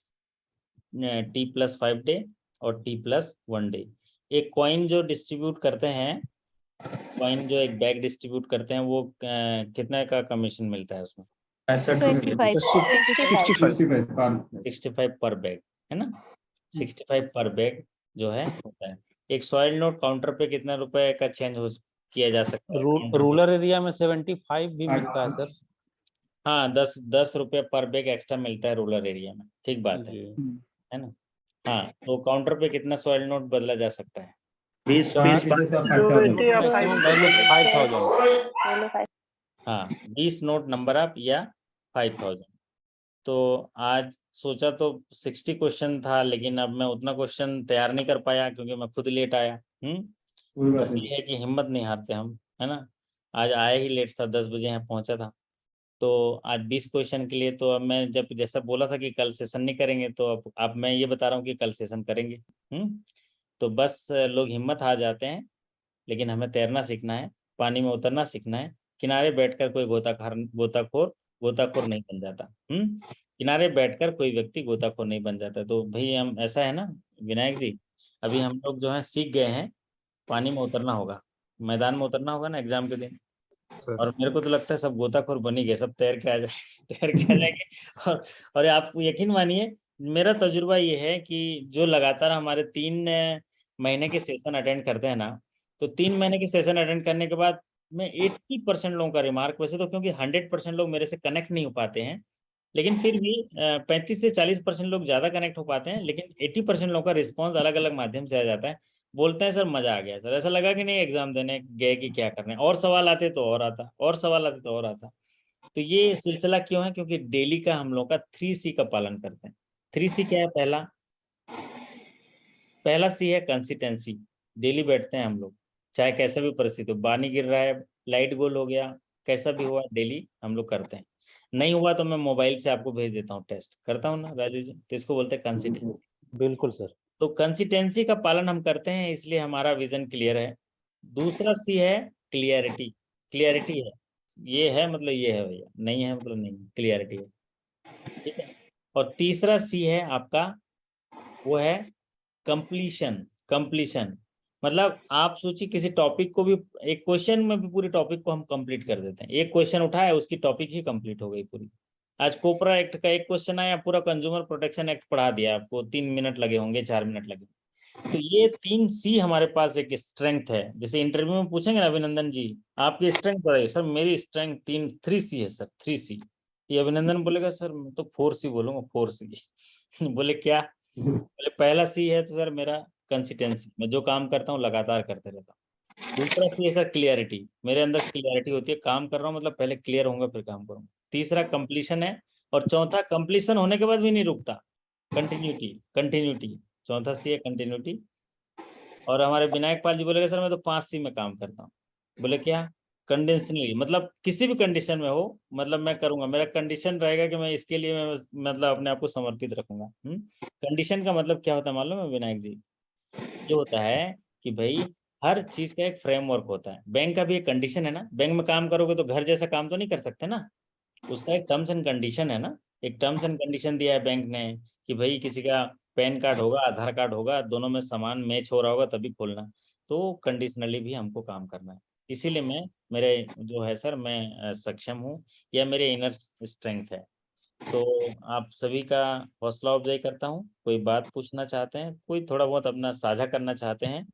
T+5 डे और T+1 डे। एक कॉइन जो डिस्ट्रीब्यूट करते हैं, कॉइन जो एक बैग डिस्ट्रीब्यूट करते हैं वो कितने का कमीशन मिलता है उसमें? 65 पर बैग, है ना। 65 पर बैग जो है होता है। एक सॉइल नोट काउंटर पे कितना रुपए का चेंज किया जा सकता है? रूरल एरिया में 75 भी मिलता है सर। हाँ, 10 रुपये पर बैग एक्स्ट्रा मिलता है रूरल एरिया में, ठीक बात है ना। हाँ, तो काउंटर पे कितना सॉइल नोट बदला जा सकता है? 20 हाँ, 20 नोट नंबर आप या 5000। तो आज सोचा तो 60 क्वेश्चन था, लेकिन अब मैं उतना क्वेश्चन तैयार नहीं कर पाया क्योंकि मैं खुद लेट आया। बस ये है कि हिम्मत नहीं हारते हम, है ना। आज आया ही लेट था, 10 बजे यहाँ पहुंचा था। तो आज 20 क्वेश्चन के लिए तो अब मैं जब जैसा बोला था कि कल सेशन नहीं करेंगे तो अब मैं ये बता रहा हूँ कि कल सेशन करेंगे। तो बस लोग हिम्मत हार जाते हैं, लेकिन हमें तैरना सीखना है, पानी में उतरना सीखना है। किनारे बैठकर कोई गोताखोर नहीं बन जाता। किनारे बैठकर कोई व्यक्ति गोताखोर नहीं बन जाता। तो भाई हम ऐसा है ना विनायक जी, अभी हम लोग जो है सीख गए हैं, पानी में उतरना होगा, मैदान में उतरना होगा ना एग्जाम के दिन। और मेरे को तो लगता है सब गोताखोर बन ही गए, सब तैर के आ जाएंगे। और आप यकीन मानिए, मेरा तजुर्बा ये है कि जो लगातार हमारे 3 महीने के सेशन अटेंड करते हैं ना, तो 3 महीने के सेशन अटेंड करने के बाद मैं 80% लोगों का रिमार्क, वैसे तो क्योंकि 100% लोग मेरे से कनेक्ट नहीं हो पाते हैं, लेकिन फिर भी 35 से 40% लोग ज़्यादा कनेक्ट हो पाते हैं, लेकिन 80% लोगों का रिस्पॉन्स अलग-अलग माध्यम से आ जाता है। बोलते हैं सर मज़ा आ गया सर, ऐसा लगा कि नहीं एग्ज़ाम देने गए कि क्या करने, और सवाल आते तो और आता, और सवाल आते तो और आता। तो ये सिलसिला क्यों है? क्योंकि डेली का हम लोग का 3C का पालन करते हैं। 3C क्या है? पहला सी है कंसिस्टेंसी। डेली बैठते हैं हम लोग, चाहे कैसा भी परिस्थिति हो, पानी गिर रहा है, लाइट गोल हो गया, कैसा भी हुआ, डेली हम लोग करते हैं। नहीं हुआ तो मैं मोबाइल से आपको भेज देता हूँ टेस्ट, करता हूँ ना राजू जी, तो इसको बोलते हैं कंसिस्टेंसी। बिल्कुल सर। तो कंसिस्टेंसी का पालन हम करते हैं, इसलिए हमारा विजन क्लियर है। दूसरा सी है क्लियरिटी। क्लियरिटी है, ये है मतलब ये है भैया, नहीं है मतलब नहीं, क्लियरिटी है, ठीक है। और तीसरा सी है आपका, वो है कंप्लीशन। कंप्लीशन मतलब आप सोचिए किसी टॉपिक को भी, एक क्वेश्चन में भी पूरी टॉपिक को हम कंप्लीट कर देते हैं। एक क्वेश्चन उठाया, उसकी टॉपिक ही कंप्लीट हो गई पूरी। आज कोपरा एक्ट का एक क्वेश्चन आया, पूरा कंज्यूमर प्रोटेक्शन एक्ट पढ़ा दिया आपको, 3 मिनट लगे होंगे, 4 मिनट लगे। तो ये 3C हमारे पास एक स्ट्रेंथ है। जैसे इंटरव्यू में पूछेंगे ना अभिनंदन जी आपकी स्ट्रेंथ बताइए, सर मेरी स्ट्रेंथ 3C है सर, 3C। ये अभिनंदन बोलेगा सर मैं तो 4C बोलूंगा, 4C। बोले क्या? बोले पहला C है तो सर मेरा कंसिस्टेंसी, मैं जो काम करता हूँ लगातार करते रहता हूँ। दूसरा C है सर क्लियरिटी, मेरे अंदर क्लियरिटी होती है, काम कर रहा हूँ मतलब पहले क्लियर होऊंगा फिर काम करूंगा। तीसरा कंप्लीशन है, और चौथा कंप्लीशन होने के बाद भी नहीं रुकता, कंटिन्यूटी। कंटिन्यूटी चौथा C है, कंटिन्यूटी। और हमारे विनायक पाल जी बोलेगा सर मैं तो 5C में काम करता हूँ। बोले क्या? कंडीशनली, मतलब किसी भी कंडीशन में हो, मतलब मैं करूंगा, मेरा कंडीशन रहेगा कि मैं इसके लिए मैं मतलब अपने आप को समर्पित रखूंगा। कंडीशन का मतलब क्या होता है मालूम है विनायक जी? ये होता है कि भाई हर चीज का एक फ्रेमवर्क होता है। बैंक का भी एक कंडीशन है ना, बैंक में काम करोगे तो घर जैसा काम तो नहीं कर सकते ना, उसका एक टर्म्स एंड कंडीशन है ना। एक टर्म्स एंड कंडीशन दिया है बैंक ने कि भाई किसी का पैन कार्ड होगा, आधार कार्ड होगा, दोनों में समान मैच हो रहा होगा तभी खोलना। तो कंडीशनली भी हमको काम करना है। इसीलिए मैं, मेरे जो है सर, मैं सक्षम हूँ, या मेरे इनर स्ट्रेंथ है। तो आप सभी का हौसला अफजाई करता हूँ। कोई बात पूछना चाहते हैं, कोई थोड़ा बहुत अपना साझा करना चाहते हैं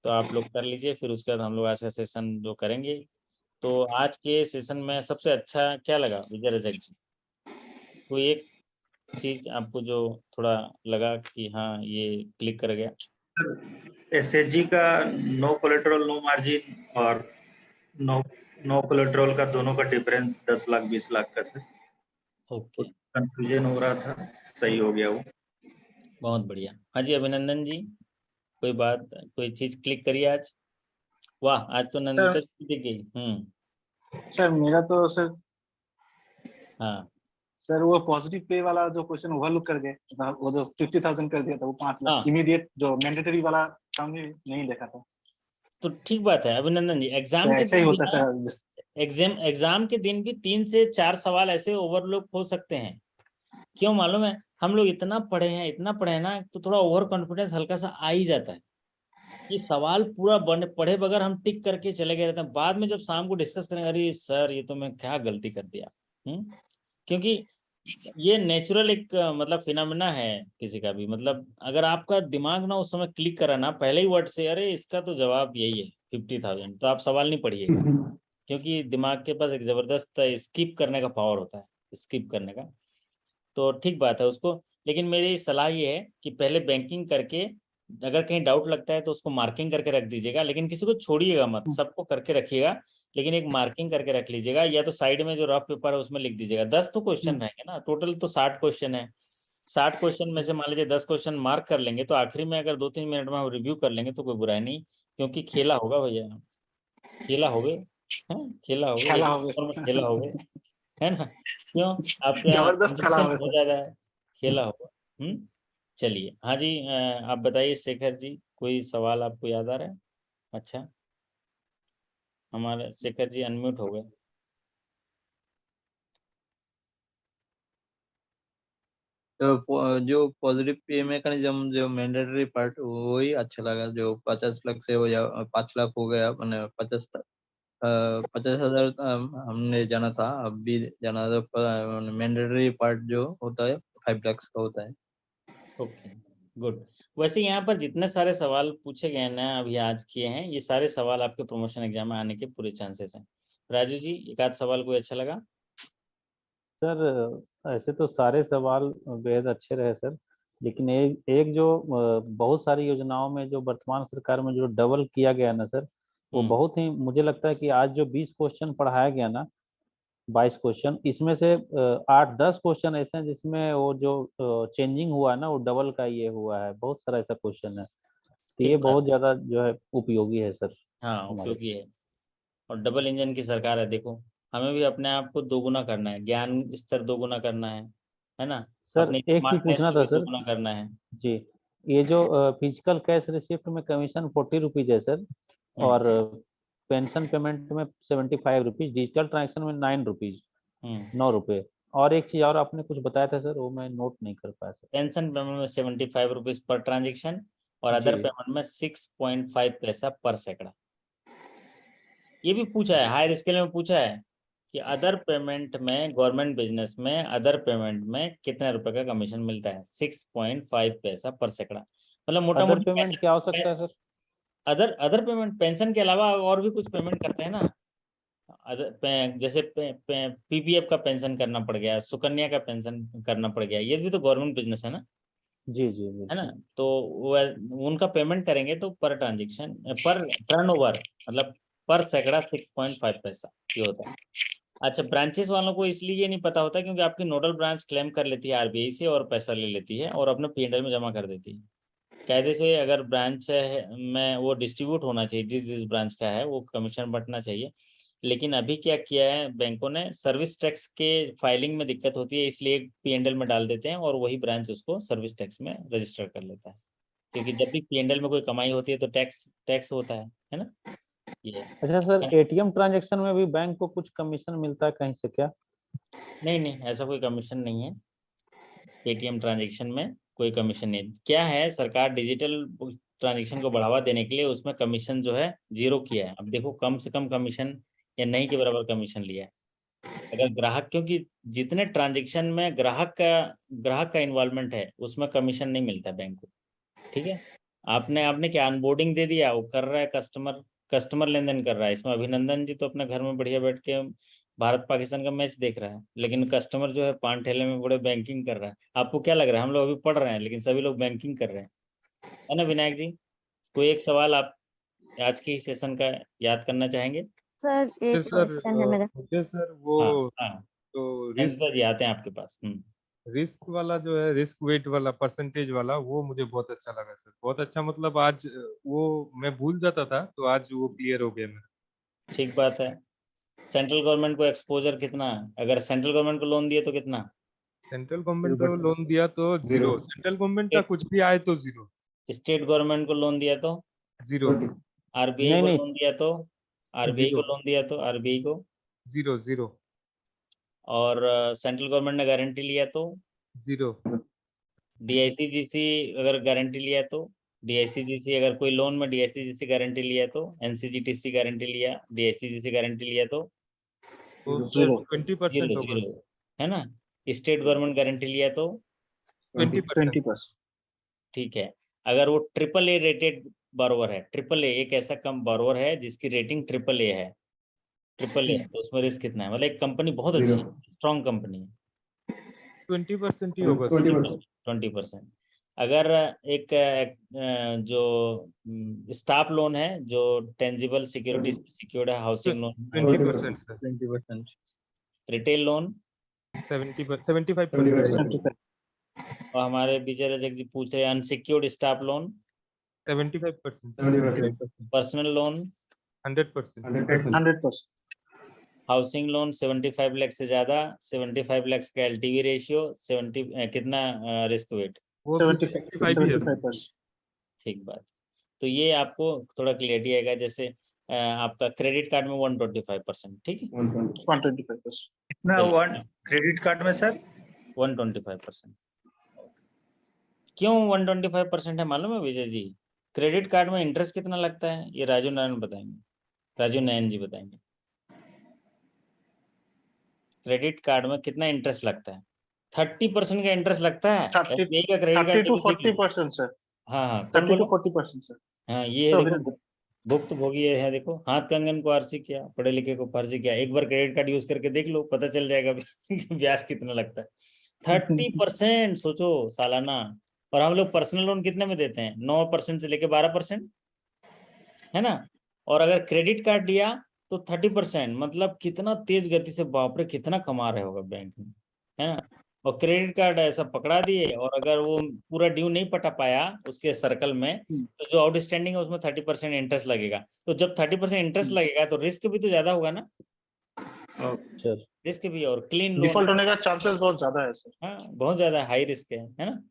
तो आप लोग कर लीजिए, फिर उसके बाद हम लोग आज का सेशन जो करेंगे। तो आज के सेशन में सबसे अच्छा क्या लगा विजय रजक जी? कोई एक चीज आपको जो थोड़ा लगा कि हाँ ये क्लिक कर गया? एसएचजी का नो कोलेटरल नो मार्जिन और नो नो कोलेटरल का दोनों का डिफरेंस 10 लाख 20 लाख का सर, ओके, कंफ्यूजन हो रहा था, सही हो गया वो। बहुत बढ़िया। हाँ जी अभिनंदन जी, कोई बात, कोई चीज क्लिक करिए आज। वाह, आज तो नंदिता सर जी दिख गई। सर मेरा तो सर हाँ सर वो पॉजिटिव पे वाला जो क्वेश्चन ओवरलुक कर गए, मतलब वो जो 50,000 कर दिया था, वो 5 लाख हाँ, इमीडिएट जो मैंडेटरी वाला काम ही नहीं देखा था। तो ठीक बात है अभिनंदन जी। तो एग्जाम के ऐसा ही दिन भी होता ना, है सर। एग्जाम के दिन भी 3 से 4 सवाल ऐसे ओवरलुक हो सकते हैं। क्यों मालूम है? हम लोग इतना पढ़े हैं, इतना पढ़े हैं ना, तो थोड़ा ओवर कॉन्फिडेंस हल्का सा आ ही जाता है। ये सवाल पूरा पढ़े बगैर हम टिक करके चले गए रहते हैं, बाद में जब शाम को डिस्कस करेंगे, अरे सर ये तो मैं क्या गलती कर दिया। क्योंकि ये नेचुरल एक मतलब फिनोमेना है किसी का भी, मतलब अगर आपका दिमाग ना उस समय क्लिक करा ना पहले ही वर्ड से, अरे इसका तो जवाब यही है 50,000, तो आप सवाल नहीं पढ़िएगा। क्योंकि दिमाग के पास एक जबरदस्त स्किप करने का पावर होता है, स्किप करने का। तो ठीक बात है उसको, लेकिन मेरी सलाह ये है कि पहले बैंकिंग करके, अगर कहीं डाउट लगता है तो उसको मार्किंग करके रख दीजिएगा, लेकिन किसी को छोड़िएगा मत, सबको करके रखिएगा, लेकिन एक मार्किंग करके रख लीजिएगा, या तो साइड में जो रफ पेपर है उसमें लिख दीजिएगा। 10 तो क्वेश्चन रहेंगे ना, टोटल तो 60 क्वेश्चन है। 60 क्वेश्चन में से मान लीजिए 10 क्वेश्चन मार्क कर लेंगे, तो आखिरी में अगर 2-3 मिनट में हम रिव्यू कर लेंगे तो कोई बुराई नहीं, क्योंकि खेला होगा भैया, खेला होगे, हैं खेला होगे, खेला एक हो और में खेला गया। होगे, है ना? क्यों? आपका जबरदस्त खेला हो कंपटीशन गया हो सर। जाएगा, खेला होगा। चलिए, हाँ जी, आप बताइए शेखर जी, कोई सवाल आपको याद आ रहा है? अच्छा, हमारे शेखर जी अनम्यूट हो गए। तो जो पॉजिटिव पे मैकेनिज्म जो मैंडेटरी पार्ट वही अच्छा लगा, जो 50 लाख से हो या 5 लाख हो गया, मैंने 50,000 हमने जाना था, अब भी जाना था। मैंडेटरी पार्ट जो होता है 5 लाख का होता है। Okay, good. वैसे यहाँ पर जितने सारे सवाल पूछे गए ना अभी आज किए हैं, ये सारे सवाल आपके प्रमोशन एग्जाम में आने के पूरे चांसेस हैं। राजू जी, एक आध सवाल कोई अच्छा लगा? सर ऐसे तो सारे सवाल बेहद अच्छे रहे सर, लेकिन एक एक जो बहुत सारी योजनाओं में जो वर्तमान सरकार में जो डबल किया गया ना सर, वो बहुत ही मुझे लगता है कि आज जो 20 क्वेश्चन पढ़ाया गया ना, 22 क्वेश्चन, इसमें से 8-10 क्वेश्चन ऐसे हैं जिसमें वो जो चेंजिंग हुआ है ना, वो डबल का ये हुआ है, बहुत सारा ऐसा क्वेश्चन है। तो ये ठीक बात बहुत है। ज्यादा जो है उपयोगी है सर हाँ, हमारे। उपयोगी है। और डबल इंजन की सरकार है, देखो हमें भी अपने आप को दोगुना करना है, ज्ञान स्तर दोगुना करना है ना? सर अपने एक चीज स्मार्टनेस पूछना को था भी सर दोगुना करना है। जी, ये जो फिजिकल कैश रिसिप्ट में कमीशन 40 रुपीज है सर, और पेंशन पेमेंट में 75 रुपीज, डिजिटल ट्रांजेक्शन में 9 रुपीज, 9 रुपए, और एक चीज और आपने कुछ बताया था सर, वो मैं नोट नहीं कर पाया सर। पेंशन पेमेंट में 75 रुपीज पर ट्रांजेक्शन, और अदर जी। पेमेंट में 6.5 पैसा पर सैकड़ा। ये भी पूछा है, हायर स्केल में पूछा है कि अदर पेमेंट में, गवर्नमेंट बिजनेस में अदर पेमेंट में कितने रुपए का कमीशन मिलता है? 6.5 पैसा पर सैकड़ा। मतलब मोटा अदर मोटी पेमेंट क्या हो सकता है sir? Other other payment pension के अलावा और भी कुछ पेमेंट करते हैं ना। जैसे पीपीएफ का पेंशन करना पड़ गया, सुकन्या का पेंशन करना पड़ गया, ये भी तो गवर्नमेंट बिजनेस है ना, जी जी है ना? बिल्कुल। तो उनका पेमेंट करेंगे तो पर ट्रांजेक्शन, पर टर्नओवर, मतलब पर सैकड़ा 6.5 पैसा ये होता है। अच्छा, ब्रांचेस वालों को इसलिए ये नहीं पता होता क्योंकि आपकी नोडल ब्रांच क्लेम कर लेती है आरबीआई से और पैसा ले लेती है और अपने पीएनएल में जमा कर देती है। कायदे से अगर ब्रांच में वो डिस्ट्रीब्यूट होना चाहिए, जिस जिस ब्रांच का है वो कमीशन बंटना चाहिए। लेकिन अभी क्या किया है बैंकों ने, सर्विस टैक्स के फाइलिंग में दिक्कत होती है, इसलिए पीएनएल में डाल देते हैं और वही ब्रांच उसको सर्विस टैक्स में रजिस्टर कर लेता है। क्योंकि जब भी पीएनएल में कोई कमाई होती है तो टैक्स टैक्स होता है ना? ये अच्छा सर, एटीएम ट्रांजैक्शन में भी बैंक को कुछ कमीशन मिलता है कहीं से क्या? नहीं नहीं, ऐसा कोई कमीशन नहीं है। पेटीएम ट्रांजैक्शन में कोई कमीशन नहीं। क्या है, सरकार डिजिटल ट्रांजैक्शन को बढ़ावा देने के लिए उसमें कमीशन जो है 0 किया है। अब देखो कम से कम कमीशन या नहीं के बराबर कमीशन लिया है अगर ग्राहक, क्योंकि जितने ट्रांजैक्शन में ग्राहक का इन्वॉल्वमेंट है उसमें कमीशन नहीं मिलता बैंक को। ठीक है, आपने आपने क्या अनबोर्डिंग दे दिया, वो कर रहा है, कस्टमर लेन देन कर रहा है, इसमें अभिनंदन जी तो अपने घर में बढ़िया बैठ के भारत पाकिस्तान का मैच देख रहा है, लेकिन कस्टमर जो है पान ठेले में बड़े बैंकिंग कर रहा है। आपको क्या लग रहा है? हम लोग अभी पढ़ रहे हैं लेकिन सभी लोग बैंकिंग कर रहे हैं, है ना? विनायक जी, कोई एक सवाल आप आज के सेशन का याद करना चाहेंगे? सर एक सर क्वेश्चन है मेरा। मुझे सर वो हाँ हाँ, तो आंसर जी आते हैं आपके पास। रिस्क वाला जो है, रिस्क वेट वाला, परसेंटेज वाला, वो मुझे बहुत अच्छा लगा सर, बहुत अच्छा। मतलब आज वो मैं भूल जाता था तो आज वो क्लियर हो गया मेरा। ठीक बात है। सेंट्रल गवर्नमेंट को एक्सपोजर कितना है? अगर सेंट्रल गवर्नमेंट को लोन दिए तो कितना? सेंट्रल गवर्नमेंट को लोन दिया तो 0, सेंट्रल गवर्नमेंट का कुछ भी आए तो 0। स्टेट गवर्नमेंट को लोन दिया तो 0 आरबीआई नहीं को नहीं, लोन दिया तो आरबीआई को 0 लोन दिया तो आरबीआई को, 0 0 और सेंट्रल गवर्नमेंट ने गारंटी लिया तो 0 डीआईसीजीसी अगर गारंटी लिया तो, डीआईसीजीसी अगर कोई लोन में डीआईसीजीसी गारंटी लिया तो, एनसीजीटीसी गारंटी लिया, डीआईसीजीसी गारंटी लिया तो तो सर 20% 0 होगा। 0, है ना? स्टेट गवर्नमेंट गारंटी लिया तो 20%। 20%। ठीक है। अगर वो ट्रिपल ए रेटेड बारोवर है, ट्रिपल ए एक ऐसा कम बारोवर है जिसकी रेटिंग ट्रिपल ए है, ट्रिपल ए, तो उसमें रिस्क कितना है? मतलब एक कंपनी बहुत अच्छी स्ट्रॉन्ग कंपनी है, 20% ही होगा। 20%। अगर एक जो स्टाफ लोन है जो टेंजिबल सिक्योरिटी सिक्योर्ड है, housing loan, 20% sir. 20%। Retail loan, 75%। और हमारे विजय रजक जी पूछ रहे हैं unsecured staff loan, 75%। Personal loan, 100%। 100%। Housing loan 75 lakh से ज्यादा, 75 लाख का एलटीवी रेशियो, 70 कितना रिस्क वेट? वो भी 75 ही है। 75%। ठीक बात। तो ये आपको थोड़ा क्लियरिटी आएगा। जैसे आपका क्रेडिट कार्ड में 125%, ठीक है, 125%। कितना वन क्रेडिट कार्ड में सर? 125%। क्यों 125% है मालूम है विजय जी? क्रेडिट कार्ड में इंटरेस्ट कितना लगता है ये राजू नारायण बताएंगे, राजू नयन जी बताएंगे। क्रेडिट कार्ड में कितना इंटरेस्ट लगता है? 30% का इंटरेस्ट लगता है 30 SBI का क्रेडिट 30 कार्ड to देख लो। 40% सर, हाँ हाँ कौन 30 to बोला? 40% सर। हाँ ये तो देखो अभिनंदन। भुक्तभोगी ये है, देखो हाथ कंगन को आरसी किया, पढ़े लिखे को फर्जी किया। एक बार क्रेडिट कार्ड यूज करके देख लो, पता चल जाएगा कि ब्याज कितना लगता है। 30% सोचो सालाना। और हम लोग पर्सनल लोन कितने में देते हैं? 9% से लेके 12%, है ना। और अगर क्रेडिट कार्ड दिया तो 30%, मतलब कितना तेज गति से, बाप रे कितना कमा रहे होगा बैंक में, है ना। और क्रेडिट कार्ड ऐसा पकड़ा दिए, और अगर वो पूरा ड्यू नहीं पटा पाया उसके सर्कल में, तो जो आउटस्टैंडिंग है उसमें 30% इंटरेस्ट लगेगा। तो जब 30% इंटरेस्ट लगेगा तो रिस्क भी तो ज्यादा होगा ना, सर रिस्क भी। और क्लीन लोन, डिफॉल्ट होने का चांसेस बहुत ज्यादा है सर। हाँ बहुत ज्यादा हाई रिस्क है ना, सर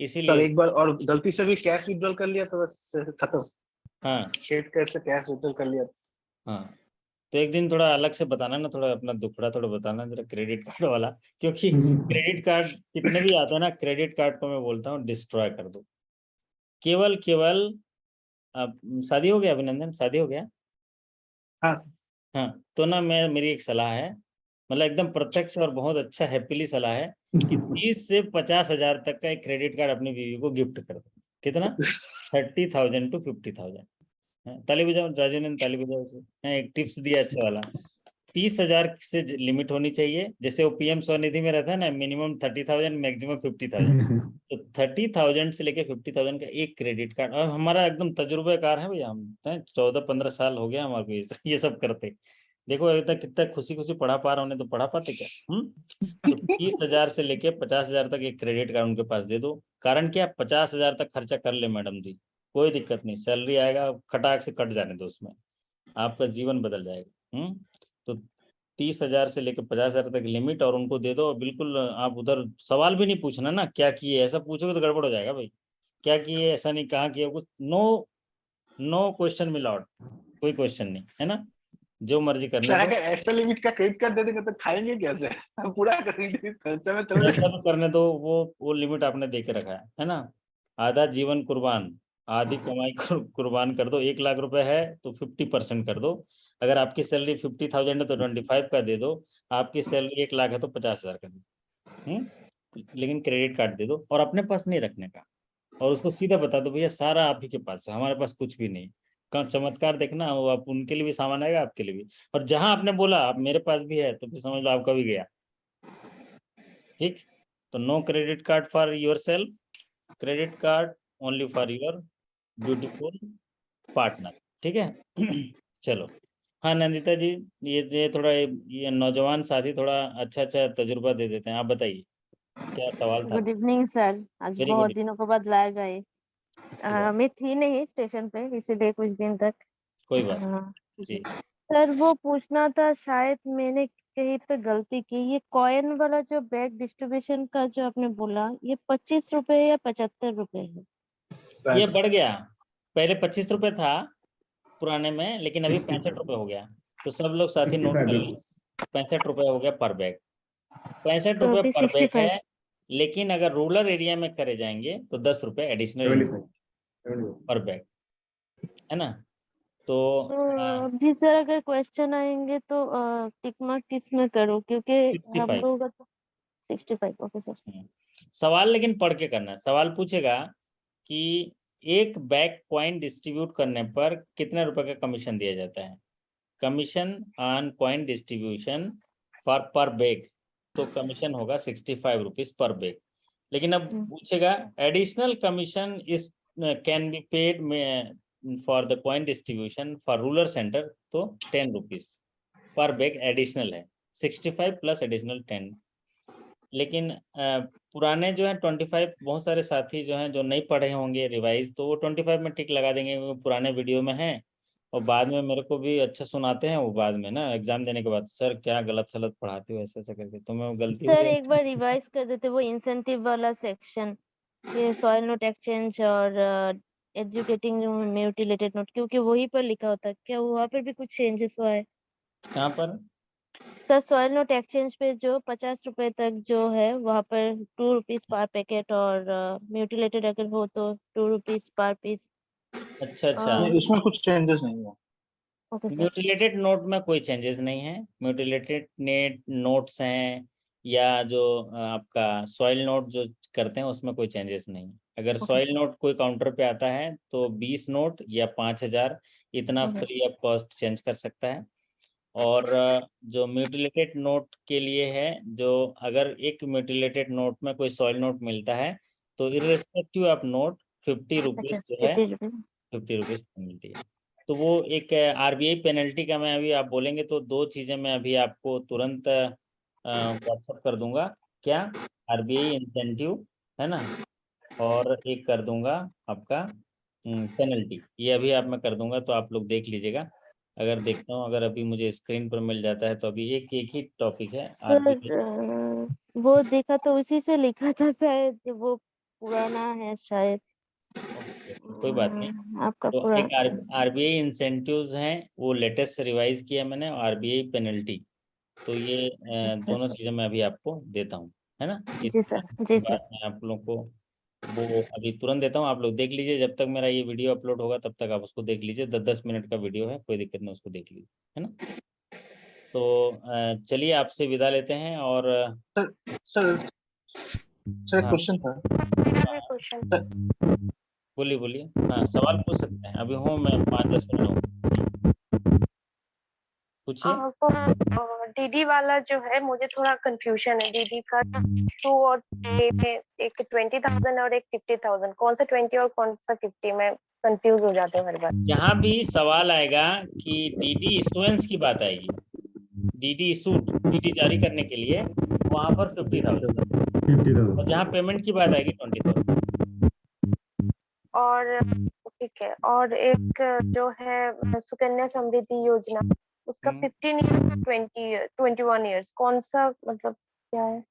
इसीलिए। एक बार और गलती से भी कैश विड्रॉल कर लिया तो बस खत्म। हाँ क्रेडिट कार्ड से कैश विड्रॉल कर लिया। हाँ, तो एक दिन थोड़ा अलग से बताना ना, थोड़ा अपना दुखड़ा थोड़ा बताना जरा क्रेडिट कार्ड वाला, क्योंकि क्रेडिट कार्ड कितने भी आते हैं ना, क्रेडिट कार्ड को मैं बोलता हूँ डिस्ट्रॉय कर दो। केवल शादी हो गया अभिनंदन, शादी हो गया? हाँ हाँ, तो ना मैं, मेरी एक सलाह है, मतलब एकदम प्रत्यक्ष और बहुत अच्छा हैप्पीली सलाह है कि 30 से 50,000 तक का एक क्रेडिट कार्ड अपनी बीवी को गिफ्ट कर दो। कितना? 30,000 to 50,000। ताली बजाओ, राजू ने ताली बजाओ उसे। एक टिप्स दिया अच्छा वाला। 30,000 से लिमिट होनी चाहिए, जैसे वो पीएम स्वनिधि में रहता है ना, मिनिमम 30,000 मैक्सिमम 50,000। तो 30,000 से लेके 50,000 का एक क्रेडिट कार्ड। और हमारा एकदम तजुर्बेकार है भैया, हम 14-15 साल हो गया हमारे को ये सब करते। देखो अभी तक कितना खुशी खुशी पढ़ा पा रहा हूँ, तो पढ़ा पाते क्या? तो 30,000 से लेके 50,000 तक एक क्रेडिट कार्ड उनके पास दे दो। कारण क्या, 50,000 तक खर्चा कर ले मैडम जी, कोई दिक्कत नहीं, सैलरी आएगा खटाक से कट जाने दो, उसमें आपका जीवन बदल जाएगा। तो 30,000 से लेकर 50,000 तक लिमिट, और उनको दे दो। बिल्कुल आप उधर सवाल भी नहीं पूछना ना क्या किए, ऐसा पूछोगे तो गड़बड़ हो जाएगा भाई। क्या किए, ऐसा नहीं, कहाँ किया, कुछ नो क्वेश्चन मिलाउट, कोई क्वेश्चन नहीं, है ना, जो मर्जी करने सर दो। अगर ऐसा लिमिट का क्रेडिट कार्ड दे देंगे तो खाएंगे कैसे? पूरा करेंगे खर्चा में चल जैसा भी करने दो, वो लिमिट आपने दे के रखा है ना। आधा जीवन कुर्बान, आधी कमाई कुर्बान कर दो। 1 लाख रुपए है तो 50% कर दो। अगर आपकी सैलरी 50,000 है तो 25 का दे दो। आपकी सैलरी 1 लाख है तो 50,000 का दो। लेकिन क्रेडिट कार्ड दे दो, और अपने पास नहीं रखने का। और उसको सीधा बता दो, भैया सारा आप ही के पास है, हमारे पास कुछ भी नहीं। कहाँ चमत्कार देखना, वो आप उनके लिए भी सामान आएगा, आपके लिए भी। और जहां आपने बोला आप मेरे पास भी है, तो फिर समझ लो आपका भी गया। ठीक, तो no credit card for yourself, credit card only for your beautiful partner. ठीक है चलो। हाँ नंदिता जी, ये थोड़ा ये नौजवान साथी थोड़ा अच्छा तजुर्बा दे देते हैं। आप बताइए क्या सवाल था? गुड इवनिंग सर, आज वेरी बहुत गुड। दिनों के बाद लाइव आए। मैं थी नहीं स्टेशन पे, इसीलिए कुछ दिन तक। कोई बात जी जी। सर, वो पूछना था, शायद मैंने कहीं पे गलती की। ये कॉइन वाला जो बैग डिस्ट्रीब्यूशन का जो आपने बोला, ये 25 रुपए या 75 रुपए है? ये बढ़ गया, पहले 25 रुपए था पुराने में, लेकिन अभी 65 रुपए हो गया। तो सब लोग साथी नोट कर लें, 65 रुपए हो गया पर बैग। 65 तो रुपए अभी पर बैग 65। है। लेकिन अगर रूरल एरिया में करे जाएंगे तो 10 रुपए एडिशनल पर बैग, है ना। तो तो अभी सर अगर क्वेश्चन आएंगे तो टिक मार्क किस में करूँ, क्योंकि हम 65। लोग 65। Okay sir. सवाल लेकिन पढ़ के करना है। सवाल पूछेगा कि एक बैग कॉइन डिस्ट्रीब्यूट करने पर कितने रुपए का कमीशन दिया जाता है। Commission on coin distribution for पर बैग, तो कमीशन होगा 65 रुपीज पर बैग। लेकिन अब पूछेगा additional commission is can be paid for the coin distribution for rural centre, तो 10 रुपीज पर बैग एडिशनल है, 65 प्लस एडिशनल 10। लेकिन पुराने जो है 25, बहुत सारे साथी जो हैं जो नहीं पढ़े होंगे रिवाइज, तो वो 25 में टिक लगा देंगे, वो पुराने वीडियो में है। और बाद में मेरे को भी अच्छा सुनाते हैं वो, बाद में ना एग्जाम देने के बाद, सर क्या गलत सलत पढ़ाते हो ऐसे ऐसे करके, तो मैं गलती हो सर गया। एक बार रिवाइज कर देते वो इंसेंटिव वाला सेक्शन, ये सॉइल नोट एक्सचेंज और एजुकेटिंग म्यूटिलेटेड नोट, क्योंकि वही पर लिखा होता है। क्या वहाँ पर भी कुछ चेंजेस हुआ है? कहाँ पर? सर सॉइल नोट एक्सचेंज पे जो 50 रुपए तक जो है, वहाँ पर 2 रुपीज पर पैकेट, और म्यूटिलेटेड अगर हो तो 2 रुपीज पर पीस। अच्छा नहीं, इसमें कुछ चेंजेस नहीं हुआ। Okay sir. म्यूटिलेटेड नोट में कोई चेंजेस नहीं है। म्यूटिलेटेड नेट नोट्स हैं, या जो आपका सॉइल नोट जो करते हैं उसमें कोई चेंजेस नहीं। अगर सॉइल नोट कोई काउंटर पे आता है तो 20 नोट या 5000 इतना फ्री ऑफ कॉस्ट चेंज कर सकता है। और जो म्यूटिलेटेड नोट के लिए है, जो अगर एक म्यूटिलेटेड नोट में कोई सॉइल नोट मिलता है तो इर्रेस्पेक्टिव ऑफ नोट 50 रुपीज जो है 50 रुपीज पेनल्टी है। तो वो एक आरबीआई पेनल्टी का मैं अभी आप बोलेंगे तो दो चीजें मैं अभी आपको तुरंत व्हाट्सअप कर दूंगा। क्या? आरबीआई इंसेंटिव है ना, और एक कर दूंगा आपका पेनल्टी। ये अभी आप मैं कर दूंगा तो आप लोग देख लीजिएगा। अगर देखता हूँ, अगर अभी मुझे स्क्रीन पर मिल जाता है तो अभी एक ही टॉपिक है आरबीआई। सर वो देखा तो उसी से लिखा था शायद, वो पुराना है शायद। कोई बात नहीं। आपका तो पूरा एक आरबीआई इंसेंटिव्स हैं, वो लेटेस्ट रिवाइज किया मैंने, आरबीआई पेनल्टी। तो ये दोनों चीजें मैं अभी आपको देता हूँ, है ना। जी सर, जी सर। बाद में आप लोग को वो अभी तुरंत देता हूँ, आप लोग देख लीजिए। जब तक मेरा ये वीडियो अपलोड होगा तब तक आप उसको देख लीजिए। 10-10 मिनट का वीडियो है, कोई दिक्कत नहीं, उसको देख लीजिए, है ना। तो चलिए आपसे विदा लेते हैं। और सर सर सर हाँ, क्वेश्चन था। बोलिए बोलिए। हाँ, सवाल पूछ सकते हैं, अभी हूँ मैं 5-10 मिनट हूँ, पूछिए। डीडी वाला जो है, मुझे थोड़ा कंफ्यूजन है डीडी का 2 और 3 में। एक 20,000 और एक 50,000, कौन सा 20 और कौन सा 50 में कंफ्यूज हो जाते हैं हर बार। यहाँ भी सवाल आएगा कि डीडी इशुएंस की बात आएगी, डीडी इशूड, डीडी जारी करने के लिए वहां पर 50,000, और जहाँ पेमेंट की बात आएगी 20,000। और ठीक है, और एक जो है सुकन्या समृद्धि योजना, उसका 15 ईयर 21 ईयर्स, कौन सा मतलब क्या है?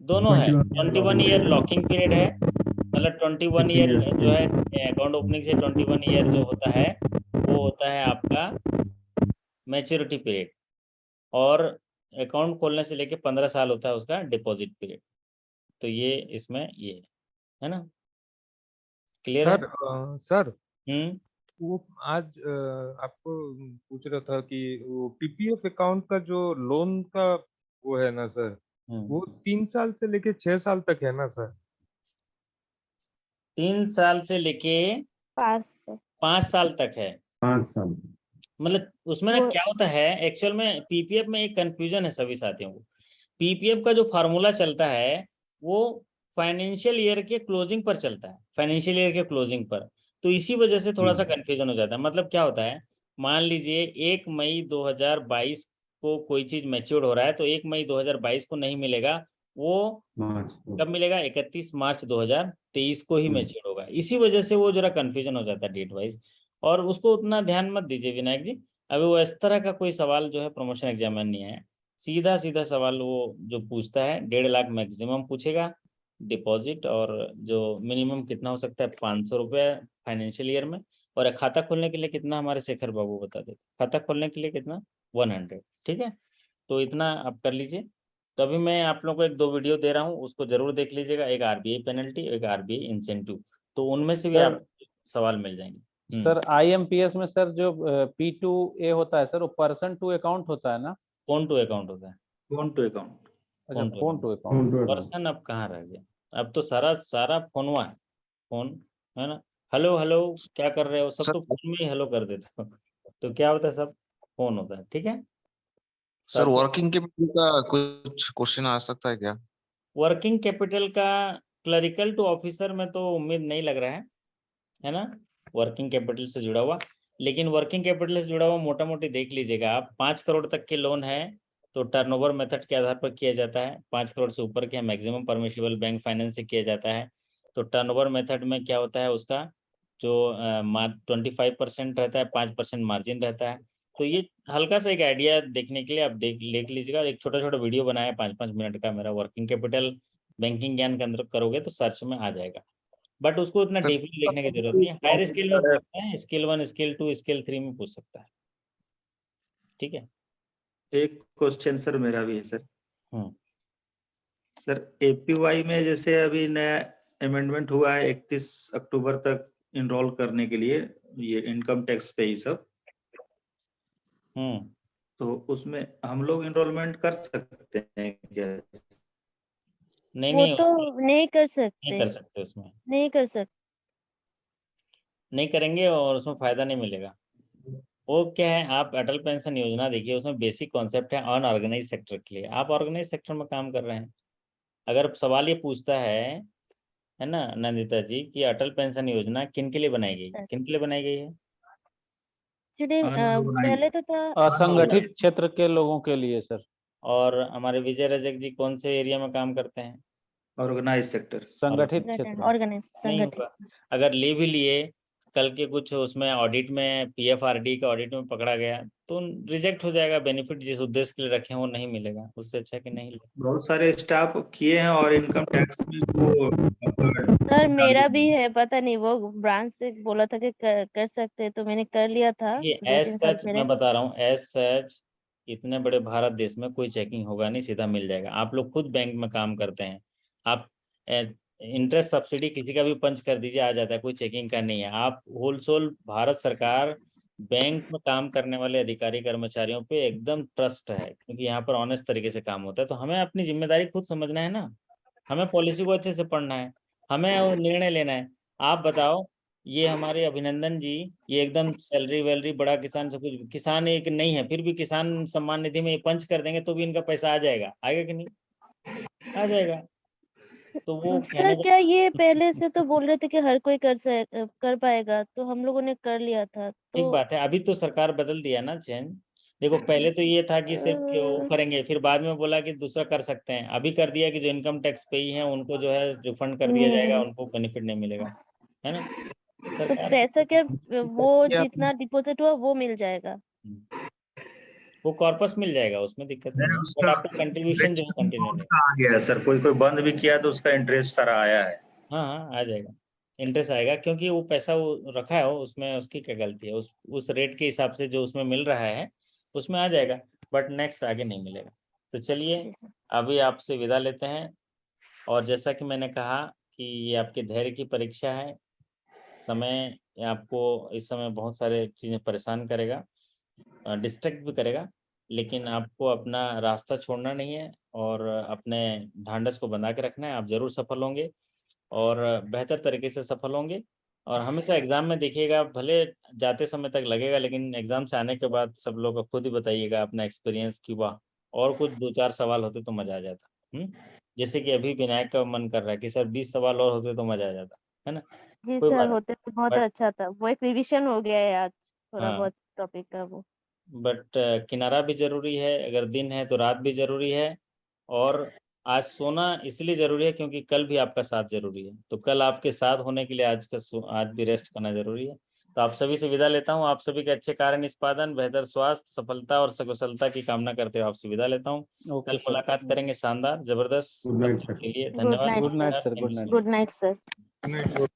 दोनों है। 21 ईयर लॉकिंग पीरियड है, मतलब 21 ईयर जो है अकाउंट ओपनिंग से 21 ईयर जो होता है वो होता है आपका मैच्योरिटी पीरियड। और अकाउंट खोलने से लेके 15 साल होता है उसका डिपॉजिट पीरियड। तो ये इसमें ये है ना, क्लियर है। सर हम्म। वो आज आपको पूछ रहा था कि वो पीपीएफ अकाउंट का जो लोन का वो है ना सर, वो 3 साल से लेके 6 साल तक है ना सर। 3 साल से लेके 5 साल तक है। 5 साल। मतलब उसमें ना क्या होता है एक्चुअल में, पीपीएफ में एक कंफ्यूजन है सभी साथियों को। पीपीएफ का जो फार्मूला चलता है वो फाइनेंशियल ईयर के क्लोजिंग पर चलता है, फाइनेंशियल ईयर के क्लोजिंग पर। तो इसी वजह से थोड़ा सा कंफ्यूजन हो जाता है। मतलब क्या होता है, मान लीजिए 1 मई 2022 को कोई चीज मैच्योर हो रहा है तो 1 मई 2022 को नहीं मिलेगा, वो कब मिलेगा? 31 मार्च 2023 को ही मैच्योर होगा। इसी वजह से वो जरा कंफ्यूजन हो जाता है डेट वाइज, और उसको उतना ध्यान मत दीजिए विनायक जी। अभी वो इस तरह का कोई सवाल जो है प्रमोशन एग्जाम में नहीं है। सीधा सीधा सवाल वो जो पूछता है 1.5 लाख मैक्सिमम पूछेगा डिपॉजिट, और जो मिनिमम कितना हो सकता है 500 रुपये फाइनेंशियल ईयर में। और खाता खोलने के लिए कितना, हमारे शेखर बाबू बता देते, खाता खोलने के लिए कितना? 100। ठीक है, तो इतना आप कर लीजिए। तो अभी मैं आप लोगों को 1-2 वीडियो दे रहा हूँ, उसको जरूर देख लीजिएगा। एक आरबीआई पेनल्टी, एक आरबीआई इंसेंटिव, तो उनमें से भी सर, आप सवाल मिल जाएंगे। सर आईएमपीएस में सर जो P2A होता है सर, वो पर्सन टू अकाउंट होता है ना? फोन टू अकाउंट होता है। Phone to account. अच्छा, फोन टू अकाउंट। पर्सन अब कहाँ रह गया, अब तो सारा सारा फोनवा है, फोन, है ना। हेलो हेलो क्या कर रहे हो, सब तो फोन में ही हेलो कर देते हो। तो क्या होता है, सब फोन होता है। ठीक है सर, वर्किंग कैपिटल का कुछ क्वेश्चन आ सकता है क्या? वर्किंग कैपिटल का क्लरिकल टू ऑफिसर में तो उम्मीद नहीं लग रहा है ना, वर्किंग कैपिटल से जुड़ा हुआ। लेकिन वर्किंग कैपिटल से जुड़ा हुआ मोटा मोटी देख लीजिएगा आप। 5 करोड़ तक के लोन है तो टर्नओवर मेथड के आधार पर किया जाता है। 5 करोड़ से ऊपर के मैक्सिमम परमिशिबल बैंक फाइनेंस से किया जाता है। तो टर्नओवर मेथड में क्या होता है, उसका जो 25% रहता है, 5% मार्जिन रहता है। तो ये हल्का सा एक आइडिया देखने के लिए आप देख लीजिएगा। एक छोटा छोटा वीडियो बनाया 5-5 मिनट का मेरा, वर्किंग कैपिटल बैंकिंग ज्ञान के अंदर करोगे तो सर्च में आ जाएगा। बट उसको उतना डीपली देखने की जरूरत नहीं है। हायर स्केल में पूछ सकता है, स्केल 1, स्केल 2, स्केल 3 में पूछ सकता है। ठीक है, एक क्वेश्चन सर मेरा भी है सर। हम्म। सर एपीवाई में जैसे अभी नया अमेंडमेंट हुआ है 31 अक्टूबर तक इनरोल करने के लिए, ये इनकम टैक्स पे ही सब। तो उसमें हम लोग इनरोलमेंट कर सकते हैं क्या? नहीं वो नहीं तो नहीं कर नहीं सकते, कर सकते, उसमें नहीं कर सकते। नहीं करेंगे और उसमें फायदा नहीं मिलेगा। वो क्या है, आप अटल पेंशन योजना देखिए, उसमें बेसिक कॉन्सेप्ट है अनऑर्गेनाइज सेक्टर के लिए। आप ऑर्गेनाइज सेक्टर में काम कर रहे हैं। अगर सवाल ये पूछता है ना नंदिता जी, कि अटल पेंशन योजना किन के लिए बनाई गई, सर। किन के लिए बनाई गई है? Actually Unorganized. पहले तो था असंगठित क्षेत्र के लोगों के लिए सर। और हमारे विजय रजक जी कौन से एरिया में काम करते हैं? Organise sector. संगठित क्षेत्र। ऑर्गेनाइज नहीं संगठित। होगा। अगर ले भी लिए, कल के कुछ उसमें ऑडिट में पीएफआरडी के ऑडिट में पकड़ा गया तो रिजेक्ट हो जाएगा। बेनिफिट जिस उद्देश्य के लिए रखे हैं वो नहीं मिलेगा। उससे अच्छा कि नहीं ले। बहुत सारे स्टाफ किए हैं और इनकम टैक्स में वो सर मेरा भी है, पता नहीं वो ब्रांच से बोला था कि कर सकते हैं, तो मैंने कर लिया था ये 2-3 एज साल सच पहले। मैं बता रहा हूँ, एज सच इतने बड़े भारत देश में कोई चेकिंग होगा नहीं, सीधा मिल जाएगा। आप लोग खुद बैंक में काम करते हैं, आप इंटरेस्ट सब्सिडी किसी का भी पंच कर दीजिए, आ जाता है, कोई चेकिंग का नहीं है। आप होलसेल भारत सरकार बैंक में काम करने वाले अधिकारी कर्मचारियों पे एकदम ट्रस्ट है, क्योंकि यहाँ पर ऑनेस्ट तरीके से काम होता है। तो हमें अपनी जिम्मेदारी खुद समझना है ना, हमें पॉलिसी को अच्छे से पढ़ना है, हमें वो निर्णय लेना है। आप बताओ, ये हमारे अभिनंदन जी, ये एकदम सैलरी वैलरी बड़ा किसान सब कुछ, किसान एक नहीं है, फिर भी किसान सम्मान निधि में ये पंच कर देंगे तो भी इनका पैसा आ जाएगा, आएगा कि नहीं? आ जाएगा। तो वो कहने सर क्या ये पहले से तो बोल रहे थे कि हर कोई कर पाएगा, तो हम लोगों ने कर लिया था ठीक तो बात है। अभी तो सरकार बदल दिया ना, चेंज। देखो पहले तो ये था कि सिर्फ वो करेंगे, फिर बाद में बोला कि दूसरा कर सकते हैं। अभी कर दिया कि जो इनकम टैक्स पेई है उनको जो है रिफंड कर दिया जाएगा, उनको बेनिफिट नहीं मिलेगा, है ना? तो सरकार पैसा क्या वो क्या जितना डिपॉजिट हुआ वो मिल जाएगा? वो कॉर्पस मिल जाएगा, उसमें दिक्कत नहीं है, बट उसका आपका कंट्रीब्यूशन जो है कंटिन्यू नहीं। उसका आ गया है सर, कोई कोई बंद भी किया तो उसका इंटरेस्ट सारा आया है। हाँ हाँ आ जाएगा, इंटरेस्ट आएगा, क्योंकि वो पैसा वो रखा है, उसमें उसकी क्या गलती है? उस रेट के हिसाब से जो उसमें मिल रहा है उसमें आ जाएगा, बट नेक्स्ट आगे नहीं मिलेगा। तो चलिए जी सर। अभी आपसे विदा लेते हैं। और जैसा कि मैंने कहा कि ये आपके धैर्य की परीक्षा है। समय आपको इस समय बहुत सारे चीज़ें परेशान करेगा, डिस्ट्रैक्ट भी करेगा, लेकिन आपको अपना रास्ता छोड़ना नहीं है और अपने ढांढस को बना के रखना है। आप जरूर सफल होंगे और बेहतर तरीके से सफल होंगे। और हमेशा एग्जाम में देखिएगा, भले जाते समय तक लगेगा, लेकिन एग्जाम से आने के बाद सब लोग खुद ही बताइएगा अपना एक्सपीरियंस कि वाह, और कुछ 2-4 सवाल होते तो मजा आ जाता। जैसे कि अभी विनायक का मन कर रहा है कि सर 20 सवाल और होते तो मजा आ जाता, है ना? जी कोई सर, बात होते तो बहुत बट अच्छा था, वो एक रिवीजन हो गया है आज थोड़ा हाँ, बहुत टॉपिक का वो। बट किनारा भी जरूरी है, अगर दिन है तो रात भी जरूरी है। और आज सोना इसलिए जरूरी है क्योंकि कल भी आपका साथ जरूरी है। तो कल आपके साथ होने के लिए आज भी रेस्ट करना जरूरी है। तो आप सभी से विदा लेता हूँ। आप सभी के अच्छे कार्य निष्पादन, बेहतर स्वास्थ्य, सफलता और सकुशलता की कामना करते हुए आपसे विदा लेता हूँ। ओके कल सर। मुलाकात करेंगे शानदार जबरदस्त। गुड नाइट तब तक सर। के लिए गुड धन्यवाद। Night good night sir. Sir. Good night. Good night sir.